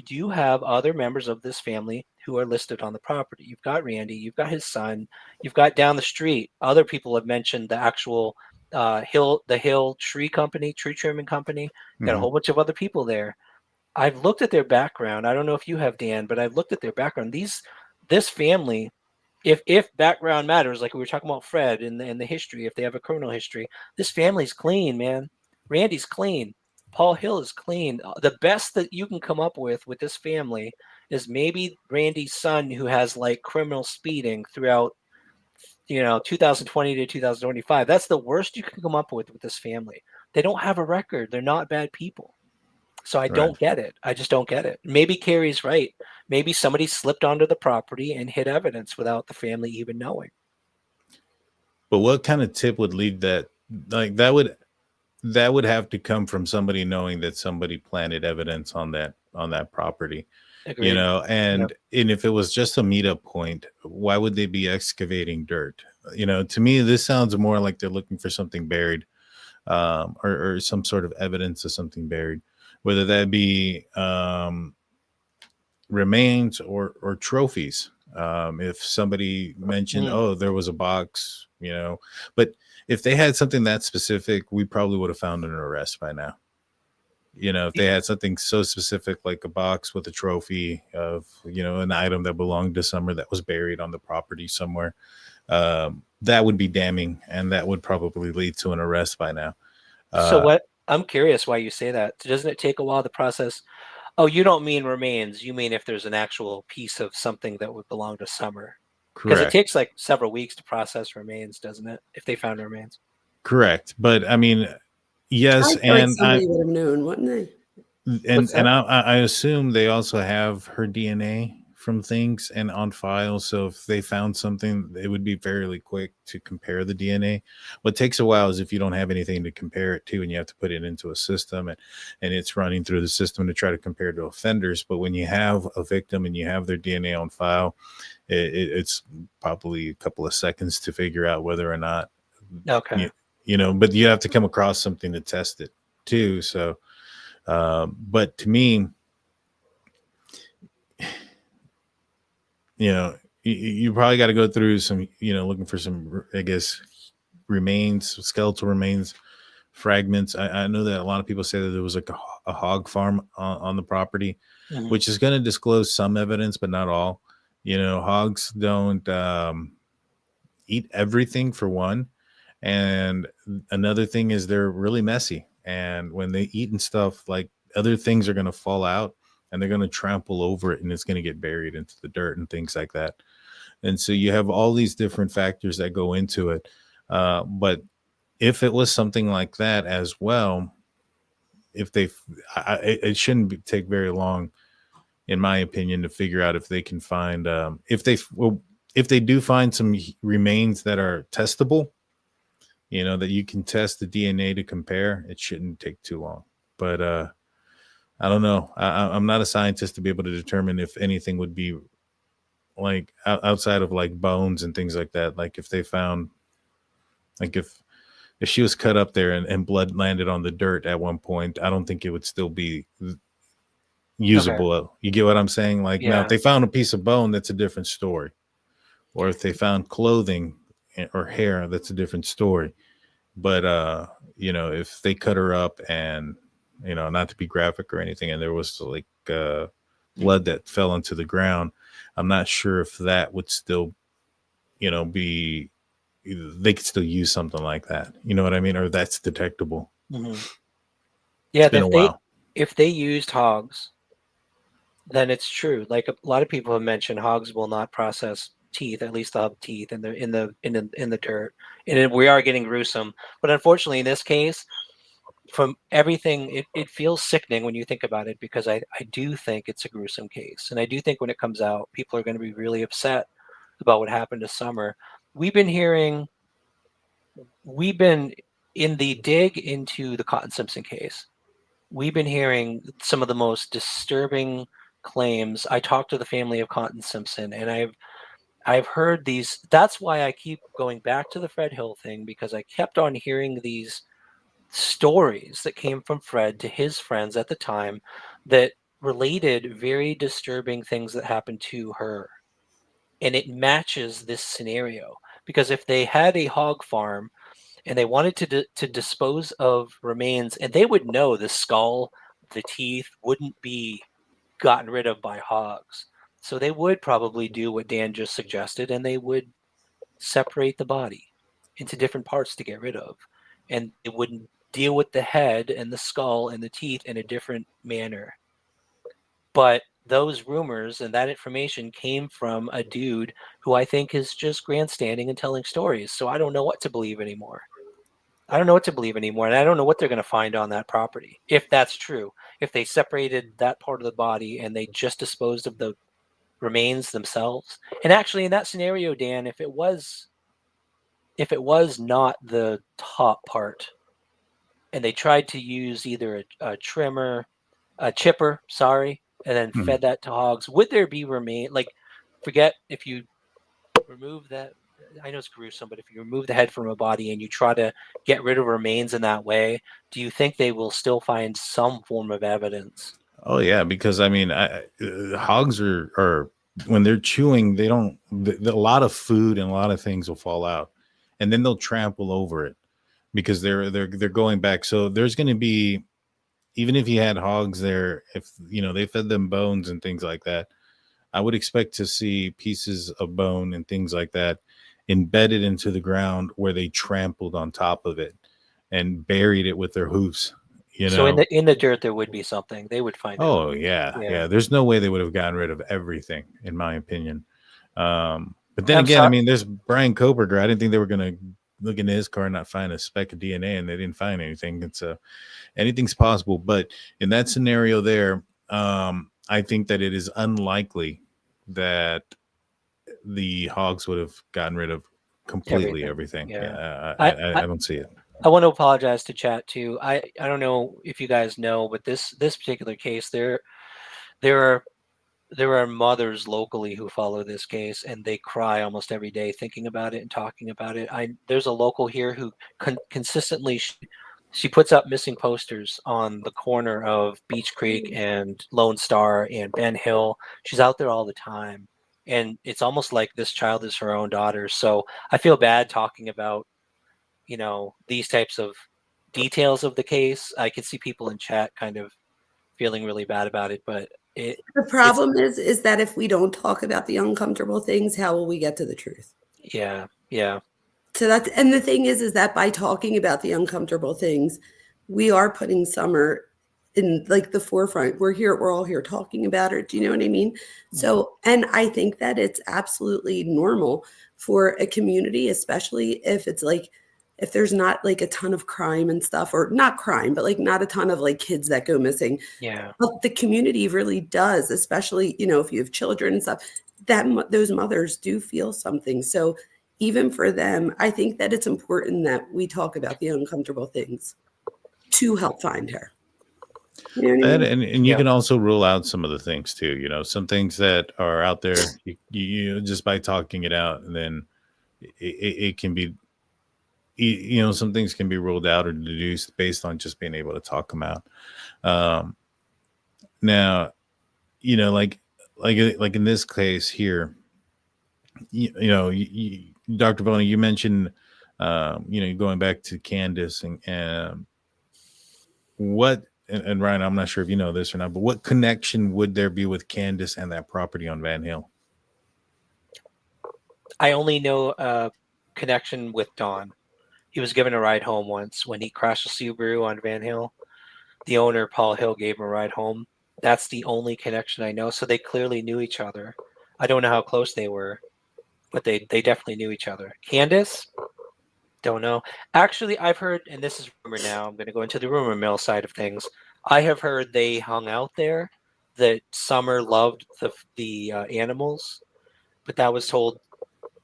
[SPEAKER 4] do have other members of this family who are listed on the property. You've got Randy, you've got his son, you've got down the street. Other people have mentioned the actual Hill tree trimming company. Got a whole bunch of other people there. I've looked at their background. I don't know if you have, Dan, but I've looked at their background. This family, if background matters, like we were talking about Fred in the history, if they have a criminal history, this family's clean, man. Randy's clean. Paul Hill is clean. The best that you can come up with this family is maybe Randy's son, who has like criminal speeding throughout, 2020 to 2025. That's the worst you can come up with this family. They don't have a record. They're not bad people. So I don't get it. I just don't get it. Maybe Carrie's right. maybe somebody slipped onto the property and hid evidence without the family even knowing.
[SPEAKER 3] But what kind of tip would lead that? Like that would have to come from somebody knowing that somebody planted evidence on that property.
[SPEAKER 4] Agreed.
[SPEAKER 3] You know, and if it was just a meetup point, why would they be excavating dirt? You know, to me, this sounds more like they're looking for something buried, or some sort of evidence of something buried, whether that be remains or trophies. If somebody mentioned, oh, there was a box, you know, but if they had something that specific, we probably would have found an arrest by now. You know, if they had something so specific like a box with a trophy of, you know, an item that belonged to someone that was buried on the property somewhere, that would be damning, and that would probably lead to an arrest by now.
[SPEAKER 4] So what? I'm curious why you say that. Doesn't it take a while to process? Oh, you don't mean remains. You mean if there's an actual piece of something that would belong to Summer. Because it takes like several weeks to process remains, doesn't it? If they found remains.
[SPEAKER 3] Correct. But I mean, yes, and
[SPEAKER 5] somebody would have known, wouldn't they?
[SPEAKER 3] And I assume they also have her DNA from things and on file. So if they found something, it would be fairly quick to compare the DNA. What takes a while is if you don't have anything to compare it to, and you have to put it into a system, and it's running through the system to try to compare to offenders. But when you have a victim and you have their DNA on file, it's probably a couple of seconds to figure out whether or not.
[SPEAKER 4] Okay.
[SPEAKER 3] You know, but you have to come across something to test it too. So, but to me, you know, you probably got to go through some, you know, looking for some, I guess, remains, skeletal remains, fragments. I know that a lot of people say that there was like a hog farm on the property, which is going to disclose some evidence, but not all. You know, hogs don't eat everything, for one. And another thing is they're really messy. And when they eat and stuff, like, other things are going to fall out and they're going to trample over it, and it's going to get buried into the dirt and things like that. And so you have all these different factors that go into it. But if it was something like that as well, it shouldn't take very long, in my opinion, to figure out if they can find, if they do find some remains that are testable, you know, that you can test the DNA to compare, it shouldn't take too long. But I don't know. I'm not a scientist to be able to determine if anything would be like outside of like bones and things like that. Like if they found, like if she was cut up there and blood landed on the dirt at one point, I don't think it would still be usable. Okay. You get what I'm saying? Like, now if they found a piece of bone, that's a different story. Or if they found clothing or hair, that's a different story. But you know, if they cut her up and, you know, not to be graphic or anything, and there was like blood that fell onto the ground, I'm not sure if that would still, you know, be, they could still use something like that. You know what I mean? Or that's detectable.
[SPEAKER 4] Yeah, if they used hogs, then it's true. Like a lot of people have mentioned, hogs will not process teeth, at least they'll have teeth in the dirt. And we are getting gruesome. But unfortunately, in this case, from everything, it feels sickening when you think about it, because I do think it's a gruesome case. And I do think when it comes out, people are going to be really upset about what happened to Summer. We've been in the dig into the Cotton Simpson case, we've been hearing some of the most disturbing claims. I talked to the family of Cotton Simpson, and I've heard these. That's why I keep going back to the Fred Hill thing, because I kept on hearing these stories that came from Fred to his friends at the time that related very disturbing things that happened to her. And it matches this scenario, because if they had a hog farm and they wanted to dispose of remains, and they would know the skull, the teeth wouldn't be gotten rid of by hogs. So they would probably do what Dan just suggested, and they would separate the body into different parts to get rid of. And they wouldn't deal with the head and the skull and the teeth in a different manner. But those rumors and that information came from a dude who I think is just grandstanding and telling stories. So I don't know what to believe anymore. And I don't know what they're going to find on that property, if that's true. If they separated that part of the body and they just disposed of the remains themselves. And actually, in that scenario, Dan, if it was not the top part, and they tried to use either a chipper, sorry, and then
[SPEAKER 3] Mhm.
[SPEAKER 4] fed that to hogs, would there be remain? Like, forget if you remove that. I know it's gruesome, but if you remove the head from a body and you try to get rid of remains in that way, do you think they will still find some form of evidence?
[SPEAKER 3] Oh yeah, because I mean, hogs are when they're chewing, they don't. A lot of food and a lot of things will fall out, and then they'll trample over it because they're going back. So there's going to be, even if you had hogs there, if they fed them bones and things like that, I would expect to see pieces of bone and things like that embedded into the ground where they trampled on top of it and buried it with their hoofs.
[SPEAKER 4] So in the dirt there would be something. They would find
[SPEAKER 3] Oh
[SPEAKER 4] evidence.
[SPEAKER 3] yeah. There's no way they would have gotten rid of everything, in my opinion. But then
[SPEAKER 4] I'm
[SPEAKER 3] again, I
[SPEAKER 4] sorry.
[SPEAKER 3] mean, there's Brian Koberger. I didn't think they were gonna look into his car and not find a speck of DNA, and they didn't find anything. And so anything's possible. But in that scenario there, I think that it is unlikely that the hogs would have gotten rid of completely everything.
[SPEAKER 4] Yeah.
[SPEAKER 3] I don't see it.
[SPEAKER 4] I want to apologize to chat too. I don't know if you guys know, but this particular case, there are mothers locally who follow this case, and they cry almost every day thinking about it and talking about it. There's a local here who consistently she puts up missing posters on the corner of Beach Creek and Lone Star and Ben Hill. She's out there all the time, and it's almost like this child is her own daughter. So I feel bad talking about these types of details of the case. I could see people in chat kind of feeling really bad about it, but
[SPEAKER 5] the problem is that if we don't talk about the uncomfortable things, how will we get to the truth?
[SPEAKER 4] Yeah.
[SPEAKER 5] So and the thing is that by talking about the uncomfortable things, we are putting Summer in like the forefront. We're all here talking about it. Do you know what I mean? So, and I think that it's absolutely normal for a community, especially if it's like, if there's not like a ton of crime and stuff, or not crime, but like not a ton of like kids that go missing.
[SPEAKER 4] Yeah.
[SPEAKER 5] But the community really does, especially, if you have children and stuff, that those mothers do feel something. So even for them, I think that it's important that we talk about the uncomfortable things to help find her. You know what I mean?
[SPEAKER 3] And you can also rule out some of the things too, some things that are out there, you just by talking it out, and then it can be, some things can be ruled out or deduced based on just being able to talk them out. Now, like in this case here, Dr. Boney, you mentioned, going back to Candace and what, and Ryan, I'm not sure if you know this or not, but what connection would there be with Candace and that property on Van Hill?
[SPEAKER 4] I only know a connection with Don. He was given a ride home once when he crashed a Subaru on Van Hill. The owner, Paul Hill, gave him a ride home. That's the only connection I know. So they clearly knew each other. I don't know how close they were, but they definitely knew each other. Candace? Don't know. Actually, I've heard, and this is rumor now, I'm going to go into the rumor mill side of things. I have heard they hung out there, that Summer loved the animals, but that was told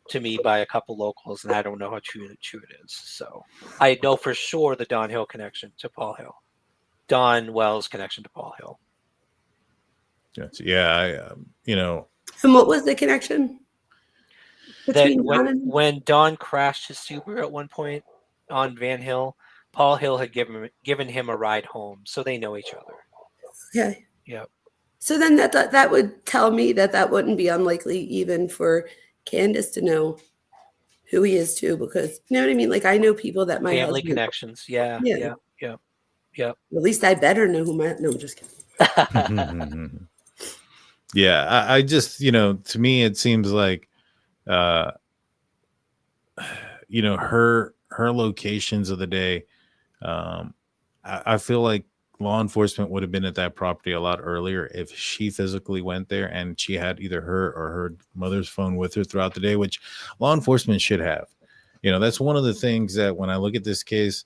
[SPEAKER 4] to me by a couple locals, and I don't know how true it is. So I know for sure the Don Hill connection to Paul Hill. Don Wells connection to Paul Hill.
[SPEAKER 3] Yeah,
[SPEAKER 5] And what was the connection?
[SPEAKER 4] That when Don crashed his Subaru at one point on Van Hill, Paul Hill had given him a ride home, so they know each other.
[SPEAKER 5] Okay.
[SPEAKER 4] Yeah.
[SPEAKER 5] So then that would tell me that wouldn't be unlikely even for Candace to know who he is too, because you know what I mean? Like I know people that my
[SPEAKER 4] family
[SPEAKER 5] husband,
[SPEAKER 4] connections. Yeah.
[SPEAKER 5] At least I better know who no, I'm just kidding.
[SPEAKER 3] Yeah, I just, to me, it seems like, her locations of the day. I feel like law enforcement would have been at that property a lot earlier if she physically went there and she had either her or her mother's phone with her throughout the day, which law enforcement should have. That's one of the things that when I look at this case,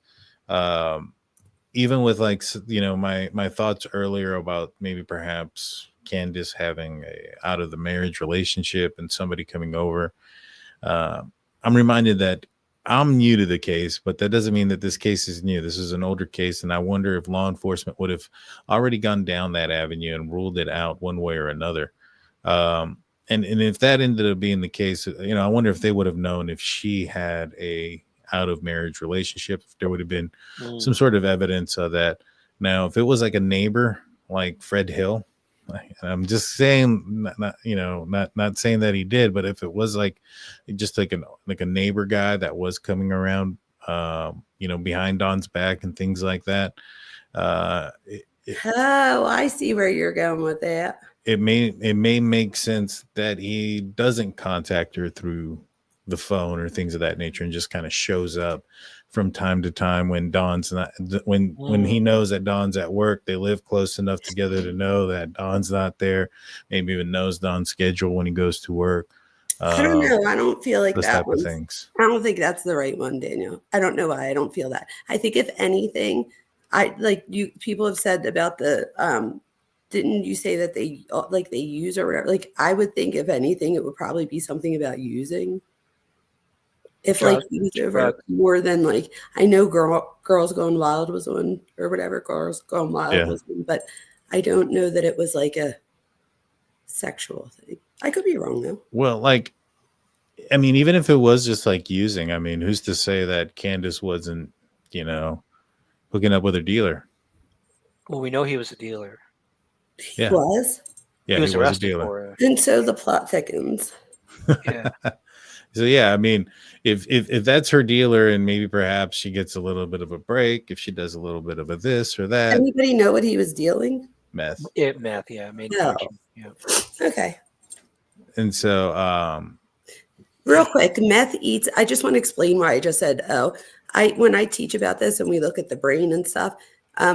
[SPEAKER 3] even with my thoughts earlier about maybe perhaps Candace having a out of the marriage relationship and somebody coming over. I'm reminded that I'm new to the case, but that doesn't mean that this case is new. This is an older case, and I wonder if law enforcement would have already gone down that avenue and ruled it out one way or another. And if that ended up being the case, I wonder if they would have known if she had a out of marriage relationship, if there would have been some sort of evidence of that. Now, if it was like a neighbor, like Fred Hill, I'm just saying, not saying that he did, but if it was like just like a neighbor guy that was coming around, behind Don's back and things like that.
[SPEAKER 5] I see where you're going with that.
[SPEAKER 3] It may make sense that he doesn't contact her through the phone or things of that nature and just kind of shows up from time to time when Don's not, when he knows that Don's at work. They live close enough together to know that Don's not there, maybe even knows Don's schedule when he goes to work.
[SPEAKER 5] I don't know. I don't feel like
[SPEAKER 3] those
[SPEAKER 5] that
[SPEAKER 3] type of things.
[SPEAKER 5] I don't think that's the right one, Daniel. I don't know why I don't feel that. I think if anything, people have said about the, didn't you say that they use or whatever? Like, I would think if anything, it would probably be something about using. If he was over more than I know Girls Gone Wild was on or whatever, Girls Gone Wild was on, but I don't know that it was like a sexual thing. I could be wrong though.
[SPEAKER 3] Well, even if it was just using, who's to say that Candace wasn't, hooking up with her dealer?
[SPEAKER 4] Well, we know he was a dealer.
[SPEAKER 5] He was?
[SPEAKER 3] Yeah,
[SPEAKER 4] he was arrested for it.
[SPEAKER 5] And so the plot thickens.
[SPEAKER 4] Yeah.
[SPEAKER 3] So if that's her dealer, and maybe perhaps she gets a little bit of a break if she does a little bit of a this or that.
[SPEAKER 5] Anybody know what he was dealing?
[SPEAKER 3] Meth.
[SPEAKER 4] Meth, yeah.
[SPEAKER 5] No.
[SPEAKER 4] Yeah.
[SPEAKER 5] Okay.
[SPEAKER 3] And so
[SPEAKER 5] real quick, meth eats. I just want to explain why I just said, when I teach about this and we look at the brain and stuff,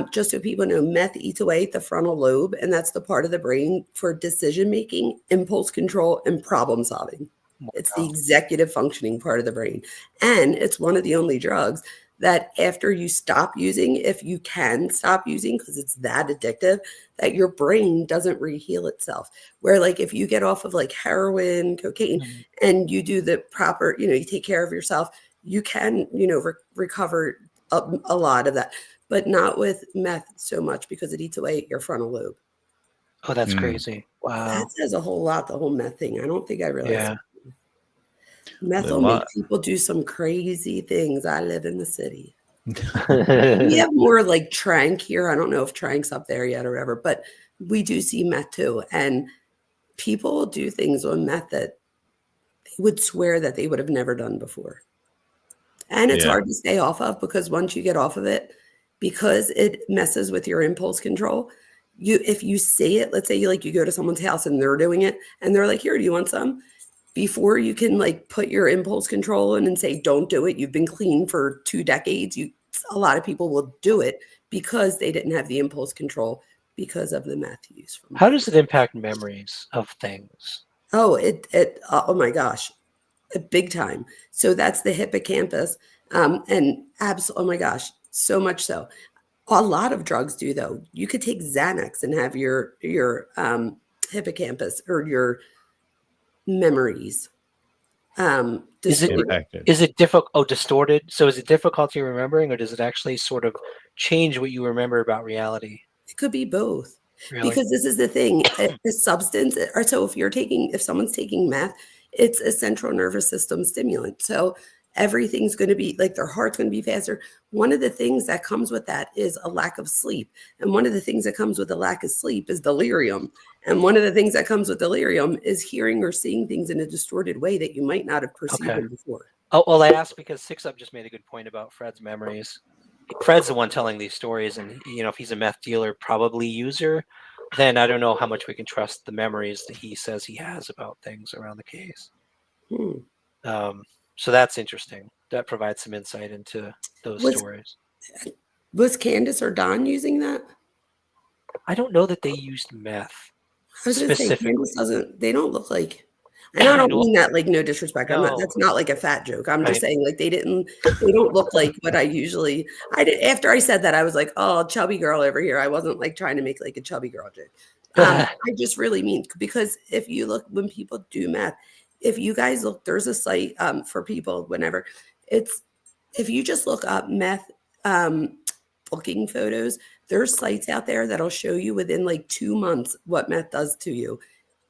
[SPEAKER 5] just so people know, meth eats away at the frontal lobe, and that's the part of the brain for decision making, impulse control, and problem solving. It's the executive functioning part of the brain. And it's one of the only drugs that after you stop using, if you can stop using, because it's that addictive, that your brain doesn't reheal itself. Where if you get off of heroin, cocaine, and you do the proper, you take care of yourself, you can, recover a lot of that, but not with meth so much because it eats away at your frontal lobe.
[SPEAKER 4] Oh, that's crazy. Wow.
[SPEAKER 5] That says a whole lot, the whole meth thing. I don't think I realized.
[SPEAKER 4] Yeah.
[SPEAKER 5] Meth will make people do some crazy things. I live in the city. We have more Trank here. I don't know if Trank's up there yet or whatever, but we do see meth too. And people do things on meth that they would swear that they would have never done before. And it's hard to stay off of, because once you get off of it, because it messes with your impulse control, if you see it, let's say you go to someone's house and they're doing it and they're like, here, do you want some? Before you can put your impulse control in and say, don't do it. You've been clean for 2 decades. A lot of people will do it because they didn't have the impulse control because of the meth use.
[SPEAKER 4] How does it impact memories of things?
[SPEAKER 5] Oh, oh my gosh, big time. So that's the hippocampus. Oh my gosh, so much so. A lot of drugs do though. You could take Xanax and have your hippocampus or your memories
[SPEAKER 4] is it difficult? Oh, distorted. So is it difficulty remembering, or does it actually sort of change what you remember about reality?
[SPEAKER 5] It could be both.
[SPEAKER 4] Really?
[SPEAKER 5] Because this is the thing, the substance, or so if someone's taking meth, it's a central nervous system stimulant. So everything's going to be their heart's going to be faster. One of the things that comes with that is a lack of sleep. And one of the things that comes with a lack of sleep is delirium. And one of the things that comes with delirium is hearing or seeing things in a distorted way that you might not have perceived them before.
[SPEAKER 4] Oh, well, I asked because Six Up just made a good point about Fred's memories. Fred's the one telling these stories, and if he's a meth dealer, probably user, then I don't know how much we can trust the memories that he says he has about things around the case. So that's interesting. That provides some insight into those stories.
[SPEAKER 5] Was Candace or Don using that?
[SPEAKER 4] I don't know that they used meth.
[SPEAKER 5] I was going to say, Candace they don't look like, and I don't mean that no disrespect.
[SPEAKER 4] No.
[SPEAKER 5] That's not a fat joke. I'm just saying they don't look like what I usually, after I said that, I was like, oh, chubby girl over here. I wasn't trying to make a chubby girl joke. I just really mean, because if you look, when people do meth, if you guys look, there's a site for people whenever it's, if you just look up meth booking photos, there's sites out there that'll show you within like 2 months what meth does to you.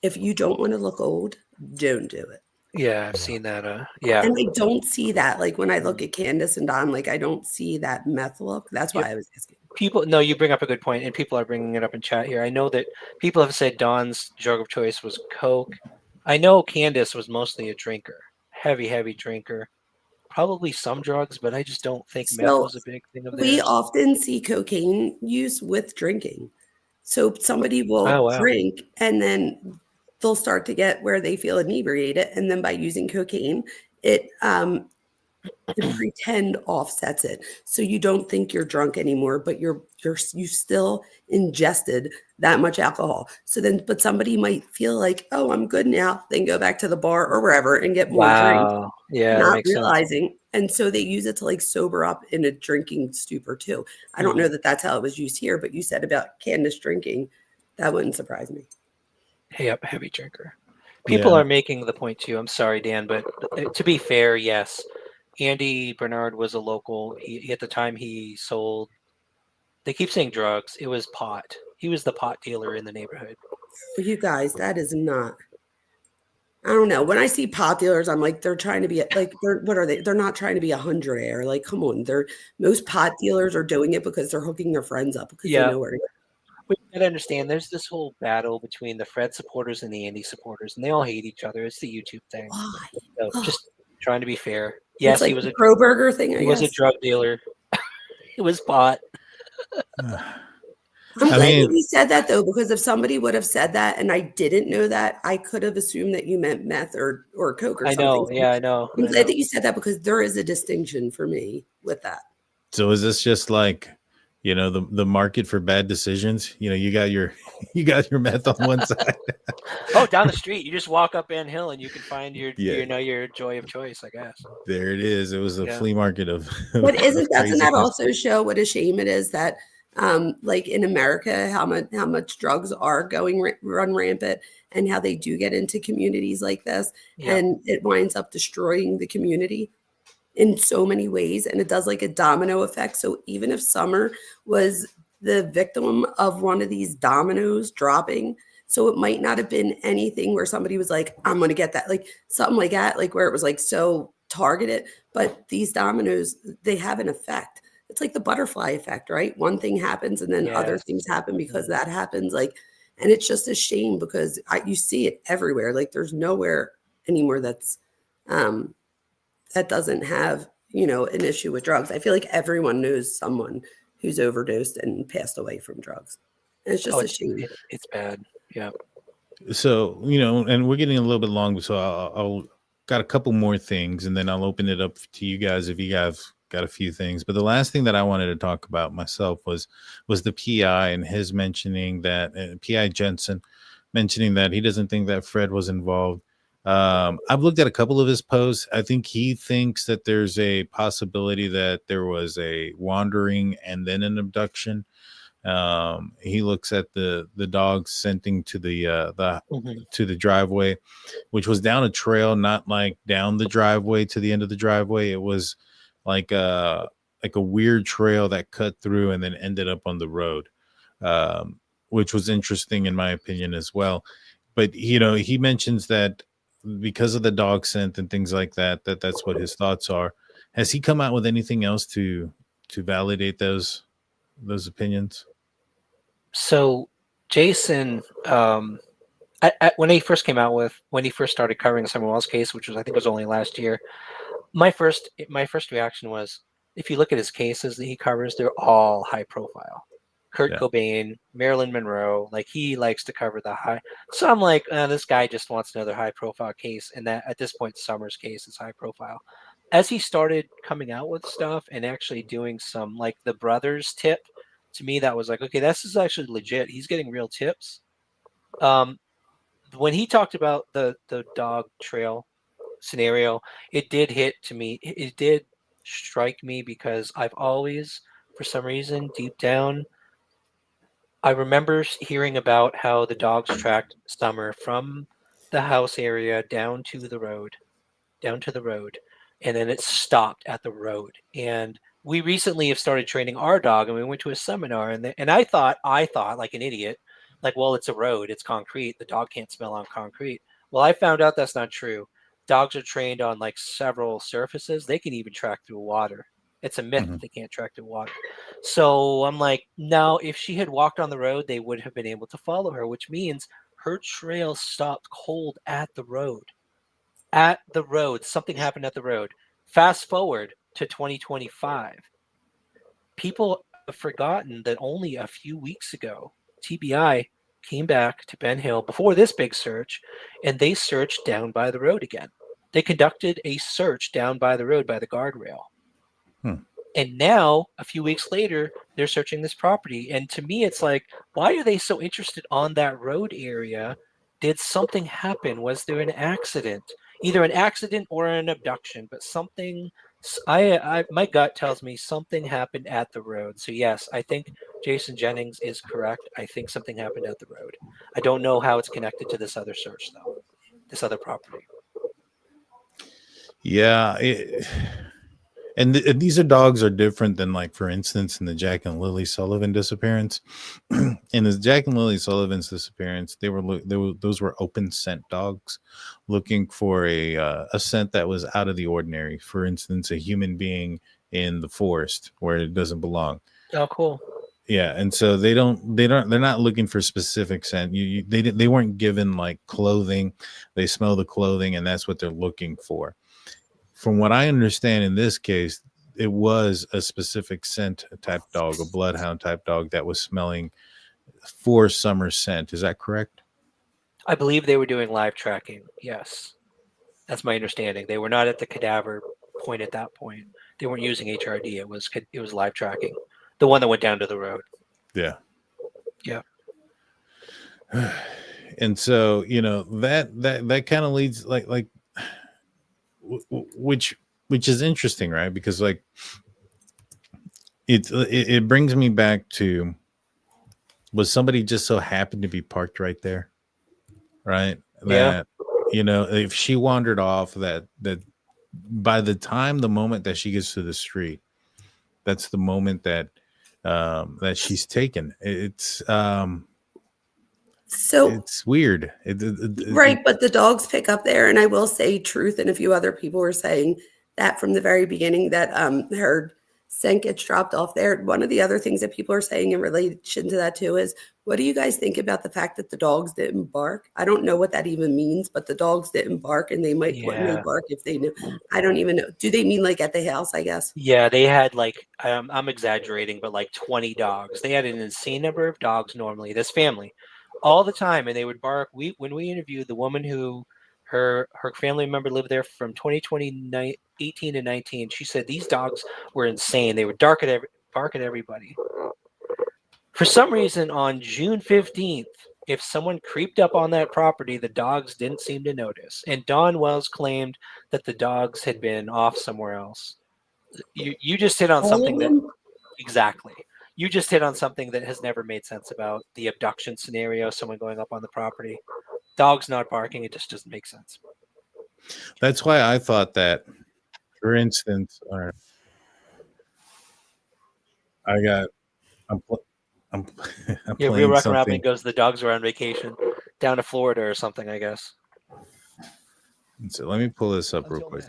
[SPEAKER 5] If you don't want to look old, don't do it.
[SPEAKER 4] Yeah, I've seen that. Yeah.
[SPEAKER 5] And I don't see that. Like when I look at Candace and Don, like I don't see that meth look. That's why I was asking.
[SPEAKER 4] No, you bring up a good point, and people are bringing it up in chat here. I know that people have said Don's drug of choice was Coke. I know Candace was mostly a drinker, heavy drinker. Probably some drugs, but I just don't think meth was a big thing of theirs.
[SPEAKER 5] We often see cocaine use with drinking. So somebody will drink and then they'll start to get where they feel inebriated. And then by using cocaine, it pretend offsets it. So you don't think you're drunk anymore, but you still ingested that much alcohol. So then, but somebody might feel like, oh, I'm good now. Then go back to the bar or wherever and get more drink.
[SPEAKER 4] Yeah,
[SPEAKER 5] not realizing. Sense. And so they use it to like sober up in a drinking stupor too. I don't know that that's how it was used here, but you said about Candace drinking, that wouldn't surprise me.
[SPEAKER 4] Hey, up, heavy drinker. People are making the point too. I'm sorry, Dan, but to be fair, yes, Andy Bernard was a local. At the time he sold, they keep saying drugs. It was pot. He was the pot dealer in the neighborhood.
[SPEAKER 5] You guys, that is not. I don't know. When I see pot dealers, I'm like, they're trying to be like, what are they? They're not trying to be 100 like, come on. Most pot dealers are doing it because they're hooking their friends up because they know where to go.
[SPEAKER 4] We gotta understand there's this whole battle between the Fred supporters and the Andy supporters, and they all hate each other. It's the YouTube thing.
[SPEAKER 5] Why?
[SPEAKER 4] So just trying to be fair. Yes,
[SPEAKER 5] like
[SPEAKER 4] he was a
[SPEAKER 5] Pro Burger thing.
[SPEAKER 4] He was a drug dealer. It was pot.
[SPEAKER 5] I'm glad that you said that though, because if somebody would have said that and I didn't know that, I could have assumed that you meant meth or coke or something.
[SPEAKER 4] I know. Yeah, I know.
[SPEAKER 5] I'm glad that you said that because there is a distinction for me with that.
[SPEAKER 3] So is this just like, the market for bad decisions? You got your meth on one side.
[SPEAKER 4] Down the street, you just walk up Ann Hill and you can find your joy of choice, I guess.
[SPEAKER 3] There it is. It was a flea market of.
[SPEAKER 5] But doesn't that also show what a shame it is that, like in America, how much drugs are run rampant and how they do get into communities like this, and it winds up destroying the community in so many ways, and it does like a domino effect. So even if Summer was the victim of one of these dominoes dropping, so it might not have been anything where somebody was like, I'm going to get that, like something like that, like where it was like so targeted, but these dominoes, they have an effect. It's like the butterfly effect, right? One thing happens and then other things happen because that happens, like, and it's just a shame because you see it everywhere. Like there's nowhere anymore that's, that doesn't have, an issue with drugs. I feel like everyone knows someone who's overdosed and passed away from drugs. And it's just a shame.
[SPEAKER 4] It's bad. Yeah.
[SPEAKER 3] So, and we're getting a little bit long, so I'll got a couple more things and then I'll open it up to you guys if you guys got a few things. But the last thing that I wanted to talk about myself was the PI and his mentioning that PI Jensen mentioning that he doesn't think that Fred was involved. I've looked at a couple of his posts. I think he thinks that there's a possibility that there was a wandering and then an abduction. He looks at the dog scenting to the driveway, which was down a trail, not like down the driveway to the end of the driveway. It was like a weird trail that cut through and then ended up on the road, which was interesting in my opinion as well. But he mentions that because of the dog scent and things like that, that's what his thoughts are. Has he come out with anything else to validate those opinions?
[SPEAKER 4] So Jason, when he first started covering the Summer Wells case, which I think was only last year, my first reaction was, if you look at his cases that he covers, they're all high profile. Kurt Cobain, Marilyn Monroe, like he likes to cover the high. So I'm like, this guy just wants another high profile case. And that at this point, Summer's case is high profile. As he started coming out with stuff and actually doing some, like the brothers tip, to me, that was like, okay, this is actually legit. He's getting real tips. When he talked about the dog trail scenario, it did hit to me. It did strike me because I've always, for some reason, deep down, I remember hearing about how the dogs tracked Summer from the house area down to the road, and then it stopped at the road. And we recently have started training our dog, and we went to a seminar, and I thought like an idiot, like, well, it's a road, it's concrete, the dog can't smell on concrete. Well, I found out that's not true. Dogs are trained on like several surfaces. They can even track through water. It's a myth that they can't track through water. So I'm like, now if she had walked on the road, they would have been able to follow her, which means her trail stopped cold at the road. At the road, something happened at the road. Fast forward to 2025. People have forgotten that only a few weeks ago, TBI came back to Ben Hill before this big search, and they searched down by the road again. They conducted a search down by the road by the guardrail. And now, a few weeks later, they're searching this property. And to me, it's like, why are they so interested on that road area? Did something happen? Was there an accident? Either an accident or an abduction, but something, my gut tells me something happened at the road. So yes, I think Jason Jennings is correct. I think something happened at the road. I don't know how it's connected to this other search, though, this other property.
[SPEAKER 3] Yeah. And these dogs are different than, like, for instance, in the Jack and Lily Sullivan disappearance. In the Jack and Lily Sullivan's disappearance, those were open scent dogs looking for a scent that was out of the ordinary. For instance, a human being in the forest where it doesn't belong.
[SPEAKER 4] Oh, cool.
[SPEAKER 3] Yeah, and so they're not looking for specific scent. They weren't given like clothing. They smell the clothing, and that's what they're looking for. From what I understand, in this case, it was a specific scent type dog, a bloodhound type dog that was smelling for Summer scent. Is that correct?
[SPEAKER 4] I believe they were doing live tracking. Yes, that's my understanding. They were not at the cadaver point at that point. They weren't using HRD. It was live tracking. The one that went down to the road.
[SPEAKER 3] Yeah.
[SPEAKER 4] Yeah.
[SPEAKER 3] And so, that kind of leads like which is interesting, right? Because like it brings me back to, was somebody just so happened to be parked right there, right?
[SPEAKER 4] Yeah.
[SPEAKER 3] That if she wandered off, that by the moment that she gets to the street, that's the moment that she's taken.
[SPEAKER 5] So
[SPEAKER 3] it's weird.
[SPEAKER 5] Right, but the dogs pick up there, and I will say Truth and a few other people were saying that from the very beginning that her scent gets dropped off there. One of the other things that people are saying in relation to that too is, what do you guys think about the fact that the dogs didn't bark? I don't know what that even means, but the dogs didn't bark, and they might may bark if they knew. I don't even know. Do they mean like at the house, I guess?
[SPEAKER 4] Yeah, they had like, I'm exaggerating, but like 20 dogs. They had an insane number of dogs normally, this family, all the time, and they would bark. When we interviewed the woman who her family member lived there from 2020, 18 to 19, she said these dogs were insane. They would bark at everybody. For some reason, on June 15th, if someone creeped up on that property, the dogs didn't seem to notice. And Don Wells claimed that the dogs had been off somewhere else. You just hit on something that, exactly. You just hit on something that has never made sense about the abduction scenario, someone going up on the property. Dogs not barking, it just doesn't make sense.
[SPEAKER 3] That's why I thought that, for instance, all right, I'm
[SPEAKER 4] Real Rock
[SPEAKER 3] something.
[SPEAKER 4] Rabbit goes, the dogs are on vacation down to Florida or something, I guess.
[SPEAKER 3] So let me pull this up real quick.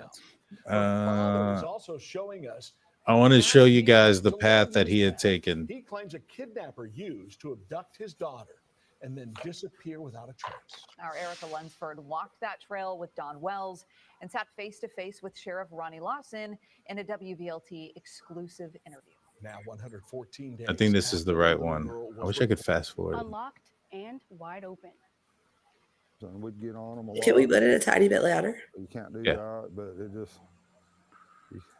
[SPEAKER 12] Also showing us,
[SPEAKER 3] I want to show you guys the path that he had taken.
[SPEAKER 12] He claims a kidnapper used to abduct his daughter and then disappear without a trace.
[SPEAKER 13] Our Erica Lunsford walked that trail with Don Wells and sat face to face with Sheriff Ronnie Lawson in a WVLT exclusive interview.
[SPEAKER 12] Now 114 days.
[SPEAKER 3] I think this is the right one. I wish I could fast forward.
[SPEAKER 6] Unlocked and wide open.
[SPEAKER 8] And we'd get on them.
[SPEAKER 5] Can we put it a tiny bit louder?
[SPEAKER 8] You can't do that, but it just,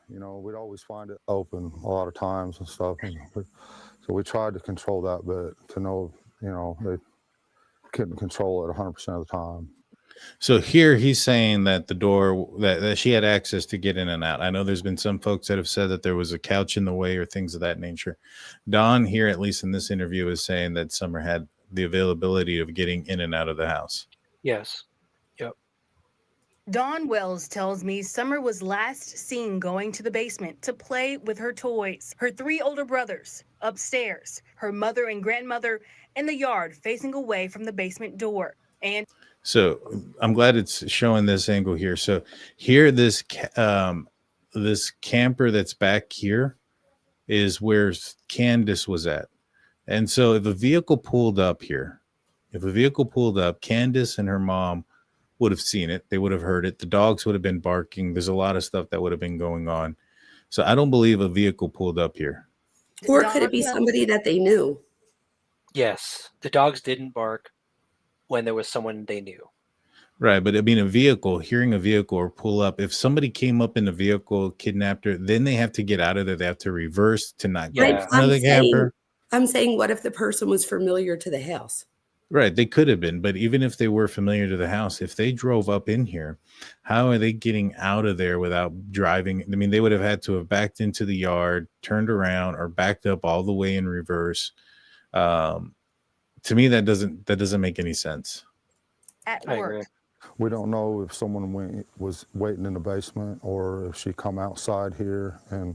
[SPEAKER 8] we'd always find it open a lot of times and stuff. So we tried to control that, but to know, they couldn't control it 100% of the time.
[SPEAKER 3] So here he's saying that the door that she had access to get in and out. I know there's been some folks that have said that there was a couch in the way or things of that nature. Don here, at least in this interview, is saying that Summer had the availability of getting in and out of the house.
[SPEAKER 4] Yes. Yep.
[SPEAKER 14] Dawn Wells tells me Summer was last seen going to the basement to play with her toys. Her 3 older brothers upstairs, her mother and grandmother in the yard facing away from the basement door. And
[SPEAKER 3] so I'm glad it's showing this angle here. So here, this camper that's back here is where Candace was at. And so if a vehicle pulled up here, Candace and her mom would have seen it. They would have heard it. The dogs would have been barking. There's a lot of stuff that would have been going on. So I don't believe a vehicle pulled up here.
[SPEAKER 5] Or could it be somebody that they knew?
[SPEAKER 4] Yes. The dogs didn't bark when there was someone they knew.
[SPEAKER 3] Right. But I mean, hearing a vehicle or pull up, if somebody came up in the vehicle, kidnapped her, then they have to get out of there. They have to reverse to not get in front of the camper.
[SPEAKER 5] I'm saying, what if the person was familiar to the house?
[SPEAKER 3] Right. They could have been. But even if they were familiar to the house, if they drove up in here, how are they getting out of there without driving? I mean, they would have had to have backed into the yard, turned around, or backed up all the way in reverse. To me, that doesn't make any sense.
[SPEAKER 14] At work.
[SPEAKER 8] We don't know if someone was waiting in the basement or if she come outside here and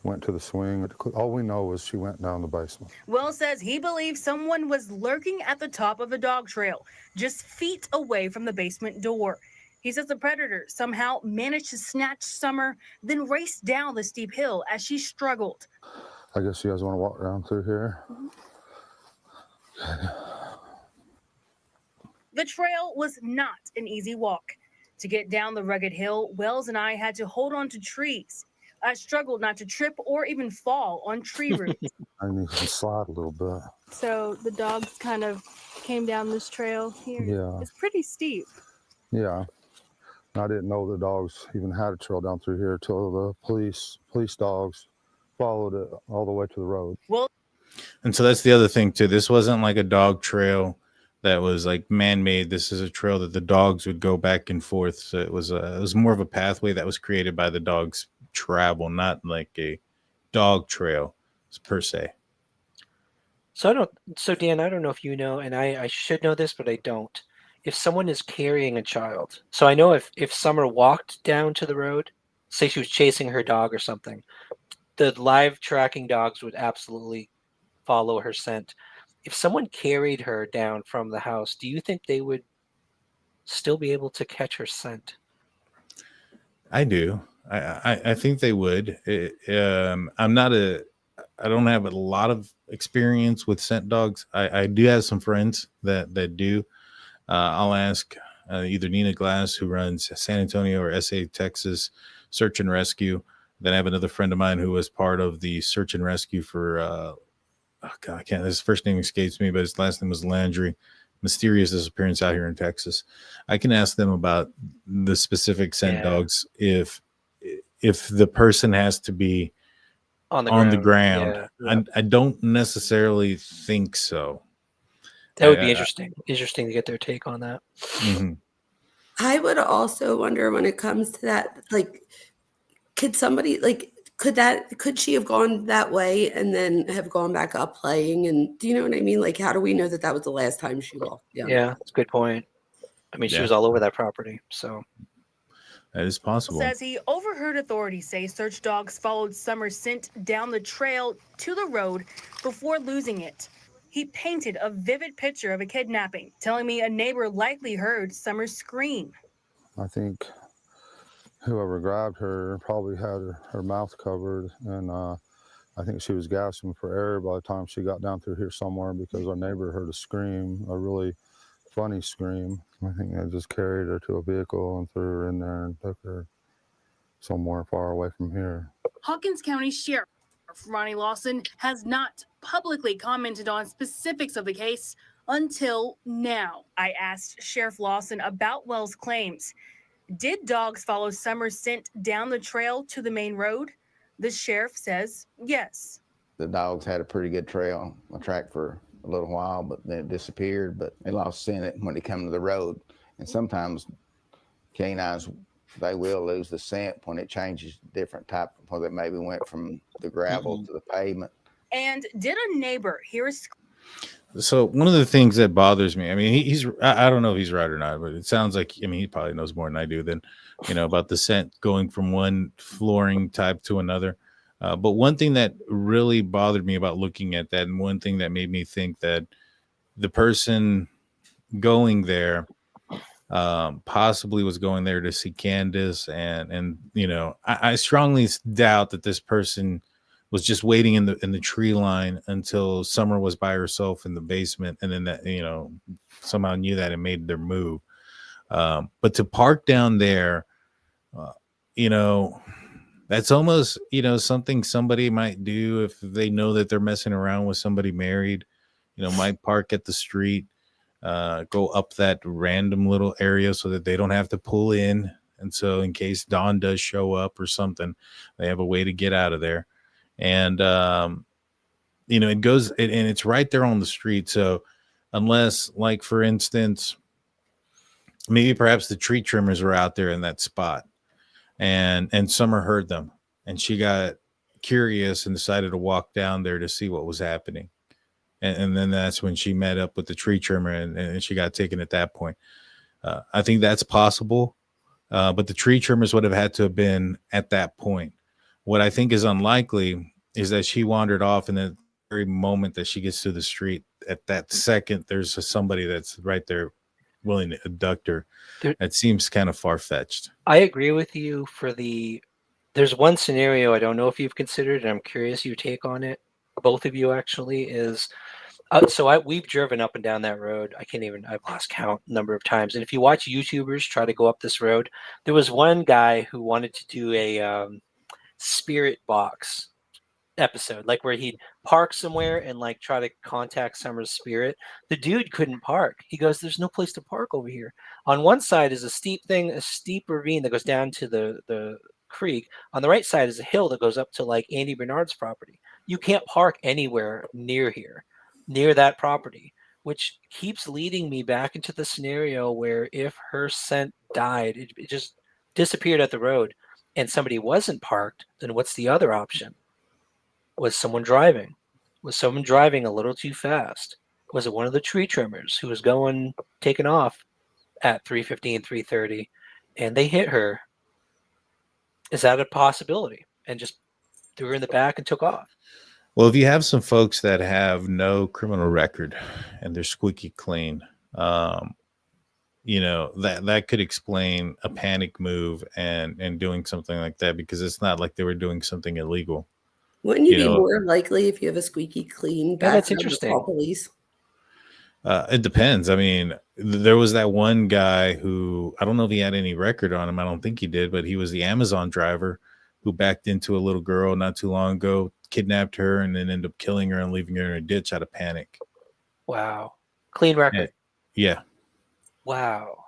[SPEAKER 8] went to the swing. All we know is she went down the basement.
[SPEAKER 14] Wells says he believes someone was lurking at the top of a dog trail, just feet away from the basement door. He says the predator somehow managed to snatch Summer, then raced down the steep hill as she struggled.
[SPEAKER 8] I guess you guys want to walk down through here.
[SPEAKER 14] The trail was not an easy walk. To get down the rugged hill, Wells and I had to hold on to trees. I struggled not to trip or even fall on tree roots.
[SPEAKER 8] I need to slide a little bit.
[SPEAKER 6] So the dogs kind of came down this trail here.
[SPEAKER 8] Yeah.
[SPEAKER 6] It's pretty steep.
[SPEAKER 8] Yeah. I didn't know the dogs even had a trail down through here till the police dogs followed it all the way to the road.
[SPEAKER 14] Well,
[SPEAKER 3] and so that's the other thing too. This wasn't like a dog trail that was like man-made. This is a trail that the dogs would go back and forth. So it was more of a pathway that was created by the dogs' travel, not like a dog trail per se.
[SPEAKER 4] So Dan, I don't know if you know, and I should know this, but I don't. If someone is carrying a child, so I know if Summer walked down to the road, say she was chasing her dog or something, the live tracking dogs would absolutely follow her scent. If someone carried her down from the house, do you think they would still be able to catch her scent?
[SPEAKER 3] I do. I think they would. I don't have a lot of experience with scent dogs. I do have some friends that do. I'll ask either Nina Glass, who runs San Antonio or SA Texas Search and Rescue. Then I have another friend of mine who was part of the search and rescue for I can't. His first name escapes me, but his last name was Landry. Mysterious disappearance out here in Texas. I can ask them about the specific scent dogs if the person has to be on the ground. Yeah. I don't necessarily think so.
[SPEAKER 4] That would be interesting. Interesting to get their take on that.
[SPEAKER 3] Mm-hmm.
[SPEAKER 5] I would also wonder when it comes to that, like, could she have gone that way and then have gone back up playing? And do you know what I mean? Like, how do we know that was the last time she walked down?
[SPEAKER 4] Yeah, that's a good point. I mean, she was all over that property, so.
[SPEAKER 3] That is possible.
[SPEAKER 14] Says he overheard authorities say search dogs followed Summer's scent down the trail to the road before losing it. He painted a vivid picture of a kidnapping, telling me a neighbor likely heard Summer scream.
[SPEAKER 8] I think whoever grabbed her probably had her mouth covered, and I think she was gasping for air by the time she got down through here somewhere, because our neighbor heard a scream, a really funny scream. I think they just carried her to a vehicle and threw her in there and took her somewhere far away from here.
[SPEAKER 14] Hawkins County Sheriff Ronnie Lawson has not publicly commented on specifics of the case until now. I asked Sheriff Lawson about Wells' claims. Did dogs follow Summer's scent down the trail to the main road? The sheriff says yes.
[SPEAKER 15] The dogs had a pretty good trail, a track for a little while, but then it disappeared. But they lost scent when they come to the road. And sometimes canines, they will lose the scent when it changes different type, when it maybe went from the gravel to the pavement.
[SPEAKER 14] And did a neighbor hear a
[SPEAKER 3] So one of the things that bothers me, I mean, I don't know if he's right or not, but it sounds like, I mean, he probably knows more than I do than, about the scent going from one flooring type to another. But one thing that really bothered me about looking at that, and one thing that made me think that the person going there possibly was going there to see Candace, and I strongly doubt that this person was just waiting in the tree line until Summer was by herself in the basement, and then that somehow knew that and made their move. But to park down there, that's almost something somebody might do if they know that they're messing around with somebody married. Might park at the street, go up that random little area so that they don't have to pull in, and so in case Dawn does show up or something, they have a way to get out of there. And it goes and it's right there on the street. So unless, like, for instance, maybe perhaps the tree trimmers were out there in that spot, and Summer heard them, and she got curious and decided to walk down there to see what was happening, and then that's when she met up with the tree trimmer, and she got taken at that point. I think that's possible, but the tree trimmers would have had to have been at that point. What I think is unlikely is that she wandered off, and the very moment that she gets to the street, at that second, there's somebody that's right there willing to abduct her. That seems kind of far-fetched.
[SPEAKER 4] I agree with you there's one scenario I don't know if you've considered, and I'm curious your take on it. Both of you actually is, we've driven up and down that road. I've lost count number of times. And if you watch YouTubers try to go up this road, there was one guy who wanted to do a spirit box episode, like where he'd park somewhere and like try to contact Summer's spirit. The dude couldn't park. He goes, there's no place to park over here. On one side is a steep ravine that goes down to the creek. On the right side is a hill that goes up to like Andy Bernard's property. You can't park anywhere near that property, which keeps leading me back into the scenario where if her scent died, it just disappeared at the road, and somebody wasn't parked, then what's the other option? Was someone driving? Was someone driving a little too fast? Was it one of the tree trimmers who was taking off at 3:15, 3:30, and they hit her? Is that a possibility? And just threw her in the back and took off?
[SPEAKER 3] Well, if you have some folks that have no criminal record and they're squeaky clean, that could explain a panic move and doing something like that, because it's not like they were doing something illegal.
[SPEAKER 5] Wouldn't you be more likely if you have a squeaky clean background?
[SPEAKER 4] That's interesting.
[SPEAKER 5] To call police?
[SPEAKER 3] It depends. I mean, there was that one guy who, I don't know if he had any record on him. I don't think he did, but he was the Amazon driver who backed into a little girl not too long ago, kidnapped her, and then ended up killing her and leaving her in a ditch out of panic.
[SPEAKER 4] Wow. Clean record.
[SPEAKER 3] Yeah.
[SPEAKER 4] Wow.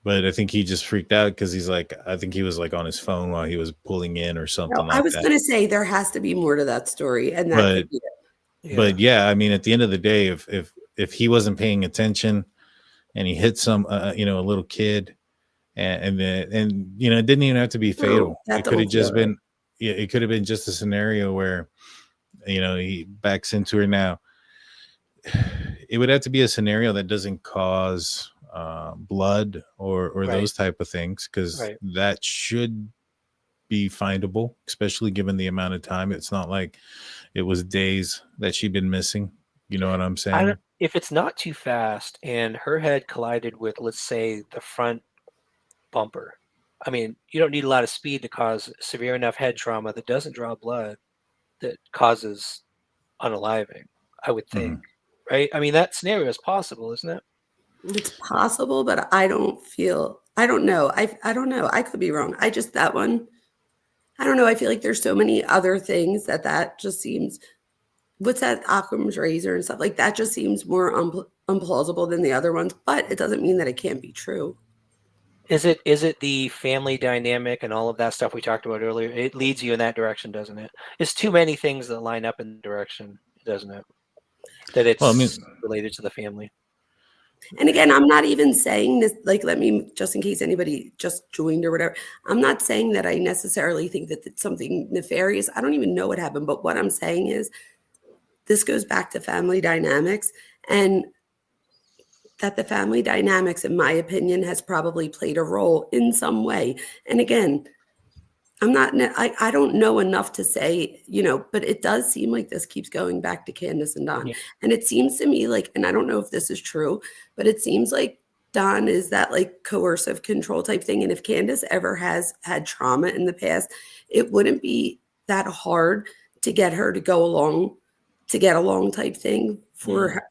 [SPEAKER 3] But I think he just freaked out because I think he was like on his phone while he was pulling in or something like that.
[SPEAKER 5] I was going to say there has to be more to that story, and that could be it.
[SPEAKER 3] Yeah. But yeah, I mean, at the end of the day, if he wasn't paying attention and he hit some, a little kid, and it didn't even have to be fatal. It could have just been, it could have been just a scenario where, he backs into her. Now, it would have to be a scenario that doesn't cause blood or
[SPEAKER 4] Right.
[SPEAKER 3] those type of things, because
[SPEAKER 4] Right.
[SPEAKER 3] that should be findable, especially given the amount of time. It's not like it was days that she'd been missing. You know what I'm saying?
[SPEAKER 4] If it's not too fast and her head collided with, let's say, the front bumper, I mean, you don't need a lot of speed to cause severe enough head trauma that doesn't draw blood that causes unaliving, I would think. Right? I mean, that scenario is possible, isn't it?
[SPEAKER 5] It's possible, but I don't know. I don't know. I could be wrong. That one, I don't know. I feel like there's so many other things that just seems, what's that, Occam's razor and stuff like that just seems more implausible than the other ones, but it doesn't mean that it can't be true.
[SPEAKER 4] Is it the family dynamic and all of that stuff we talked about earlier? It leads you in that direction, doesn't it? It's too many things that line up in the direction, doesn't it? That it's related to the family.
[SPEAKER 5] And again, I'm not even saying this, like, let me, just in case anybody just joined or whatever, I'm not saying that I necessarily think that it's something nefarious. I don't even know what happened. But what I'm saying is this goes back to family dynamics, and that the family dynamics, in my opinion, has probably played a role in some way. And again, I don't know enough to say, but it does seem like this keeps going back to Candace and Don.
[SPEAKER 4] Yeah.
[SPEAKER 5] And it seems to me like, and I don't know if this is true, but it seems like Don is that like coercive control type thing. And if Candace ever has had trauma in the past, it wouldn't be that hard to get her to go along, to get along type thing for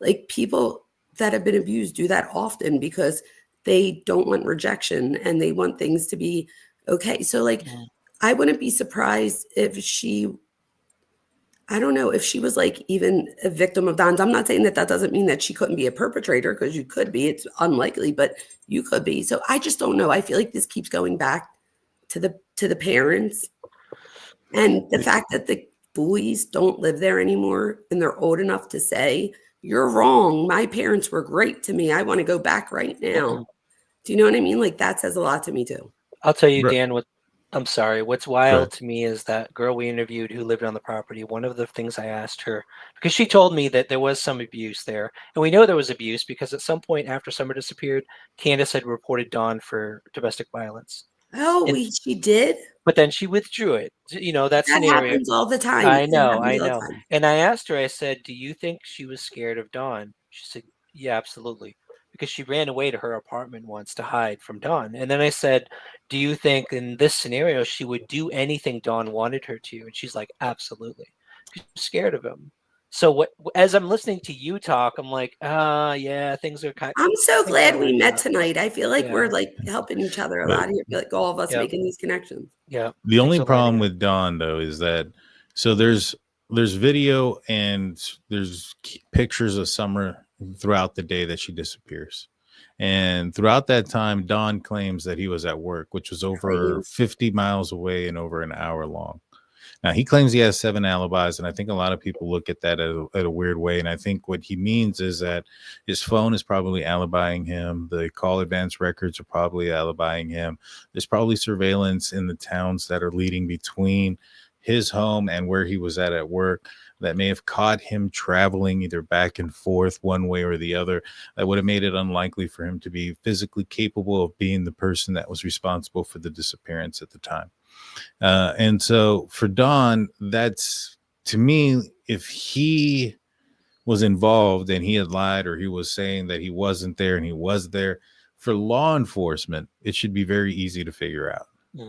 [SPEAKER 5] like people that have been abused do that often because they don't want rejection and they want things to be okay. So like, I wouldn't be surprised if I don't know, if she was like even a victim of Don's. I'm not saying that doesn't mean that she couldn't be a perpetrator, because you could be. It's unlikely, but you could be. So I just don't know. I feel like this keeps going back to the parents, and the fact that the boys don't live there anymore and they're old enough to say, you're wrong. My parents were great to me. I want to go back right now. Do you know what I mean? Like, that says a lot to me too.
[SPEAKER 4] I'll tell you, Dan, what's wild to me is that girl we interviewed who lived on the property. One of the things I asked her, because she told me that there was some abuse there. And we know there was abuse because at some point after Summer disappeared, Candace had reported Dawn for domestic violence.
[SPEAKER 5] Oh, she did?
[SPEAKER 4] But then she withdrew it. That scenario
[SPEAKER 5] happens all the time.
[SPEAKER 4] I
[SPEAKER 5] It
[SPEAKER 4] know.
[SPEAKER 5] happens all the time.
[SPEAKER 4] And I asked her, I said, do you think she was scared of Dawn? She said, yeah, absolutely. Because she ran away to her apartment once to hide from Dawn. And then I said, do you think in this scenario she would do anything Dawn wanted her to? And she's like, absolutely. She's scared of him. So as I'm listening to you talk, I'm like, yeah, things are kind of.
[SPEAKER 5] I'm so glad we met tonight. I feel like we're like helping each other a lot here. I feel like all of us making these connections.
[SPEAKER 4] Yeah.
[SPEAKER 3] The only problem with Dawn, though, is that there's video and there's pictures of Summer throughout the day that she disappears. And throughout that time, Dawn claims that he was at work, which was over 50 miles away and over an hour long. Now, he claims he has 7 alibis, and I think a lot of people look at that at a weird way. And I think what he means is that his phone is probably alibying him. The call advance records are probably alibying him. There's probably surveillance in the towns that are leading between his home and where he was at work that may have caught him traveling either back and forth one way or the other. That would have made it unlikely for him to be physically capable of being the person that was responsible for the disappearance at the time. And so for Dawn, that's, to me, if he was involved and he had lied or he was saying that he wasn't there and he was there, for law enforcement, it should be very easy to figure out.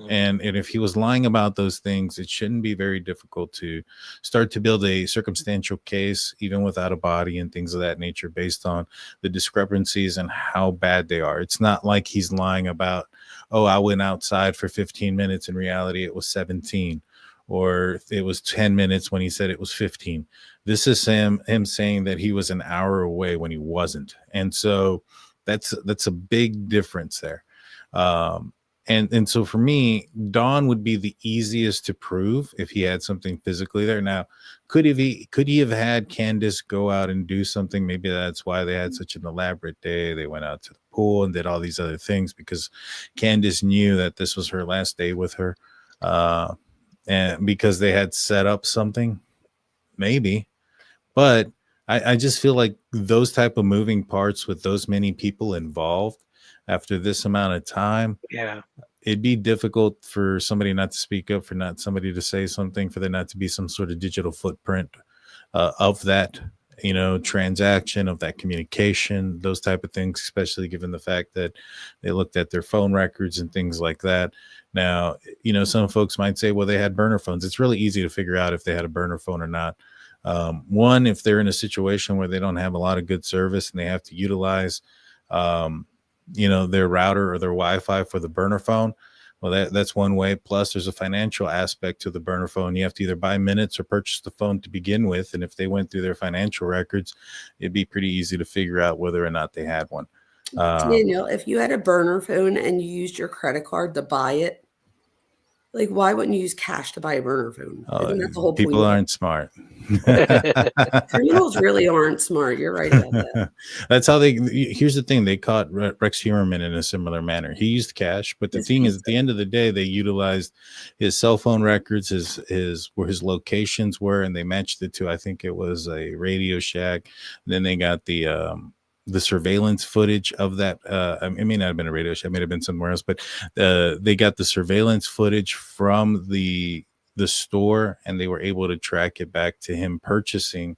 [SPEAKER 3] And if he was lying about those things, it shouldn't be very difficult to start to build a circumstantial case, even without a body and things of that nature, based on the discrepancies and how bad they are. It's not like he's lying about, oh, I went outside for 15 minutes. In reality, it was 17, or it was 10 minutes when he said it was 15. This is him saying that he was an hour away when he wasn't. And so that's a big difference there. And so for me, Dawn would be the easiest to prove if he had something physically there. Now, could he have had Candace go out and do something? Maybe that's why they had such an elaborate day. They went out to the pool and did all these other things because Candace knew that this was her last day with her. And because they had set up something, maybe. But I just feel like those type of moving parts with those many people involved after this amount of time, it'd be difficult for somebody not to speak up, for not somebody to say something, for there not to be some sort of digital footprint of that, transaction, of that communication, those type of things, especially given the fact that they looked at their phone records and things like that. Now, some folks might say, well, they had burner phones. It's really easy to figure out if they had a burner phone or not. One, if they're in a situation where they don't have a lot of good service and they have to utilize their router or their Wi-Fi for the burner phone, well, that's one way. Plus, there's a financial aspect to the burner phone. You have to either buy minutes or purchase the phone to begin with. And if they went through their financial records, it'd be pretty easy to figure out whether or not they had one.
[SPEAKER 5] Daniel, if you had a burner phone and you used your credit card to buy it, Like, why wouldn't you use cash to buy a burner phone? Isn't that the whole
[SPEAKER 3] People
[SPEAKER 5] point?
[SPEAKER 3] aren't smart.
[SPEAKER 5] Criminals really aren't smart. You're right about that.
[SPEAKER 3] That's how they. Here's the thing: they caught Rex Heuermann in a similar manner. He used cash, but the thing is, at the end of the day, they utilized his cell phone records, his where his locations were, and they matched it to, I think it was a Radio Shack. And then they got the surveillance footage of that. It may not have been a Radio Shack, it may have been somewhere else, but they got the surveillance footage from the store, and they were able to track it back to him purchasing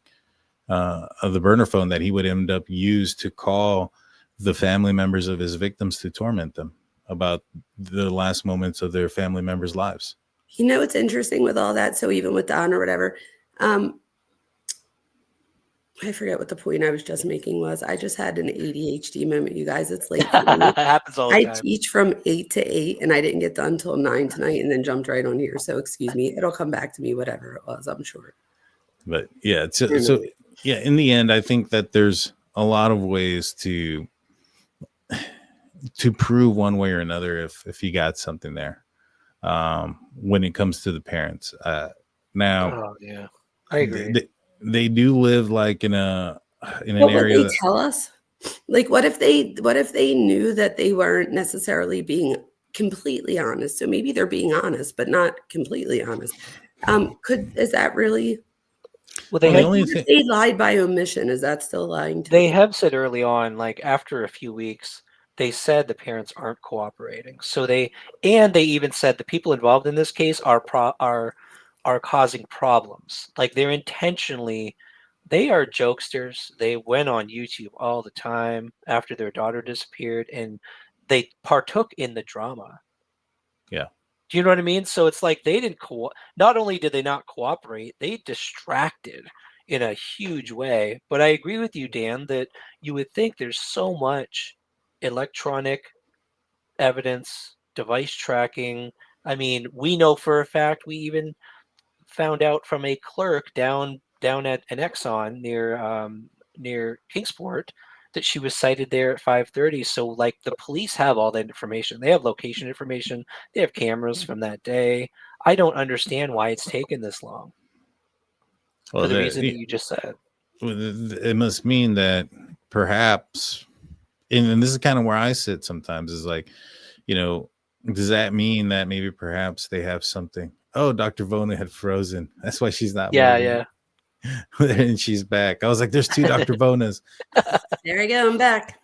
[SPEAKER 3] of the burner phone that he would end up use to call the family members of his victims to torment them about the last moments of their family members' lives.
[SPEAKER 5] You know what's interesting with all that? So even with Don or whatever, I forget what the point I was just making was. I just had an ADHD moment, you guys. It's late.
[SPEAKER 4] It happens all the
[SPEAKER 5] I
[SPEAKER 4] time.
[SPEAKER 5] teach from 8 to 8, and I didn't get done till 9 tonight, and then jumped right on here. So excuse me. It'll come back to me, whatever it was, I'm sure.
[SPEAKER 3] But yeah, so yeah, in the end, I think that there's a lot of ways to prove one way or another if you got something there. When it comes to the parents, now,
[SPEAKER 4] yeah, I agree.
[SPEAKER 3] They do live like in an area.
[SPEAKER 5] Would they tell us? Like, what if they knew that they weren't necessarily being completely honest? So maybe they're being honest, but not completely honest. Is that really?
[SPEAKER 4] Well,
[SPEAKER 5] they lied by omission. Is that still lying?
[SPEAKER 4] They have said early on, like after a few weeks, they said the parents aren't cooperating. So they even said the people involved in this case are causing problems. Like they are jokesters. They went on YouTube all the time after their daughter disappeared, and they partook in the drama.
[SPEAKER 3] Yeah.
[SPEAKER 4] Do you know what I mean? So it's like they didn't not only did they not cooperate, they distracted in a huge way. But I agree with you, Dan, that you would think there's so much electronic evidence, device tracking. I mean, we know for a fact, we even found out from a clerk down at an Exxon near Kingsport that she was sighted there at 5:30. So like the police have all that information. They have location information. They have cameras from that day. I don't understand why it's taken this long. For the reason that you just said.
[SPEAKER 3] It must mean that perhaps, and this is kind of where I sit sometimes, is like, does that mean that maybe perhaps they have something? Oh, Dr. Vona had frozen. That's why she's not.
[SPEAKER 4] Yeah.
[SPEAKER 3] And she's back. I was like, there's two Dr. Vonas.
[SPEAKER 5] There we go. I'm back.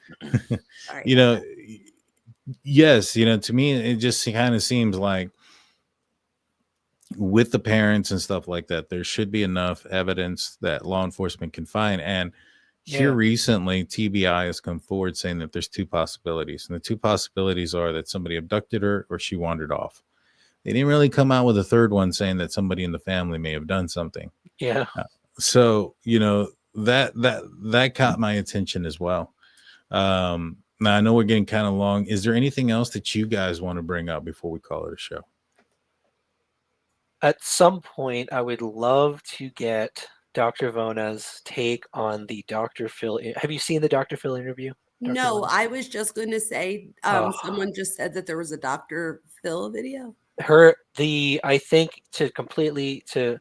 [SPEAKER 3] Yes, to me, it just kind of seems like with the parents and stuff like that, there should be enough evidence that law enforcement can find. And here recently, TBI has come forward saying that there's two possibilities. And the two possibilities are that somebody abducted her or she wandered off. They didn't really come out with a third one saying that somebody in the family may have done something.
[SPEAKER 4] Yeah.
[SPEAKER 3] So, that caught my attention as well. Now I know we're getting kind of long. Is there anything else that you guys want to bring up before we call it a show?
[SPEAKER 4] At some point, I would love to get Dr. Vona's take on the Dr. Phil. Have you seen the Dr. Phil interview?
[SPEAKER 5] No, I was just going to say, someone just said that there was a Dr. Phil video.
[SPEAKER 4] I think to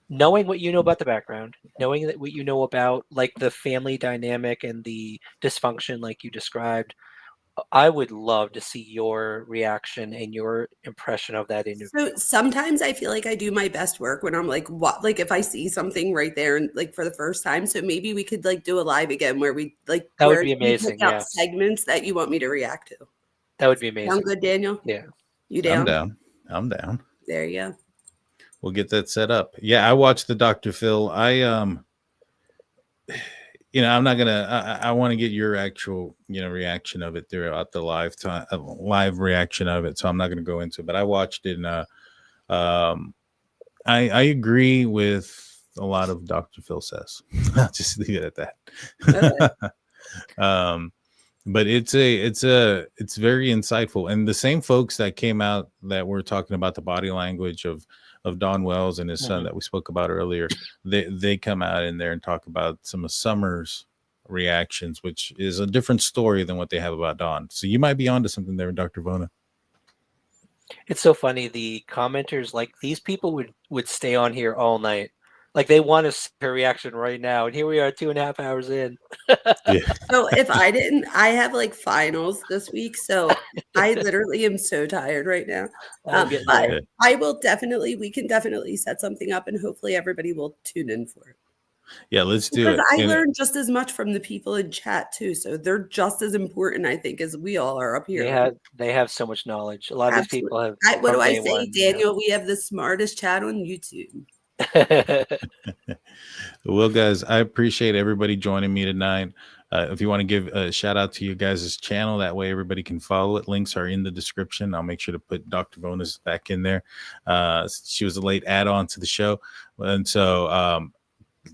[SPEAKER 4] knowing what you know about the background, knowing that what you know about like the family dynamic and the dysfunction like you described, I would love to see your reaction and your impression of that interview.
[SPEAKER 5] So sometimes I feel like I do my best work when I'm like, what, like if I see something right there and like for the first time. So maybe we could like do a live again where we like
[SPEAKER 4] that would be amazing.
[SPEAKER 5] Yeah, segments that you want me to react to.
[SPEAKER 4] That would be amazing.
[SPEAKER 5] Sound good, Daniel?
[SPEAKER 4] Yeah.
[SPEAKER 5] You down?
[SPEAKER 3] I'm down.
[SPEAKER 5] There you go.
[SPEAKER 3] We'll get that set up. Yeah, I watched the Dr. Phil. I'm not gonna. I want to get your actual, reaction of it throughout the live reaction of it. So I'm not gonna go into it. But I watched it, and I agree with a lot of Dr. Phil says. I'll just leave it at that.
[SPEAKER 5] Okay.
[SPEAKER 3] But it's very insightful, and the same folks that came out that were talking about the body language of Don Wells and his son that we spoke about earlier, they come out in there and talk about some of Summer's reactions, which is a different story than what they have about Don. So you might be onto something there, Dr. Vona.
[SPEAKER 4] It's so funny. The commenters, like these people would stay on here all night. Like they want to see her reaction right now. And here we are 2.5 hours in.
[SPEAKER 3] Yeah.
[SPEAKER 5] So if I didn't, I have like finals this week. So I literally am so tired right now.
[SPEAKER 4] I'm getting
[SPEAKER 5] But
[SPEAKER 4] there.
[SPEAKER 5] we can definitely set something up and hopefully everybody will tune in for it.
[SPEAKER 3] Yeah, let's do
[SPEAKER 5] Because
[SPEAKER 3] it.
[SPEAKER 5] I learned just as much from the people in chat too. So they're just as important, I think, as we all are up here.
[SPEAKER 4] They have so much knowledge. A lot of these people have.
[SPEAKER 5] What do I
[SPEAKER 4] day
[SPEAKER 5] say,
[SPEAKER 4] one,
[SPEAKER 5] Daniel? We have the smartest chat on YouTube.
[SPEAKER 3] Well, guys, I appreciate everybody joining me tonight. If you want to give a shout out to you guys' channel, that way everybody can follow it. Links are in the description. I'll make sure to put Dr. Vona's back in there. She was a late add-on to the show. And so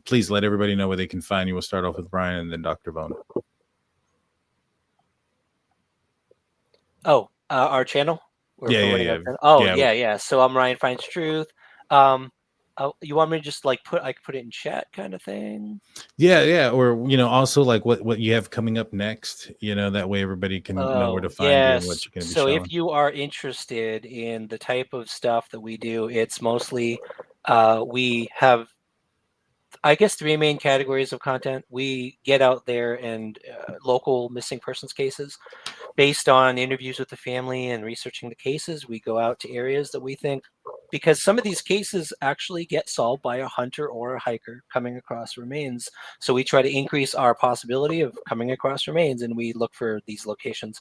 [SPEAKER 3] please let everybody know where they can find you. We'll start off with Brian and then Dr. Vona.
[SPEAKER 4] Oh, our channel?
[SPEAKER 3] Yeah.
[SPEAKER 4] Oh, yeah. So I'm Ryan Finds Truth. You want me to just like put it in chat kind of thing?
[SPEAKER 3] Yeah. Or, also like what you have coming up next, that way everybody can know where to find you and what you're going to be showing.
[SPEAKER 4] So if you are interested in the type of stuff that we do, it's mostly, we have, I guess, 3 main categories of content. We get out there and local missing persons cases based on interviews with the family and researching the cases. We go out to areas that we think, because some of these cases actually get solved by a hunter or a hiker coming across remains. So we try to increase our possibility of coming across remains, and we look for these locations,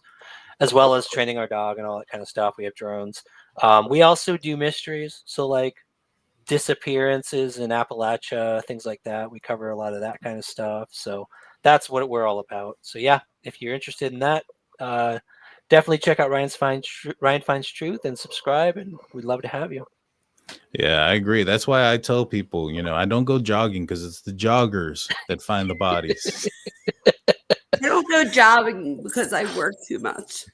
[SPEAKER 4] as well as training our dog and all that kind of stuff. We have drones. We also do mysteries. So like disappearances in Appalachia, things like that. We cover a lot of that kind of stuff. So that's what we're all about. So yeah, if you're interested in that, definitely check out Ryan Finds Truth and subscribe, and we'd love to have you.
[SPEAKER 3] Yeah, I agree. That's why I tell people, I don't go jogging because it's the joggers that find the bodies.
[SPEAKER 5] I don't go jogging because I work too much.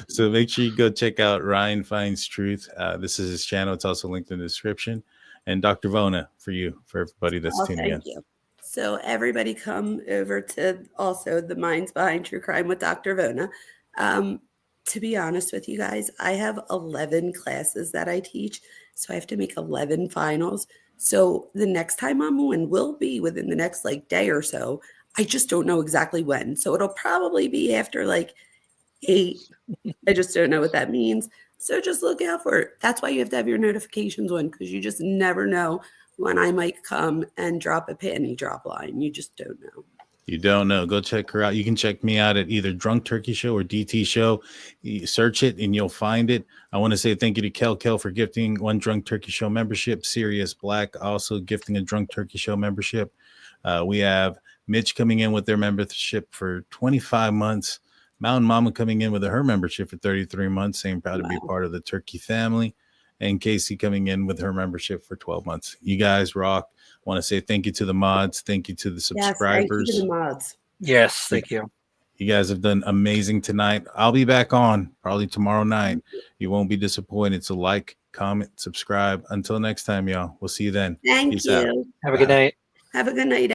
[SPEAKER 3] So make sure you go check out Ryan Finds Truth. This is his channel. It's also linked in the description. And Dr. Vona for everybody that's tuning in.
[SPEAKER 5] Thank you. So everybody come over to also the Minds Behind True Crime with Dr. Vona. To be honest with you guys, I have 11 classes that I teach. So I have to make 11 finals. So the next time I'm on will be within the next day or so. I just don't know exactly when. So it'll probably be after 8. I just don't know what that means. So just look out for it. That's why you have to have your notifications on, because you just never know when I might come and drop a panty drop line. You just don't know.
[SPEAKER 3] You don't know. Go check her out. You can check me out at either Drunk Turkey Show or DT Show. You search it and you'll find it. I want to say thank you to Kel for gifting 1 Drunk Turkey Show membership. Sirius Black also gifting a Drunk Turkey Show membership. We have Mitch coming in with their membership for 25 months. Mountain Mama coming in with her membership for 33 months, saying proud to be part of the Turkey family. And Casey coming in with her membership for 12 months. You guys rock. Want to say thank you to the mods. Thank you to the subscribers.
[SPEAKER 5] Yes, thank you to the mods.
[SPEAKER 4] Yes, thank you.
[SPEAKER 3] You guys have done amazing tonight. I'll be back on probably tomorrow night. You won't be disappointed. So like, comment, subscribe. Until next time, y'all. We'll see you then.
[SPEAKER 5] Thank
[SPEAKER 3] Peace
[SPEAKER 5] you.
[SPEAKER 3] out.
[SPEAKER 4] Have a good night.
[SPEAKER 5] Have a good night.